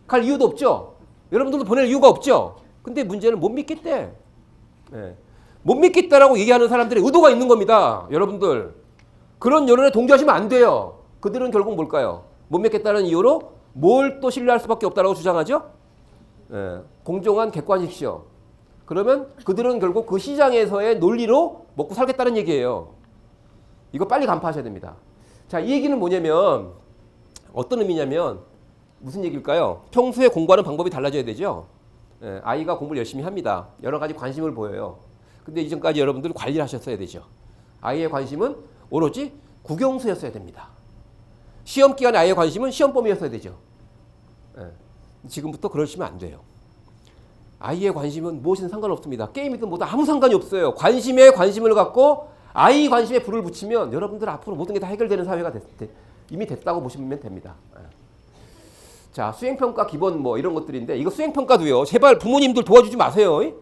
Speaker 1: 갈 이유도 없죠? 여러분들도 보낼 이유가 없죠? 근데 문제는 못 믿겠대. 네. 못 믿겠다라고 얘기하는 사람들의 의도가 있는 겁니다. 여러분들. 그런 여론에 동조하시면 안 돼요. 그들은 결국 뭘까요? 못 믿겠다는 이유로 뭘 또 신뢰할 수밖에 없다라고 주장하죠? 네. 공정한 객관식 시험. 그러면 그들은 결국 그 시장에서의 논리로 먹고 살겠다는 얘기예요. 이거 빨리 간파하셔야 됩니다. 자, 이 얘기는 뭐냐면 어떤 의미냐면 무슨 얘기일까요? 평소에 공부하는 방법이 달라져야 되죠. 예, 아이가 공부를 열심히 합니다. 여러 가지 관심을 보여요. 근데 이전까지 여러분들 관리를 하셨어야 되죠. 아이의 관심은 오로지 국영수였어야 됩니다. 시험 기간에 아이의 관심은 시험범위였어야 되죠. 예, 지금부터 그러시면 안 돼요. 아이의 관심은 무엇이든 상관없습니다. 게임이든 뭐든 아무 상관이 없어요. 관심에 관심을 갖고 아이 관심에 불을 붙이면 여러분들 앞으로 모든 게 다 해결되는 사회가 이미 됐다고 보시면 됩니다. 자, 수행평가 기본 뭐 이런 것들인데 이거 수행평가도요. 제발 부모님들 도와주지 마세요. 에?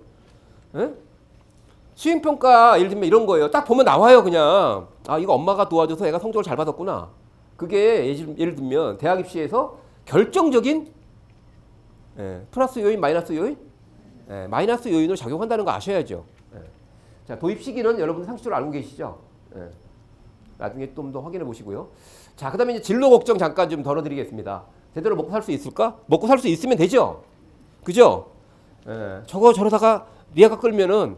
Speaker 1: 수행평가 예를 들면 이런 거예요. 딱 보면 나와요 그냥. 아, 이거 엄마가 도와줘서 애가 성적을 잘 받았구나. 그게 예를 들면 대학 입시에서 결정적인 플러스 요인, 마이너스 요인? 마이너스 요인을 작용한다는 거 아셔야죠. 자, 도입 시기는 여러분들 상식적으로 알고 계시죠? 나중에 좀 더 확인해 보시고요. 자, 그 다음에 이제 진로 걱정 잠깐 좀 덜어드리겠습니다. 제대로 먹고 살 수 있을까? 먹고 살 수 있으면 되죠? 그죠? 저러다가 리아가 끌면은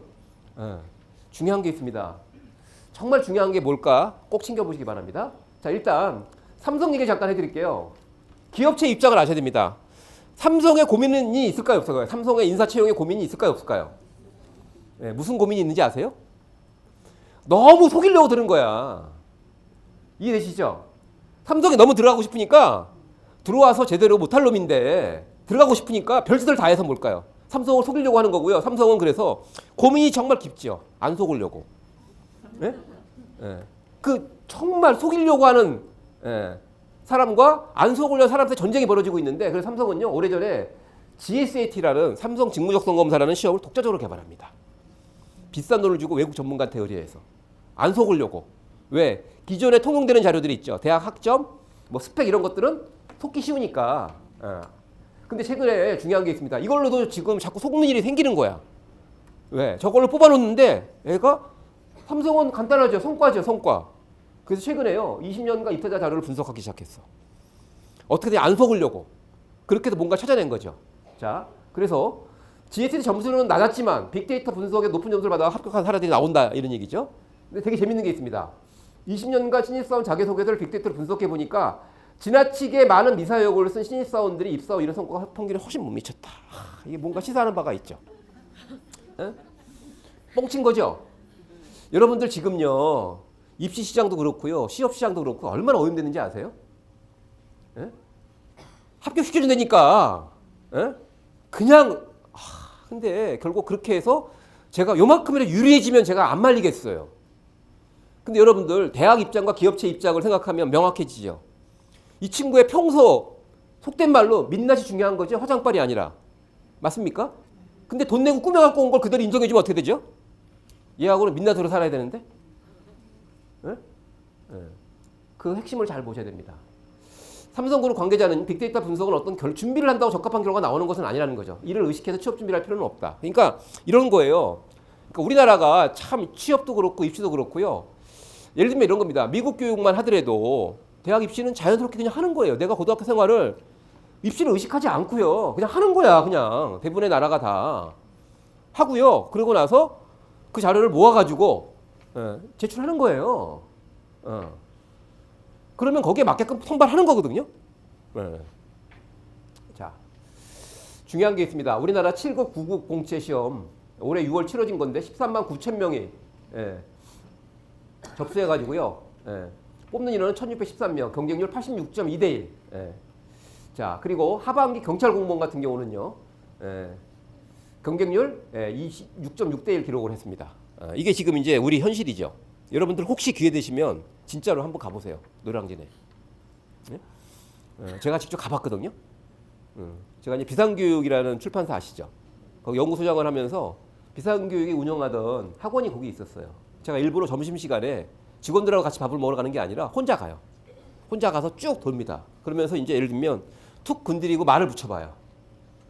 Speaker 1: 중요한 게 있습니다. 정말 중요한 게 뭘까? 꼭 챙겨보시기 바랍니다. 자, 일단 삼성 얘기 잠깐 해드릴게요. 기업체 입장을 아셔야 됩니다. 삼성에 고민이 있을까요? 없을까요? 삼성의 인사 채용에 고민이 있을까요? 없을까요? 무슨 고민이 있는지 아세요? 너무 속이려고 들은 거야. 이해되시죠? 삼성에 너무 들어가고 싶으니까 들어와서 제대로 못할 놈인데 들어가고 싶으니까 별짓을 다 해서 뭘까요? 삼성을 속이려고 하는 거고요. 삼성은 그래서 고민이 정말 깊죠. 안 속으려고. 그 정말 속이려고 하는 사람과 안 속으려는 사람한테 전쟁이 벌어지고 있는데 그래서 삼성은요. 오래전에 GSAT라는 삼성 직무적성검사라는 시험을 독자적으로 개발합니다. 비싼 돈을 주고 외국 전문가한테 의뢰해서 안 속으려고. 왜? 기존에 통용되는 자료들이 있죠. 대학 학점, 뭐 스펙 이런 것들은 속기 쉬우니까. 근데 최근에 중요한 게 있습니다. 이걸로도 지금 자꾸 속는 일이 생기는 거야. 왜? 저걸로 뽑아놓는데 애가 삼성은 간단하죠. 성과죠. 성과. 그래서 최근에요. 20년간 입사자 자료를 분석하기 시작했어. 어떻게든 안 속으려고. 그렇게 해서 뭔가 찾아낸 거죠. 자, 그래서 GST 점수는 낮았지만 빅데이터 분석에 높은 점수를 받아 합격한 사례들이 나온다 이런 얘기죠. 근데 되게 재밌는 게 있습니다. 20년간 신입사원 자기소개서를 빅데이터로 분석해 보니까 지나치게 많은 미사여고를 쓴 신입사원들이 입사 후 이런 성과가 평균에 훨씬 못 미쳤다. 이게 뭔가 시사하는 바가 있죠. 뻥친 거죠. 여러분들 지금요. 입시 시장도 그렇고요. 취업 시장도 그렇고 얼마나 오염됐는지 아세요? 합격시켜준다니까. 그냥 근데 결국 그렇게 해서 제가 요만큼이라도 유리해지면 제가 안 말리겠어요. 근데 여러분들 대학 입장과 기업체 입장을 생각하면 명확해지죠. 이 친구의 평소 속된 말로 민낯이 중요한 거죠. 화장빨이 아니라. 맞습니까? 근데 돈 내고 꾸며갖고 온 걸 그대로 인정해주면 어떻게 되죠? 얘하고는 민낯으로 살아야 되는데? 네? 네. 그 핵심을 잘 보셔야 됩니다. 삼성그룹 관계자는 빅데이터 분석은 어떤 준비를 한다고 적합한 결과가 나오는 것은 아니라는 거죠. 이를 의식해서 취업 준비를 할 필요는 없다. 그러니까 이런 거예요. 그러니까 우리나라가 참 취업도 그렇고 입시도 그렇고요. 예를 들면 이런 겁니다. 미국 교육만 하더라도 대학 입시는 자연스럽게 그냥 하는 거예요. 내가 고등학교 생활을 입시를 의식하지 않고요. 그냥 하는 거야. 그냥 대부분의 나라가 다 하고요. 그러고 나서 그 자료를 모아가지고 제출하는 거예요. 그러면 거기에 맞게끔 선발하는 거거든요. 자, 중요한 게 있습니다. 우리나라 7급, 9급 공채 시험 올해 6월 치러진 건데 13만 9천 명이 접수해가지고요. 뽑는 인원은 1613명, 경쟁률 86.2대 1. 자, 그리고 하반기 경찰 공무원 같은 경우는요. 경쟁률 26.6대 1 기록을 했습니다. 이게 지금 이제 우리 현실이죠. 여러분들 혹시 기회 되시면 진짜로 한번 가보세요. 노량진에. 제가 직접 가봤거든요. 제가 이제 비상교육이라는 출판사 아시죠? 거기 연구소장을 하면서 비상교육이 운영하던 학원이 거기 있었어요. 제가 일부러 점심시간에 직원들하고 같이 밥을 먹으러 가는 게 아니라 혼자 가요. 혼자 가서 쭉 돕니다. 그러면서 이제 예를 들면 툭 건드리고 말을 붙여봐요.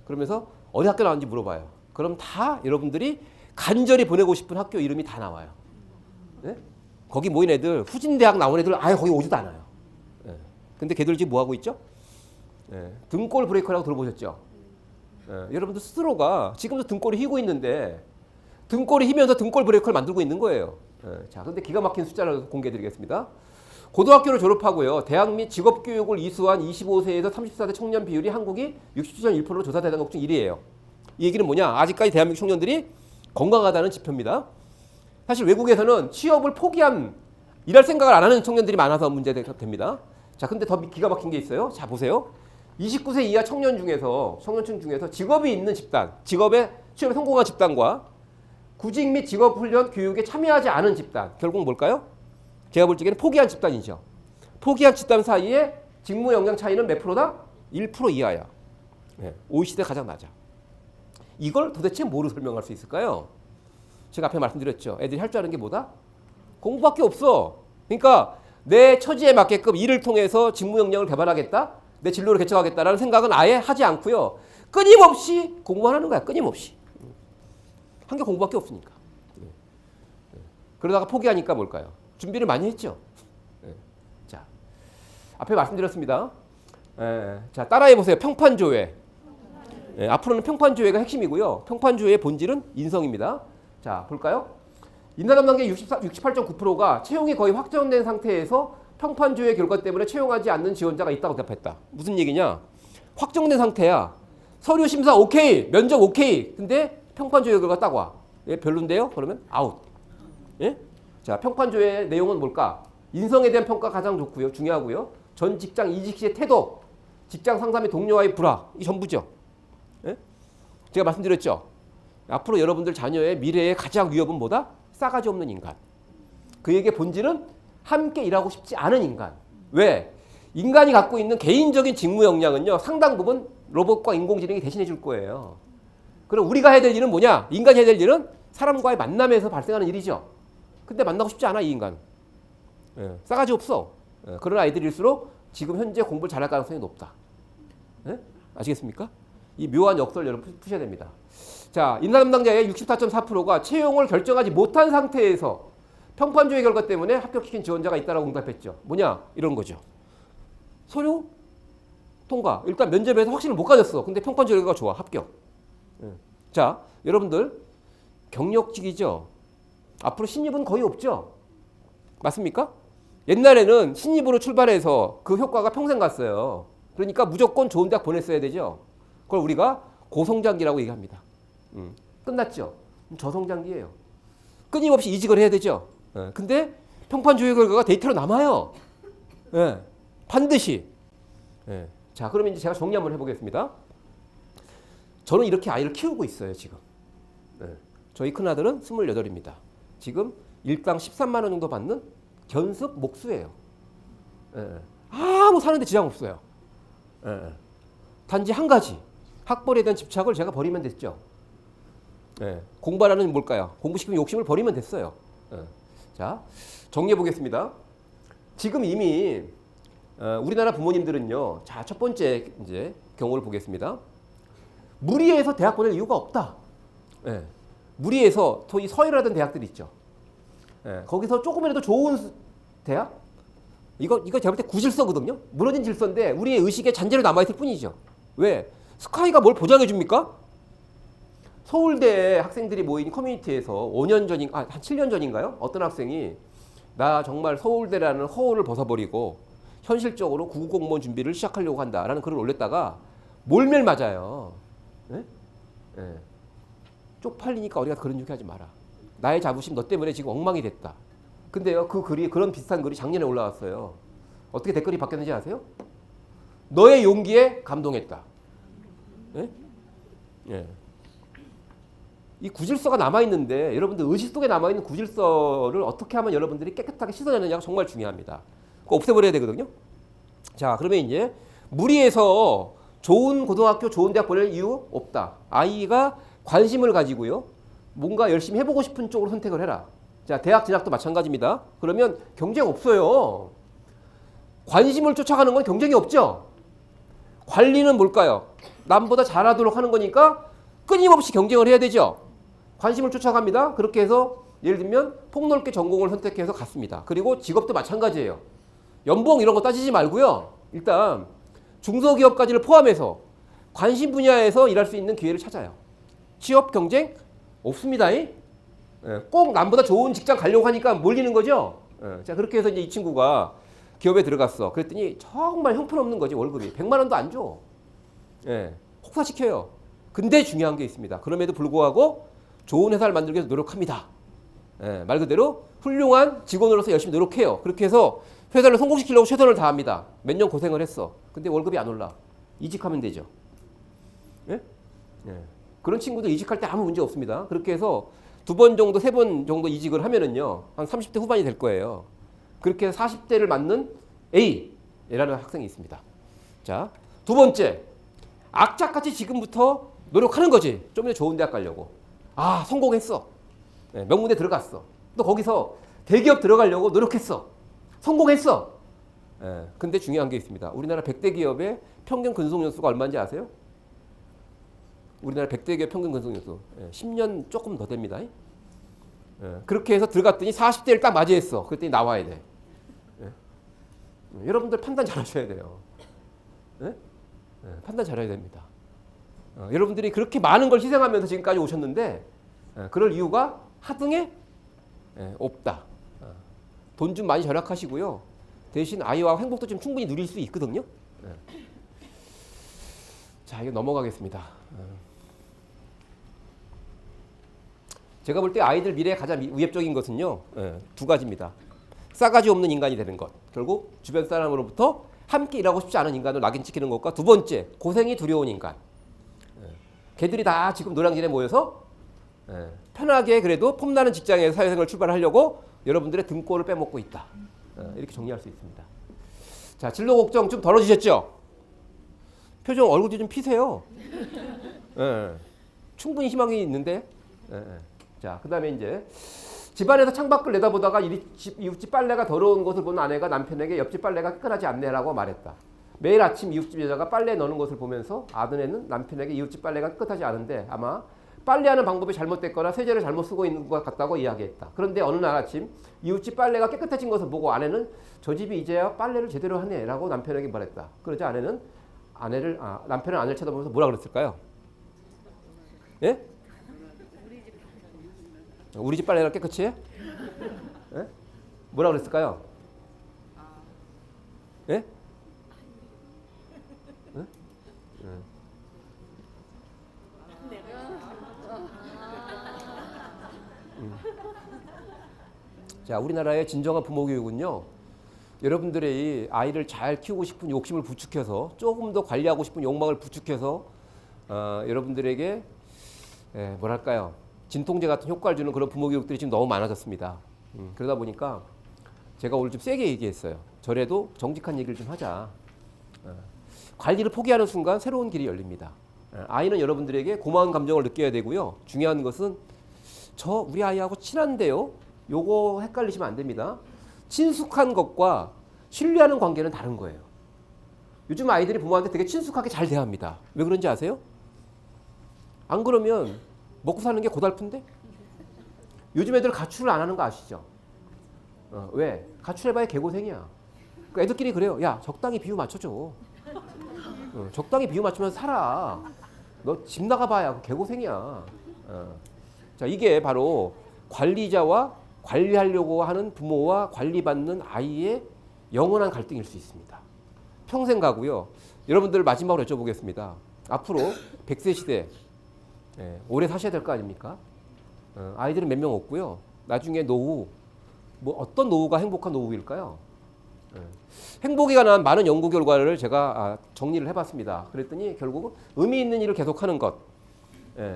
Speaker 1: 그러면서 어디 학교 나왔는지 물어봐요. 그럼 다 여러분들이 간절히 보내고 싶은 학교 이름이 다 나와요. 네? 거기 모인 애들, 후진대학 나온 애들 아예 거기 오지도 않아요. 네. 근데 걔들 지금 뭐 하고 있죠? 네. 등골 브레이커라고 들어보셨죠? 네. 여러분들 스스로가 지금도 등골이 휘고 있는데 등골이 휘면서 등골 브레이커를 만들고 있는 거예요. 네. 자, 근데 기가 막힌 숫자를 공개해 드리겠습니다. 고등학교를 졸업하고요. 대학 및 직업교육을 이수한 25세에서 34세 청년 비율이 한국이 67.1%로 조사 대상국 중 1위예요. 이 얘기는 뭐냐? 아직까지 대한민국 청년들이 건강하다는 지표입니다. 사실 외국에서는 취업을 포기한 일할 생각을 안 하는 청년들이 많아서 문제가 됩니다. 자, 근데 더 기가 막힌 게 있어요. 자, 보세요. 29세 이하 청년층 중에서 직업이 있는 집단, 취업에 성공한 집단과 구직 및 직업훈련 교육에 참여하지 않은 집단, 결국 뭘까요? 제가 볼 적에는 포기한 집단이죠. 포기한 집단 사이에 직무 역량 차이는 몇 프로다? 1% 이하야. 네, OECD가 가장 낮아. 이걸 도대체 뭐로 설명할 수 있을까요? 제가 앞에 말씀드렸죠. 애들이 할 줄 아는 게 뭐다? 공부밖에 없어. 그러니까 내 처지에 맞게끔 일을 통해서 직무 역량을 개발하겠다, 내 진로를 개척하겠다라는 생각은 아예 하지 않고요. 끊임없이 공부만 하는 거야. 끊임없이. 한 게 공부밖에 없으니까. 그러다가 포기하니까 뭘까요? 준비를 많이 했죠. 자, 앞에 말씀드렸습니다. 자, 따라해보세요. 평판조회. 앞으로는 평판조회가 핵심이고요. 평판조회의 본질은 인성입니다. 자, 볼까요? 인사점 단계 68.9%가 채용이 거의 확정된 상태에서 평판조회 결과 때문에 채용하지 않는 지원자가 있다고 대답했다. 무슨 얘기냐? 확정된 상태야. 서류 심사 오케이, 면접 오케이. 근데 평판조회 결과 딱 와. 예, 별론데요? 그러면 아웃. 예? 자, 평판조회 내용은 뭘까? 인성에 대한 평가 가장 좋고요. 중요하고요. 전 직장 이직 시의 태도, 직장 상사 및 동료와의 불화, 이 전부죠. 예? 제가 말씀드렸죠. 앞으로 여러분들 자녀의 미래의 가장 위협은 뭐다? 싸가지 없는 인간. 그에게 본질은 함께 일하고 싶지 않은 인간. 왜? 인간이 갖고 있는 개인적인 직무 역량은요, 상당 부분 로봇과 인공지능이 대신해 줄 거예요. 그럼 우리가 해야 될 일은 뭐냐? 인간이 해야 될 일은 사람과의 만남에서 발생하는 일이죠. 근데 만나고 싶지 않아, 이 인간. 싸가지 없어. 그런 아이들일수록 지금 현재 공부를 잘할 가능성이 높다. 아시겠습니까? 이 묘한 역설 여러분 푸셔야 됩니다. 자, 인사 담당자의 64.4%가 채용을 결정하지 못한 상태에서 평판조회 결과 때문에 합격시킨 지원자가 있다라고 응답했죠. 뭐냐? 이런 거죠. 서류 통과. 일단 면접에서 확신을 못 가졌어. 근데 평판조회 결과가 좋아. 합격. 자, 여러분들 경력직이죠. 앞으로 신입은 거의 없죠. 맞습니까? 옛날에는 신입으로 출발해서 그 효과가 평생 갔어요. 그러니까 무조건 좋은 대학 보냈어야 되죠. 그걸 우리가 고성장기라고 얘기합니다. 끝났죠. 저성장기예요. 끊임없이 이직을 해야 되죠. 근데 평판조회 결과가 데이터로 남아요. 반드시. 자, 그러면 이제 제가 정리 한번 해보겠습니다. 저는 이렇게 아이를 키우고 있어요, 지금. 저희 큰아들은 28입니다. 지금 일당 13만 원 정도 받는 견습 목수예요. 예. 아무 사는데 지장 없어요. 예. 단지 한 가지 학벌에 대한 집착을 제가 버리면 됐죠. 예. 공부하라는 뭘까요? 공부시키면 욕심을 버리면 됐어요. 예. 자, 정리해 보겠습니다. 지금 이미 우리나라 부모님들은요. 자, 첫 번째 이제 경우를 보겠습니다. 무리해서 대학 보낼 이유가 없다. 예. 무리해서 이 서열화된 대학들이 있죠. 예. 거기서 조금이라도 좋은 대학? 이거 제가 볼 때 구질서거든요. 무너진 질서인데 우리의 의식에 잔재로 남아있을 뿐이죠. 왜? 스카이가 뭘 보장해 줍니까? 서울대 학생들이 모인 커뮤니티에서 5년 전인, 한 7년 전인가요? 어떤 학생이 나 정말 서울대라는 허울을 벗어버리고 현실적으로 구급공무원 준비를 시작하려고 한다라는 글을 올렸다가 몰멸 맞아요. 네? 네. 쪽팔리니까 어디가 그런 얘기 하지 마라. 나의 자부심 너 때문에 지금 엉망이 됐다. 근데요, 그 글이, 그런 비슷한 글이 작년에 올라왔어요. 어떻게 댓글이 바뀌었는지 아세요? 너의 용기에 감동했다. 네? 네. 이 구질서가 남아있는데 여러분들 의식 속에 남아있는 구질서를 어떻게 하면 여러분들이 깨끗하게 씻어내느냐가 정말 중요합니다. 그거 없애버려야 되거든요. 자, 그러면 이제 무리해서 좋은 고등학교, 좋은 대학 보낼 이유 없다. 아이가 관심을 가지고요. 뭔가 열심히 해보고 싶은 쪽으로 선택을 해라. 자, 대학 진학도 마찬가지입니다. 그러면 경쟁 없어요. 관심을 쫓아가는 건 경쟁이 없죠. 관리는 뭘까요? 남보다 잘하도록 하는 거니까 끊임없이 경쟁을 해야 되죠. 관심을 쫓아갑니다. 그렇게 해서 예를 들면 폭넓게 전공을 선택해서 갔습니다. 그리고 직업도 마찬가지예요. 연봉 이런 거 따지지 말고요. 일단 중소기업까지를 포함해서 관심 분야에서 일할 수 있는 기회를 찾아요. 취업 경쟁 없습니다. 꼭 남보다 좋은 직장 가려고 하니까 몰리는 거죠. 자, 그렇게 해서 이제 이 친구가 기업에 들어갔어. 그랬더니 정말 형편없는 거지. 월급이 100만 원도 안 줘. 혹사시켜요. 근데 중요한 게 있습니다. 그럼에도 불구하고 좋은 회사를 만들기 위해서 노력합니다. 말 그대로 훌륭한 직원으로서 열심히 노력해요. 그렇게 해서 회사를 성공시키려고 최선을 다합니다. 몇 년 고생을 했어. 근데 월급이 안 올라. 이직하면 되죠. 그런 친구들 이직할 때 아무 문제 없습니다. 그렇게 해서 2번 정도, 3번 정도 이직을 하면은요, 한 30대 후반이 될 거예요. 그렇게 해서 40대를 맞는 A라는 학생이 있습니다. 자, 두 번째, 악착같이 지금부터 노력하는 거지. 좀 더 좋은 대학 가려고. 아, 성공했어. 명문대 들어갔어. 또 거기서 대기업 들어가려고 노력했어. 성공했어. 근데 중요한 게 있습니다. 우리나라 100대 기업의 평균 근속연수가 얼마인지 아세요? 우리나라 100대 기업 평균 근속연수 10년 조금 더 됩니다. 그렇게 해서 들어갔더니 40대를 딱 맞이했어. 그랬더니 나와야 돼. 여러분들 판단 잘 하셔야 돼요. 판단 잘해야 됩니다. 여러분들이 그렇게 많은 걸 희생하면서 지금까지 오셨는데 그럴 이유가 하등에 없다. 돈 좀 많이 절약하시고요. 대신 아이와 행복도 좀 충분히 누릴 수 있거든요. 자, 이거 넘어가겠습니다. 제가 볼 때 아이들 미래에 가장 위협적인 것은요, 2가지입니다. 싸가지 없는 인간이 되는 것. 결국 주변 사람으로부터 함께 일하고 싶지 않은 인간을 낙인 찍히는 것과 두 번째, 고생이 두려운 인간. 걔들이 다 지금 노량진에 모여서 편하게 그래도 폼나는 직장에서 사회생활을 출발하려고 여러분들의 등골을 빼먹고 있다. 이렇게 정리할 수 있습니다. 자, 진로 걱정 좀 덜어지셨죠? 표정 얼굴도 좀 피세요. 충분히 희망이 있는데. 자, 그 다음에 이제 집안에서 창밖을 내다보다가 이웃집 빨래가 더러운 것을 본 아내가 남편에게 옆집 빨래가 깨끗하지 않네라고 말했다. 매일 아침 이웃집 여자가 빨래 넣는 것을 보면서 아내는 남편에게 이웃집 빨래가 깨끗하지 않은데 아마 빨래하는 방법이 잘못됐거나 세제를 잘못 쓰고 있는 것 같다고 이야기했다. 그런데 어느 날 아침 이웃집 빨래가 깨끗해진 것을 보고 아내는 저 집이 이제야 빨래를 제대로 하네라고 남편에게 말했다. 그러자 아내는 남편은 아내를 쳐다보면서 뭐라 그랬을까요? 예? 우리 집 빨래가 깨끗이 해? 예? 뭐라 그랬을까요? 예? 자, 우리나라의 진정한 부모 교육은요, 여러분들의 아이를 잘 키우고 싶은 욕심을 부추겨서 조금 더 관리하고 싶은 욕망을 부추겨서 여러분들에게 뭐랄까요, 진통제 같은 효과를 주는 그런 부모 교육들이 지금 너무 많아졌습니다. 그러다 보니까 제가 오늘 좀 세게 얘기했어요. 저래도 정직한 얘기를 좀 하자. 관리를 포기하는 순간 새로운 길이 열립니다. 아이는 여러분들에게 고마운 감정을 느껴야 되고요. 중요한 것은 우리 아이하고 친한데요. 요거 헷갈리시면 안 됩니다. 친숙한 것과 신뢰하는 관계는 다른 거예요. 요즘 아이들이 부모한테 되게 친숙하게 잘 대합니다. 왜 그런지 아세요? 안 그러면 먹고 사는 게 고달픈데? 요즘 애들 가출을 안 하는 거 아시죠? 왜? 가출해봐야 개고생이야. 그러니까 애들끼리 그래요. 야, 적당히 비유 맞춰줘. 적당히 비유 맞추면 살아. 너 집 나가봐야 개고생이야. 자, 이게 바로 관리자와 관리하려고 하는 부모와 관리받는 아이의 영원한 갈등일 수 있습니다. 평생 가고요. 여러분들 마지막으로 여쭤보겠습니다. 앞으로 100세 시대 오래 사셔야 될 거 아닙니까? 아이들은 몇 명 없고요. 나중에 노후, 어떤 노후가 행복한 노후일까요? 행복에 관한 많은 연구 결과를 제가 정리를 해봤습니다. 그랬더니 결국은 의미 있는 일을 계속하는 것,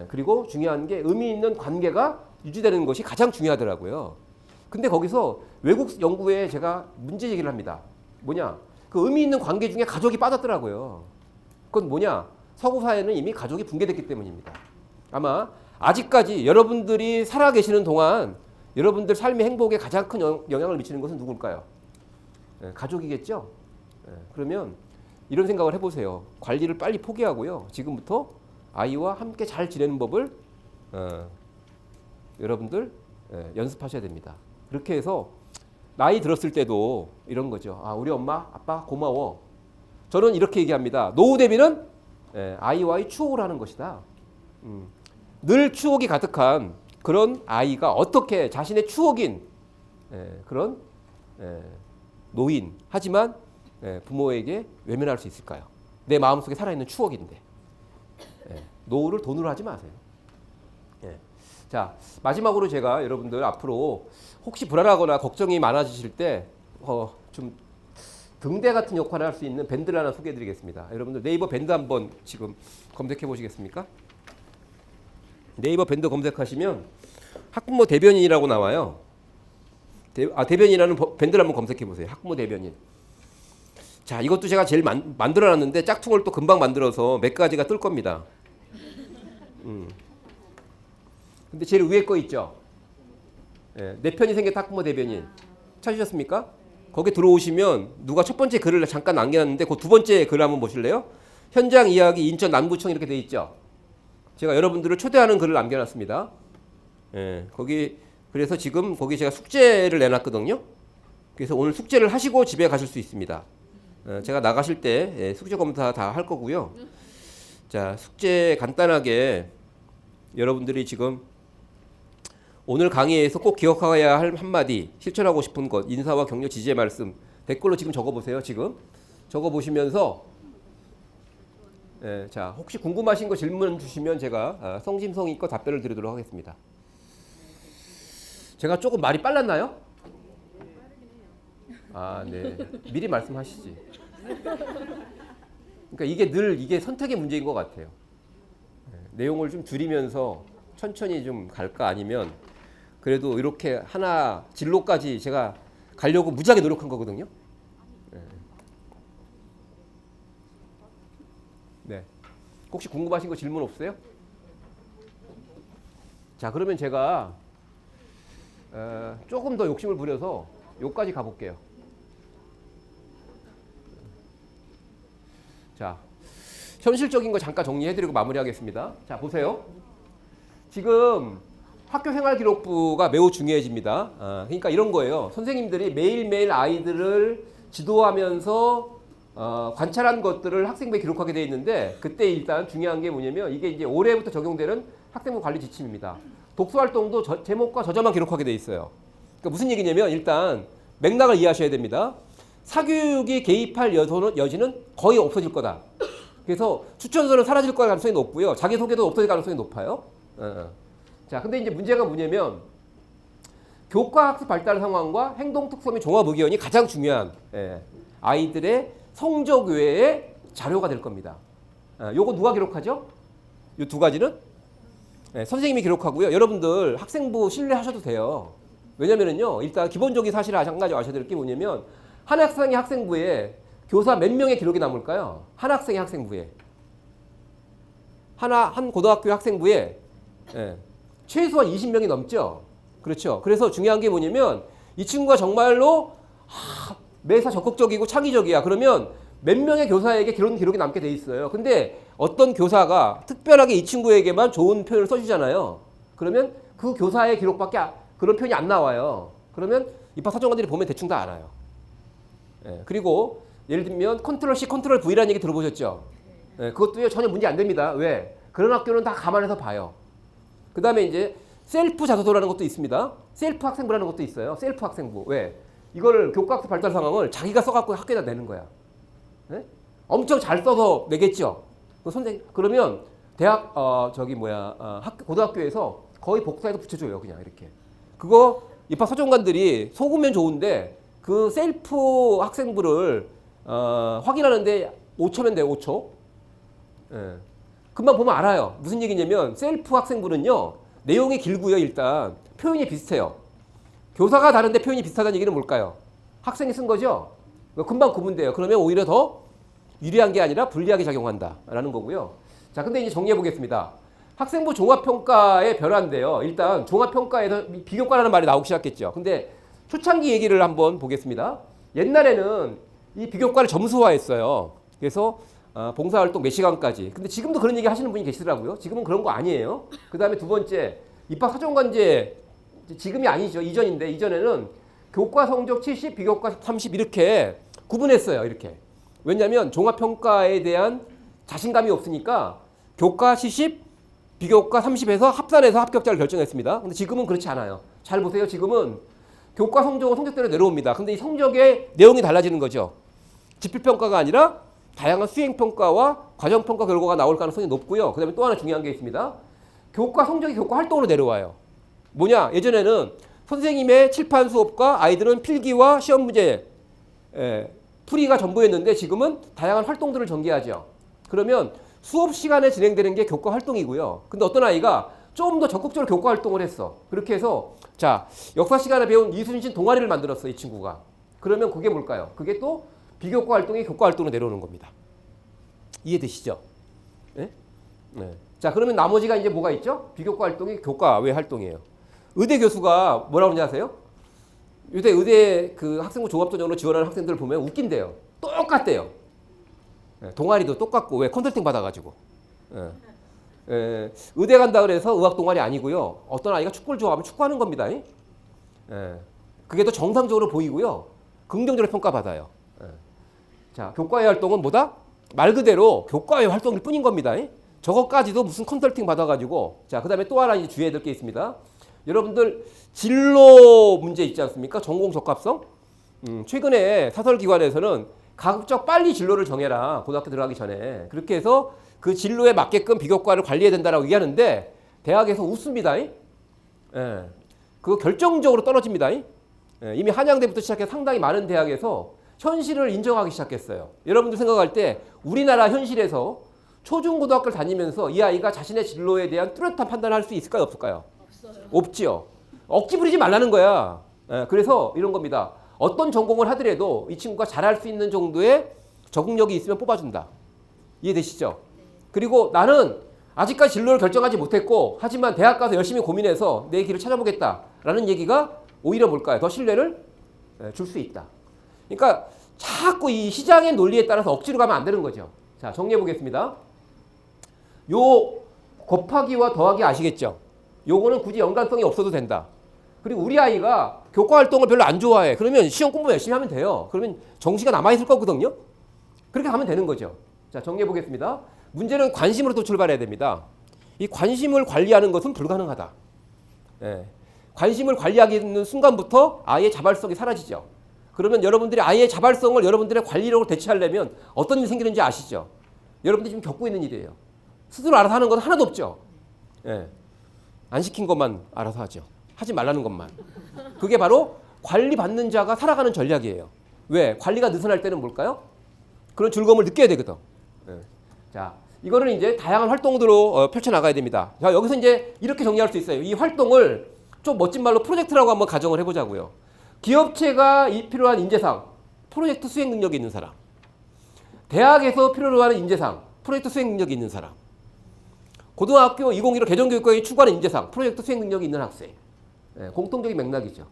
Speaker 1: 그리고 중요한 게 의미 있는 관계가 유지되는 것이 가장 중요하더라고요. 근데 거기서 외국 연구에 제가 문제 제기를 합니다. 뭐냐? 그 의미 있는 관계 중에 가족이 빠졌더라고요. 그건 뭐냐? 서구 사회는 이미 가족이 붕괴됐기 때문입니다. 아마 아직까지 여러분들이 살아계시는 동안 여러분들 삶의 행복에 가장 큰 영향을 미치는 것은 누굴까요? 가족이겠죠? 그러면 이런 생각을 해보세요. 관리를 빨리 포기하고요. 지금부터 아이와 함께 잘 지내는 법을 여러분들 연습하셔야 됩니다. 그렇게 해서 나이 들었을 때도 이런 거죠. 우리 엄마, 아빠 고마워. 저는 이렇게 얘기합니다. 노후 대비는 아이와의 추억을 하는 것이다. 늘 추억이 가득한 그런 아이가 어떻게 자신의 추억인 그런 노인 하지만 부모에게 외면할 수 있을까요? 내 마음속에 살아있는 추억인데. 노후를 돈으로 하지 마세요. 자, 마지막으로 제가 여러분들 앞으로 혹시 불안하거나 걱정이 많아지실 때 좀 등대 같은 역할을 할 수 있는 밴드를 하나 소개해 드리겠습니다. 여러분들 네이버 밴드 한번 지금 검색해 보시겠습니까? 네이버 밴드 검색하시면 학부모 대변인이라고 나와요. 대변인이라는 밴드를 한번 검색해 보세요. 학부모 대변인. 자, 이것도 제가 제일 만들어 놨는데 짝퉁을 또 금방 만들어서 몇 가지가 뜰 겁니다. 근데 제일 위에 거 있죠? 내 편이 생겼다 학부모 대변인. 찾으셨습니까? 거기 들어오시면 누가 첫 번째 글을 잠깐 남겨놨는데 그 두 번째 글을 한번 보실래요? 현장 이야기 인천 남구청 이렇게 돼 있죠? 제가 여러분들을 초대하는 글을 남겨놨습니다. 거기 그래서 지금 거기 제가 숙제를 내놨거든요. 그래서 오늘 숙제를 하시고 집에 가실 수 있습니다. 제가 나가실 때 숙제 검사 다 할 거고요. 자, 숙제 간단하게 여러분들이 지금 오늘 강의에서 꼭 기억해야 할 한마디, 실천하고 싶은 것, 인사와 격려, 지지의 말씀 댓글로 지금 적어보세요. 지금 적어보시면서 자, 혹시 궁금하신 거 질문 주시면 제가 성심성의껏 답변을 드리도록 하겠습니다. 제가 조금 말이 빨랐나요? 네. 미리 말씀하시지. 그러니까 이게 선택의 문제인 것 같아요. 내용을 좀 줄이면서 천천히 좀 갈까 아니면 그래도 이렇게 하나 진로까지 제가 가려고 무지하게 노력한 거거든요. 네. 혹시 궁금하신 거 질문 없어요? 자, 그러면 제가 조금 더 욕심을 부려서 여기까지 가볼게요. 자, 현실적인 거 잠깐 정리해드리고 마무리하겠습니다. 자, 보세요. 지금 학교생활기록부가 매우 중요해집니다. 그러니까 이런 거예요. 선생님들이 매일매일 아이들을 지도하면서 관찰한 것들을 학생부에 기록하게 되어 있는데 그때 일단 중요한 게 뭐냐면 이게 이제 올해부터 적용되는 학생부 관리 지침입니다. 독서활동도 제목과 저자만 기록하게 되어 있어요. 그러니까 무슨 얘기냐면 일단 맥락을 이해하셔야 됩니다. 사교육이 개입할 여지는 거의 없어질 거다. 그래서 추천서는 사라질 가능성이 높고요. 자기소개도 없어질 가능성이 높아요. 자, 근데 이제 문제가 뭐냐면 교과학습 발달 상황과 행동 특성 및 종합 의견이 가장 중요한 아이들의 성적 외의 자료가 될 겁니다. 요거 누가 기록하죠? 요 두 가지는 선생님이 기록하고요. 여러분들 학생부 신뢰하셔도 돼요. 왜냐면은요, 일단 기본적인 사실을 한 가지 아셔야 될 게 뭐냐면, 한 학생의 학생부에 교사 몇 명의 기록이 남을까요? 한 학생의 학생부에. 한 고등학교 학생부에 예, 최소한 20명이 넘죠. 그렇죠. 그래서 중요한 게 뭐냐면 이 친구가 정말로 매사 적극적이고 창의적이야. 그러면 몇 명의 교사에게 그런 기록이 남게 돼 있어요. 근데 어떤 교사가 특별하게 이 친구에게만 좋은 표현을 써주잖아요. 그러면 그 교사의 기록밖에 그런 표현이 안 나와요. 그러면 입학사정관들이 보면 대충 다 알아요. 예, 그리고 예를 들면 컨트롤 C, 컨트롤 V라는 얘기 들어보셨죠? 예, 그것도요 전혀 문제 안 됩니다. 왜? 그런 학교는 다 감안해서 봐요. 그 다음에 이제 셀프 자소서라는 것도 있습니다. 셀프 학생부라는 것도 있어요. 셀프 학생부. 왜? 이거를 교과학습 발달 상황을 자기가 써갖고 학교에다 내는 거야. 예? 엄청 잘 써서 내겠죠. 그러면 대학 고등학교에서 거의 복사해서 붙여줘요. 그냥 이렇게. 그거 입학 사정관들이 속으면 좋은데 그 셀프 학생부를 확인하는데 5초면 돼요. 5초. 예. 금방 보면 알아요. 무슨 얘기냐면 셀프 학생부는요. 내용이 길고요. 일단 표현이 비슷해요. 교사가 다른데 표현이 비슷하다는 얘기는 뭘까요? 학생이 쓴 거죠. 금방 구분돼요. 그러면 오히려 더 유리한 게 아니라 불리하게 작용한다라는 거고요. 자, 근데 이제 정리해 보겠습니다. 학생부 종합평가의 변화인데요. 일단 종합평가에서 비교과라는 말이 나오기 시작했죠. 근데 초창기 얘기를 한번 보겠습니다. 옛날에는 이 비교과를 점수화했어요. 그래서 봉사활동 몇 시간까지. 근데 지금도 그런 얘기 하시는 분이 계시더라고요. 지금은 그런 거 아니에요. 그 다음에 두 번째, 입학사정관제 지금이 아니죠. 이전인데 이전에는 교과 성적 70, 비교과 30 이렇게 구분했어요. 이렇게. 왜냐하면 종합평가에 대한 자신감이 없으니까 교과 70, 비교과 30에서 합산해서 합격자를 결정했습니다. 근데 지금은 그렇지 않아요. 잘 보세요. 지금은 교과 성적은 성적대로 내려옵니다. 근데 이 성적의 내용이 달라지는 거죠. 지필평가가 아니라 다양한 수행평가와 과정평가 결과가 나올 가능성이 높고요. 그 다음에 또 하나 중요한 게 있습니다. 교과 성적이 교과 활동으로 내려와요. 뭐냐? 예전에는 선생님의 칠판 수업과 아이들은 필기와 시험 문제 풀이가 전부였는데 지금은 다양한 활동들을 전개하죠. 그러면 수업 시간에 진행되는 게 교과 활동이고요. 근데 어떤 아이가 좀 더 적극적으로 교과 활동을 했어. 그렇게 해서 자 역사 시간에 배운 이순신 동아리를 만들었어. 이 친구가. 그러면 그게 뭘까요? 그게 또 비교과 활동이 교과 활동으로 내려오는 겁니다. 이해되시죠? 네? 네. 자 그러면 나머지가 이제 뭐가 있죠? 비교과 활동이 교과 외 활동이에요. 의대 교수가 뭐라고 그러는지 아세요? 요새 의대 그 학생부 종합전형으로 지원하는 학생들 보면 웃긴대요. 똑같대요. 동아리도 똑같고 왜 컨설팅 받아가지고. 의대 간다 그래서 의학 동아리 아니고요. 어떤 아이가 축구를 좋아하면 축구하는 겁니다. 그게 더 정상적으로 보이고요. 긍정적으로 평가받아요. 자 교과외 활동은 뭐다? 말 그대로 교과외 활동일 뿐인 겁니다. 저것까지도 무슨 컨설팅 받아가지고. 자 그다음에 또 하나 이제 주의해야 될 게 있습니다. 여러분들 진로 문제 있지 않습니까? 전공 적합성. 최근에 사설기관에서는 가급적 빨리 진로를 정해라. 고등학교 들어가기 전에. 그렇게 해서 그 진로에 맞게끔 비교과를 관리해야 된다라고 얘기하는데 대학에서 웃습니다. 그거 결정적으로 떨어집니다. 이미 한양대부터 시작해 상당히 많은 대학에서 현실을 인정하기 시작했어요. 여러분들 생각할 때 우리나라 현실에서 초중고등학교를 다니면서 이 아이가 자신의 진로에 대한 뚜렷한 판단을 할 수 있을까요? 없을까요? 없지요. 억지 부리지 말라는 거야. 그래서 이런 겁니다. 어떤 전공을 하더라도 이 친구가 잘할 수 있는 정도의 적응력이 있으면 뽑아준다. 이해되시죠? 그리고 나는 아직까지 진로를 결정하지 못했고 하지만 대학 가서 열심히 고민해서 내 길을 찾아보겠다라는 얘기가 오히려 뭘까요? 더 신뢰를 줄 수 있다. 그러니까 자꾸 이 시장의 논리에 따라서 억지로 가면 안 되는 거죠. 자, 정리해 보겠습니다. 요 곱하기와 더하기 아시겠죠? 요거는 굳이 연관성이 없어도 된다. 그리고 우리 아이가 교과 활동을 별로 안 좋아해. 그러면 시험 공부 열심히 하면 돼요. 그러면 정시가 남아있을 거거든요. 그렇게 하면 되는 거죠. 자, 정리해 보겠습니다. 문제는 관심으로부터 출발해야 됩니다. 이 관심을 관리하는 것은 불가능하다. 관심을 관리하는 순간부터 아이의 자발성이 사라지죠. 그러면 여러분들이 아이의 자발성을 여러분들의 관리력으로 대체하려면 어떤 일이 생기는지 아시죠? 여러분들이 지금 겪고 있는 일이에요. 스스로 알아서 하는 건 하나도 없죠. 안 시킨 것만 알아서 하죠. 하지 말라는 것만. 그게 바로 관리받는 자가 살아가는 전략이에요. 왜? 관리가 느슨할 때는 뭘까요? 그런 즐거움을 느껴야 되거든. 자, 이거는 이제 다양한 활동들로 펼쳐나가야 됩니다. 자, 여기서 이제 이렇게 정리할 수 있어요. 이 활동을 좀 멋진 말로 프로젝트라고 한번 가정을 해보자고요. 기업체가 필요한 인재상, 프로젝트 수행 능력이 있는 사람. 대학에서 필요로 하는 인재상, 프로젝트 수행 능력이 있는 사람. 고등학교 2015 개정교육과에 추구하는 인재상, 프로젝트 수행 능력이 있는 학생. 공통적인 맥락이죠.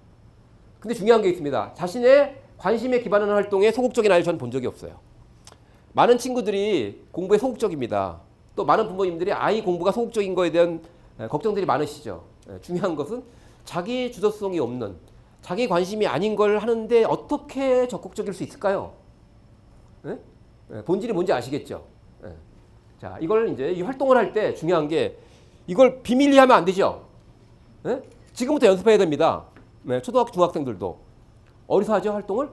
Speaker 1: 근데 중요한 게 있습니다. 자신의 관심에 기반하는 활동에 소극적인 아이를 저는 본 적이 없어요. 많은 친구들이 공부에 소극적입니다. 또 많은 부모님들이 아이 공부가 소극적인 거에 대한 걱정들이 많으시죠. 중요한 것은 자기 주도성이 없는, 자기 관심이 아닌 걸 하는데 어떻게 적극적일 수 있을까요? 본질이 뭔지 아시겠죠? 자, 이걸 이제 이 활동을 할 때 중요한 게 이걸 비밀리 하면 안 되죠? 지금부터 연습해야 됩니다. 초등학교, 중학생들도. 어디서 하죠, 활동을?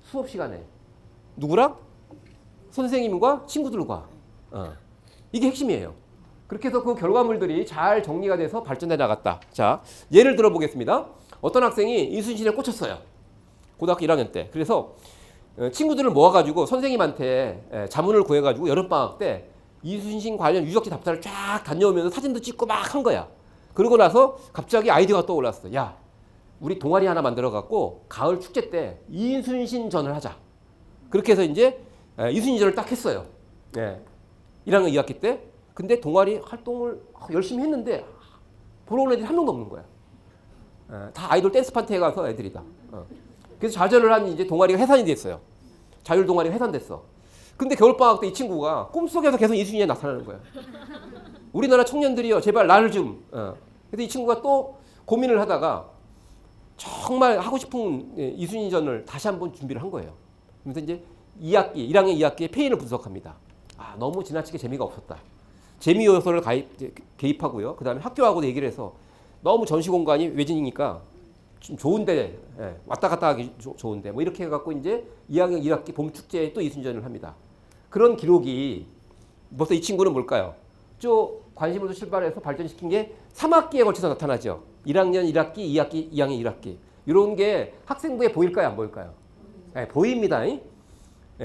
Speaker 1: 수업 시간에. 누구랑? 선생님과 친구들과. 이게 핵심이에요. 그렇게 해서 그 결과물들이 잘 정리가 돼서 발전해 나갔다. 자, 예를 들어 보겠습니다. 어떤 학생이 이순신에 꽂혔어요. 고등학교 1학년 때. 그래서 친구들을 모아가지고 선생님한테 자문을 구해가지고 여름방학 때 이순신 관련 유적지 답사를 쫙 다녀오면서 사진도 찍고 막 한 거야. 그러고 나서 갑자기 아이디어가 떠올랐어. 야, 우리 동아리 하나 만들어갖고 가을 축제 때 이순신전을 하자. 그렇게 해서 이제 이순신전을 딱 했어요. 1학년 2학기 때. 근데 동아리 활동을 열심히 했는데 보러 온 애들이 한 명도 없는 거야. 다 아이돌 댄스 파티에 가서 애들이다. 그래서 좌절을 한 이제 동아리가 해산이 됐어요. 자율 동아리가 해산됐어. 근데 겨울방학 때 이 친구가 꿈속에서 계속 이순신이 나타나는 거야. 우리나라 청년들이요, 제발 나를 좀. 그래서 이 친구가 또 고민을 하다가 정말 하고 싶은 이순신전을 다시 한번 준비를 한 거예요. 그래서 이제 1학년 2학기에 페인을 분석합니다. 너무 지나치게 재미가 없었다. 재미 요소를 개입하고요. 그 다음에 학교하고도 얘기를 해서 너무 전시 공간이 외진이니까 좀 좋은데, 왔다 갔다 하기 좋은데, 뭐 이렇게 해갖고 이제 2학년 1학기 봄 축제에 또 이순신전을 합니다. 그런 기록이 벌써 이 친구는 뭘까요? 쭉 관심으로 출발해서 발전시킨 게 3학기에 걸쳐서 나타나죠. 1학년 1학기, 2학기, 2학년 1학기. 이런 게 학생부에 보일까요? 안 보일까요? 보입니다.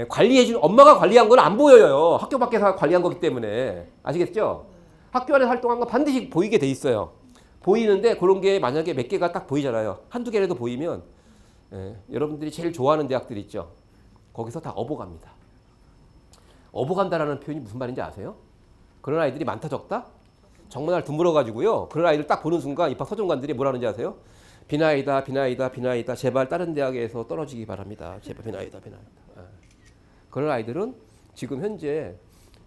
Speaker 1: 관리해주는, 엄마가 관리한 건 안 보여요. 학교 밖에서 관리한 거기 때문에. 아시겠죠? 학교 안에서 활동한 건 반드시 보이게 돼 있어요. 보이는데 그런 게 만약에 몇 개가 딱 보이잖아요. 한두 개라도 보이면 여러분들이 제일 좋아하는 대학들 있죠. 거기서 다 업어갑니다. 업어간다라는 표현이 무슨 말인지 아세요? 그런 아이들이 많다 적다? 정말 드물어가지고요. 그런 아이들 딱 보는 순간 입학 서점관들이 뭐라는지 아세요? 비나이다, 비나이다, 비나이다. 제발 다른 대학에서 떨어지기 바랍니다. 제발 비나이다, 비나이다. 그런 아이들은 지금 현재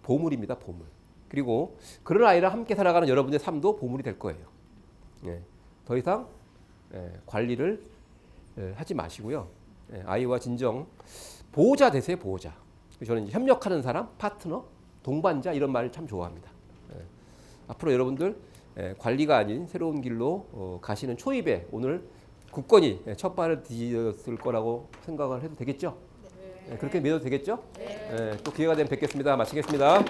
Speaker 1: 보물입니다. 보물. 그리고 그런 아이랑 함께 살아가는 여러분의 삶도 보물이 될 거예요. 더 이상 관리를 하지 마시고요. 아이와 진정 보호자 되세요. 보호자. 저는 이제 협력하는 사람, 파트너, 동반자 이런 말을 참 좋아합니다. 앞으로 여러분들 관리가 아닌 새로운 길로 가시는 초입에 오늘 굳건히 첫 발을 디뎠을 거라고 생각을 해도 되겠죠? 그렇게 믿어도 되겠죠? 또 기회가 되면 뵙겠습니다. 마치겠습니다.